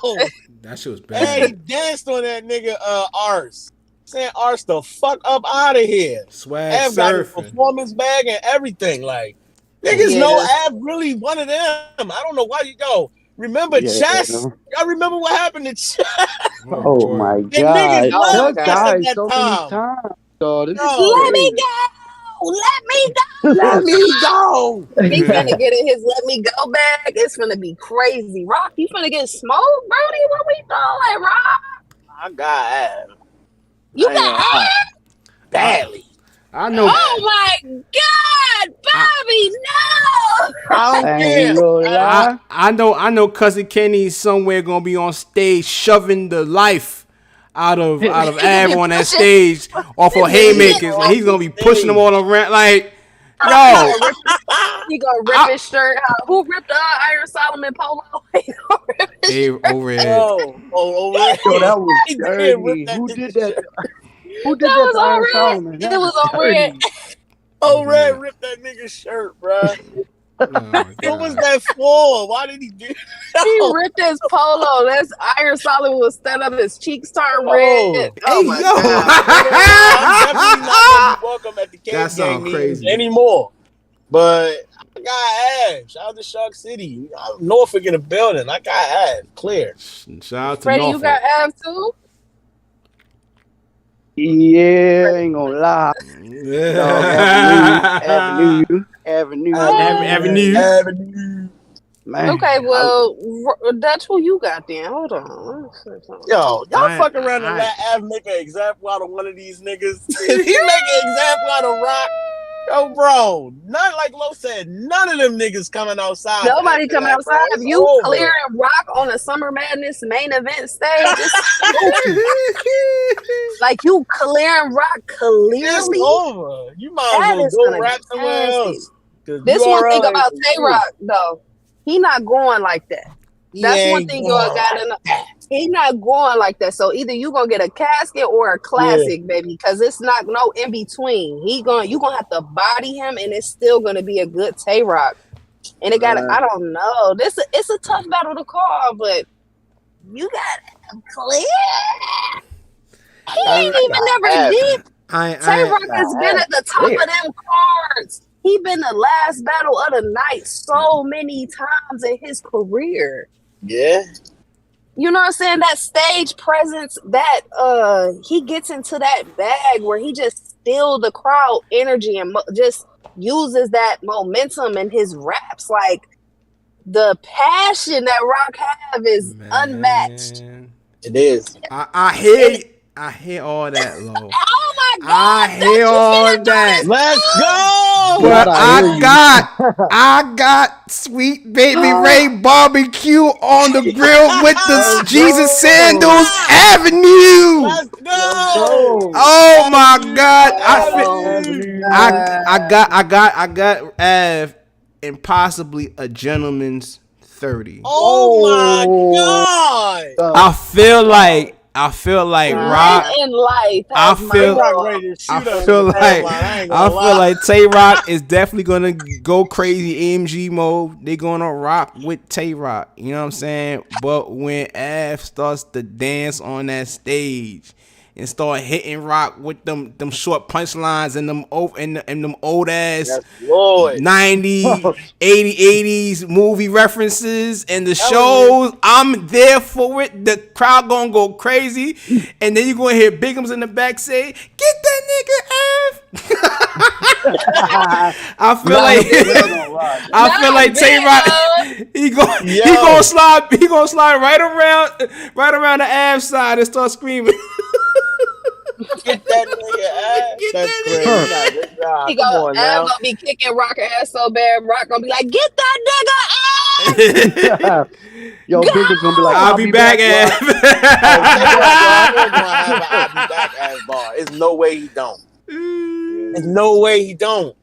that shit was bad. Hey, he danced on that nigga Ars. Saying Ars the fuck up out of here. Swag Av got a performance bag and everything. Like niggas know Av really one of them. I don't know why you go. Remember Chess? Y'all remember what happened to Chess? Oh my god. Chess died so many times. Let me go. Let me go. He's gonna get in his let me go bag. It's gonna be crazy. Rock, you finna get smoked, Brody? What we doing, Rock? I got Av. You got Av? Badly. I know. Oh my God, Bobby, no! I don't care. I know cousin Kenny is somewhere gonna be on stage shoving the life out of Av on that stage off of haymakers. Like he's gonna be pushing them all around. Like, yo, he gonna rip his shirt out. Who ripped Iron Solomon polo? Overhead. Overhead. Yo, that was dirty. Who did that? Who did that to Iron Solomon? It was on Red. Red ripped that nigga's shirt, bro. What was that for? Why did he do that? He ripped his polo. That's Iron Solomon was stand up, his cheeks turned red. Oh my God. I'm definitely not gonna be welcome at the Cave Gang meetings anymore. But I got Av. Shout out to Shug City. Norfolk in the building. I got Av. Clear. Shout out to Freddie, Norfolk. you got Av too? Yeah, ain't gonna lie. Avenue. Man. Okay, well, that's who you got then. Hold on. Yo, y'all fuck around and let Av make an example out of one of these niggas. If he make an example out of Rock, yo, bro, not like Lo said, none of them niggas coming outside. Nobody coming outside. If you clearing Rock on a Summer Madness main event stage, like you clearing Rock clearly, it's over. You might as well go rap somewhere else. This one thing about Tay Rock though, he not going like that. That's one thing y'all gotta know. He not going like that. So either you gonna get a casket or a classic, baby, because it's not no in between. You gonna have to body him, and it's still gonna be a good Tay Rock. And it got I don't know. It's a tough battle to call, but you got clear. He ain't even never deep. Tay Rock has been at the top of them cards. He been the last battle of the night so many times in his career. Yeah. You know what I'm saying? That stage presence, that he gets into that bag where he just steals the crowd energy and just uses that momentum in his raps. Like the passion that Rock have is unmatched. It is. I hear all that, Lo. Oh my God! I hear all that. Let's go. But I got Sweet Baby Ray barbecue on the grill with the Jesus Sandals Avenue. Let's go. Oh my God! I got Av and possibly a gentleman's 30. Oh my God! I feel like Rock in life. I feel like Tay Rock is definitely gonna go crazy AMG mode. They gonna rock with Tay Rock. You know what I'm saying? But when Av starts to dance on that stage and start hitting Rock with them short punchlines and them old ass Yes, Lord. 90, 80s movie references and the shows. I'm there for it. The crowd gonna go crazy, and then you gonna hear Bigums in the back say, "Get that nigga F." I feel like Tay Rock. He gonna slide right around the Av side and start screaming. Get that nigga ass. That's crazy. He gonna be kicking Rock ass so bad. Rock gonna be like, "Get that nigga ass." Yo, Bigger's gonna be like, "I'll be back, ass." I'm gonna have an "I'll be back" ass bar. There's no way he don't. There's no way he don't.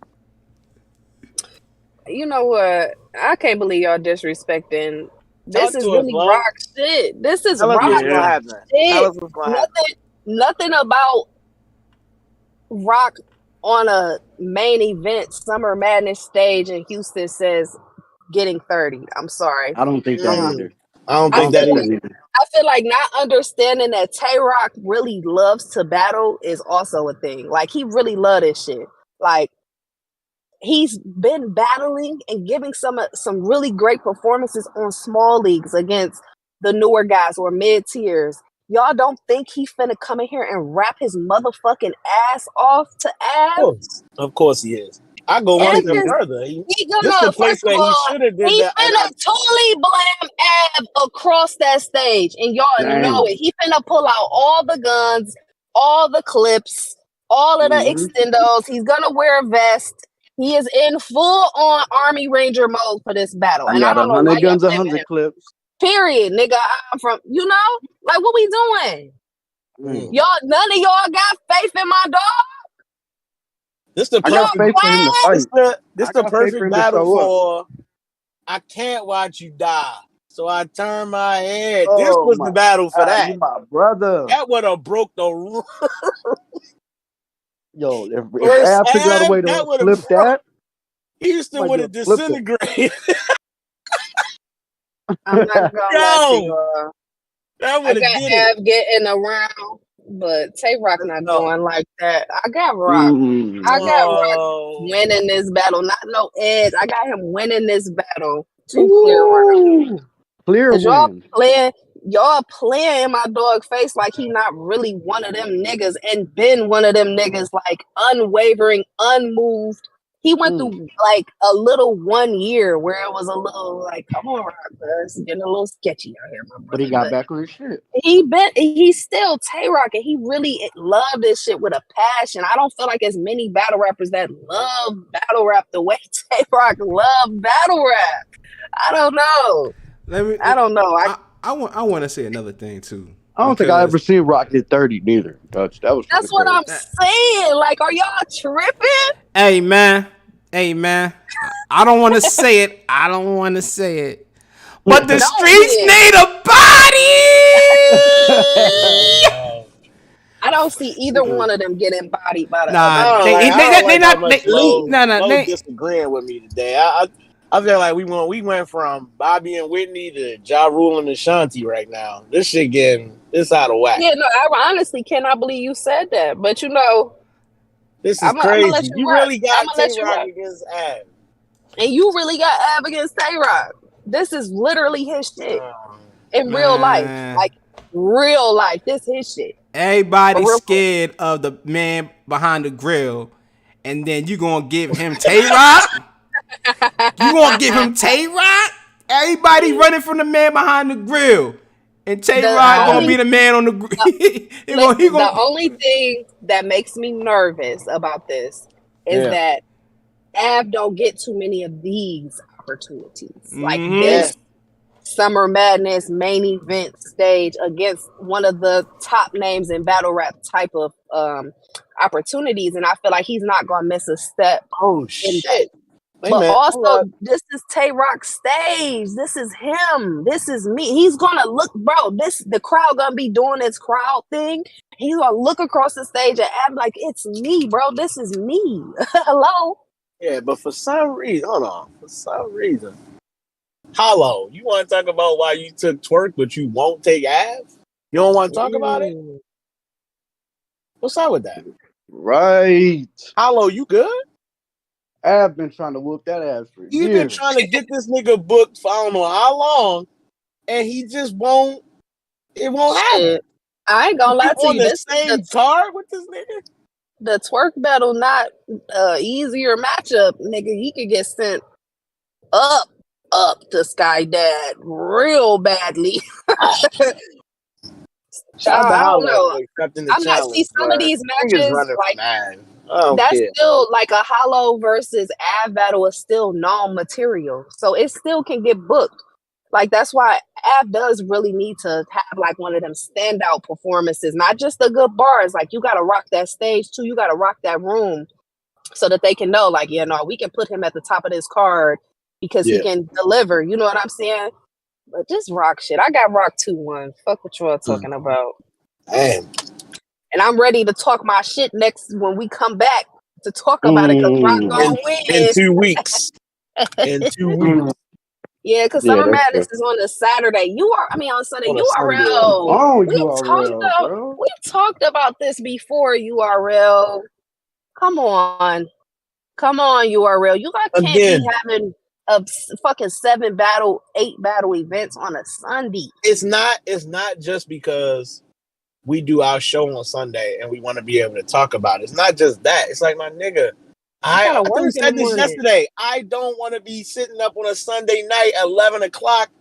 You know what? I can't believe y'all disrespecting. This is really Rock shit. This is Rock shit. Nothing about Rock on a main event Summer Madness stage in Houston says getting 30. I'm sorry. I don't think that either. I don't think that either. I feel like not understanding that Tay Rock really loves to battle is also a thing. Like, he really love this shit. Like, he's been battling and giving some really great performances on small leagues against the newer guys or mid tiers. Y'all don't think he finna come in here and rap his motherfucking ass off to Av? Of course he is. I go one step further. This the place where he should have did that. He finna totally blame Av across that stage, and y'all know it. He finna pull out all the guns, all the clips, all of the extendos. He's gonna wear a vest. He is in full on Army Ranger mode for this battle. I got 100 guns, 100 clips. Period, nigga. I'm from, like, what we doing? Y'all, none of y'all got faith in my dog. This the perfect perfect battle for I can't watch you die, so I turn my head. This was the battle for that. My brother. That would have broke the rule. Yo, if Av figured out a way to flip that, Houston would have disintegrated. I'm not gonna that would have Av getting around, but Tay Rock not going like that. I got Rock. I got Rock winning this battle. Not no edge. I got him winning this battle. Clear win. Y'all playing in my dog face like he not really one of them niggas and been one of them niggas, like unwavering, unmoved. He went through like a little 1 year where it was a little like, come on, Rock, it's getting a little sketchy out here, my brother. But he got back on his shit. He's still Tay Rock, and he really loved this shit with a passion. I don't feel like as many battle rappers that love battle rap the way Tay Rock loved battle rap. I don't know. I don't know. I want to say another thing too. I don't think I ever seen Rock hit 30 neither. That's what I'm saying. Like, are y'all tripping? Hey man. I don't want to say it. But the streets need a body. I don't see either one of them getting bodied by the other. They disagreeing with me today. I feel like we went from Bobby and Whitney to Ja Rule and Ashanti right now. This shit it's out of whack. Yeah, no, I honestly cannot believe you said that. But this is crazy. You really got Tay Rock against Av. And you really got Av against Tay Rock. This is literally his shit. In real life. Like, real life. This his shit. Everybody's scared of the man behind the grill. And then you gonna give him Tay Rock? You gonna give him Tay Rock? Everybody running from the man behind the grill. And Tay Rock gonna be the man on the grill. The only thing that makes me nervous about this is that Av don't get too many of these opportunities. Like this Summer Madness main event stage against one of the top names in battle rap type of opportunities. And I feel like he's not gonna miss a step. Oh shit. But also, this is Tay Rock's stage. This is him. This is me. He's gonna look, bro. The crowd gonna be doing this crowd thing. He's gonna look across the stage and act like it's me, bro. This is me. Hello. Yeah, but for some reason, Hollow, you want to talk about why you took Twerk, but you won't take Av? You don't want to talk about it? What's up with that? Right. Hollow, you good? I've been trying to whoop that ass for You've been years. trying to get this nigga booked for I don't know how long, and he just won't. It won't happen. Shit. I ain't gonna lie to On you. the This same card with this nigga. the twerk battle, not easier matchup, nigga. He could get sent up to Sky Dad real badly. Shout out to I don't Hollow know. for accepting the I'm not challenge. see some of but these niggas matches running like from I don't that's care. still like a Hollow versus Av battle is still non-material, so it still can get booked. Like that's why Av does really need to have like one of them standout performances, not just the good bars. Like you got to rock that stage too. You got to rock that room so that they can know, like, yeah, no, we can put him at the top of this card because he can deliver. You know what I'm saying? But just rock shit. I got Rock 2-1. Fuck what you're talking about. Damn. And I'm ready to talk my shit next when we come back to talk about it because Rock gonna win. In 2 weeks. In 2 weeks. Yeah, because Summer Madness is on a Saturday. On Sunday. On a Sunday. URL. URL, We talked about this before, URL. Come on, URL. You guys can't be having a fucking 8 battle events on a Sunday. It's not just because we do our show on Sunday and we want to be able to talk about it. It's not just that. It's like, my nigga, I think we said this yesterday. I don't want to be sitting up on a Sunday night at 11 o'clock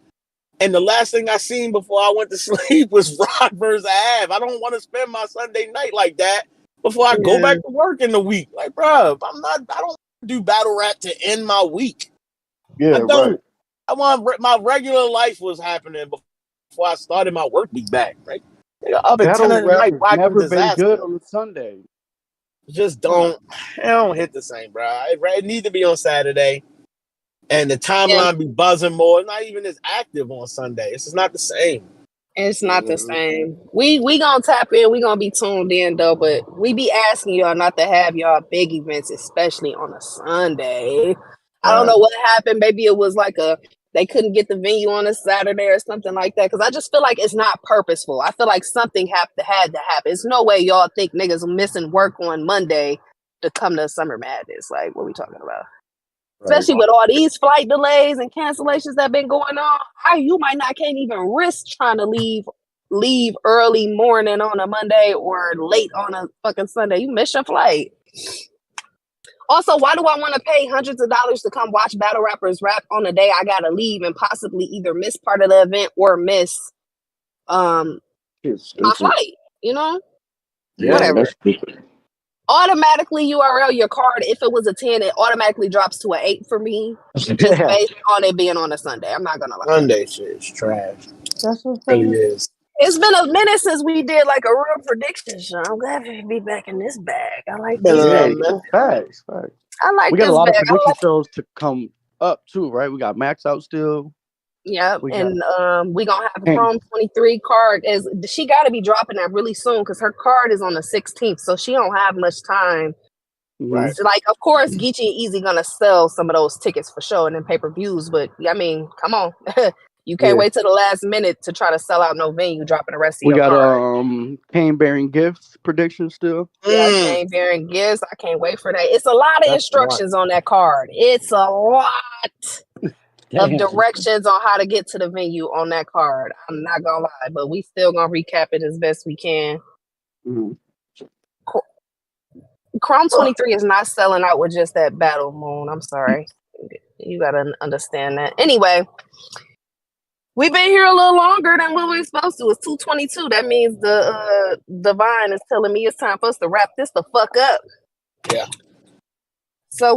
and the last thing I seen before I went to sleep was Rock versus Av. I don't want to spend my Sunday night like that before I go back to work in the week. Like, bro, I don't do battle rap to end my week. Yeah, I don't. right. I want my regular life was happening before I started my work week back, right? Up at 10 at night, never been good on a Sunday. Just don't. It don't hit the same, bro. It need to be on Saturday, and the timeline be buzzing more. It's not even as active on Sunday. It's just not the same. It's not the same. We gonna tap in. We gonna be tuned in though, but we be asking y'all not to have y'all big events, especially on a Sunday. I don't know what happened. Maybe it was like they couldn't get the venue on a Saturday or something like that. Because I just feel like it's not purposeful. I feel like something had to happen. It's no way y'all think niggas missing work on Monday to come to Summer Madness. Like, what we talking about? Especially with all these flight delays and cancellations that been going on, you can't even risk trying to leave early morning on a Monday or late on a fucking Sunday. You miss your flight. Also, why do I want to pay hundreds of dollars to come watch battle rappers rap on a day I gotta leave and possibly either miss part of the event or miss my flight? You know? Yeah, whatever. That's stupid. Automatically URL your card. If it was a 10, it automatically drops to an 8 for me. Just based on it being on a Sunday. I'm not gonna lie. Sunday shit is trash. That's what it really is. It's been a minute since we did like a real prediction show. I'm glad to be back in this bag. I like this bag. Facts. I like we got this a lot bag. of prediction shows to come up too, right? We got Max out still. Yeah, and we gonna have a Chrome 23 card. She got to be dropping that really soon because her card is on the 16th, so she don't have much time. Right. Like, of course, Geechee and Easy gonna sell some of those tickets for sure and then pay-per-views, but I mean, come on. You can't wait till the last minute to try to sell out no venue, dropping the rest of your card. We got Cane Bearing Gifts prediction still. Yeah, Cane Bearing Gifts. I can't wait for that. It's a lot of instructions on that card. It's a lot of directions on how to get to the venue on that card. I'm not gonna lie, but we still gonna recap it as best we can. Chrome 23 is not selling out with just that Battle Moon. I'm sorry. You gotta understand that. Anyway, we've been here a little longer than what we were supposed to. It's 2:22. That means the Divine is telling me it's time for us to wrap this the fuck up. Yeah. So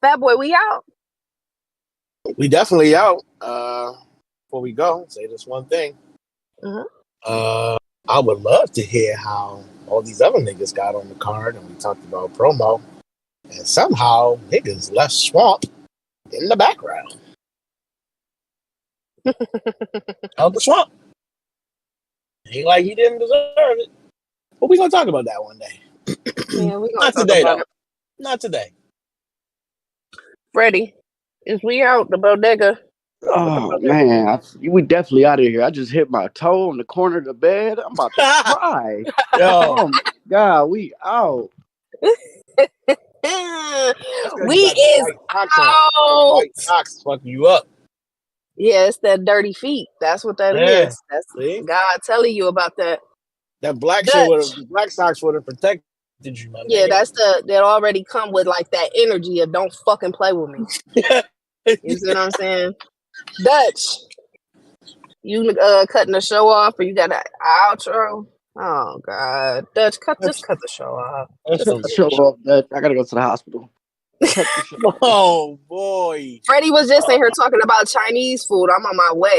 Fat Boy, we out. We definitely out. Before we go, say this one thing. I would love to hear how all these other niggas got on the card, and we talked about promo, and somehow niggas left Swamp in the background. Out the Swamp. Ain't like he didn't deserve it. But we gonna talk about that one day. Yeah, we gonna Not talk today, about though. it. Not today. Freddie, is we out the bodega? Oh man, we definitely out of here. I just hit my toe on the corner of the bed. I'm about to cry. Yo, Oh my god, we out. We is out. White socks fucking you up. Yeah, it's that dirty feet. That's what that Yeah. is. That's See? God telling you about that. That black Dutch. shit would have, black socks would have protected you, my Yeah, nigga. that's that already come with like that energy of don't fucking play with me. You see what I'm saying? Dutch, you cutting the show off, or you got an outro? Oh God, Dutch, just cut the show off. Show up that I gotta go to the hospital. Oh boy. Freddie was just in here talking about Chinese food. I'm on my way.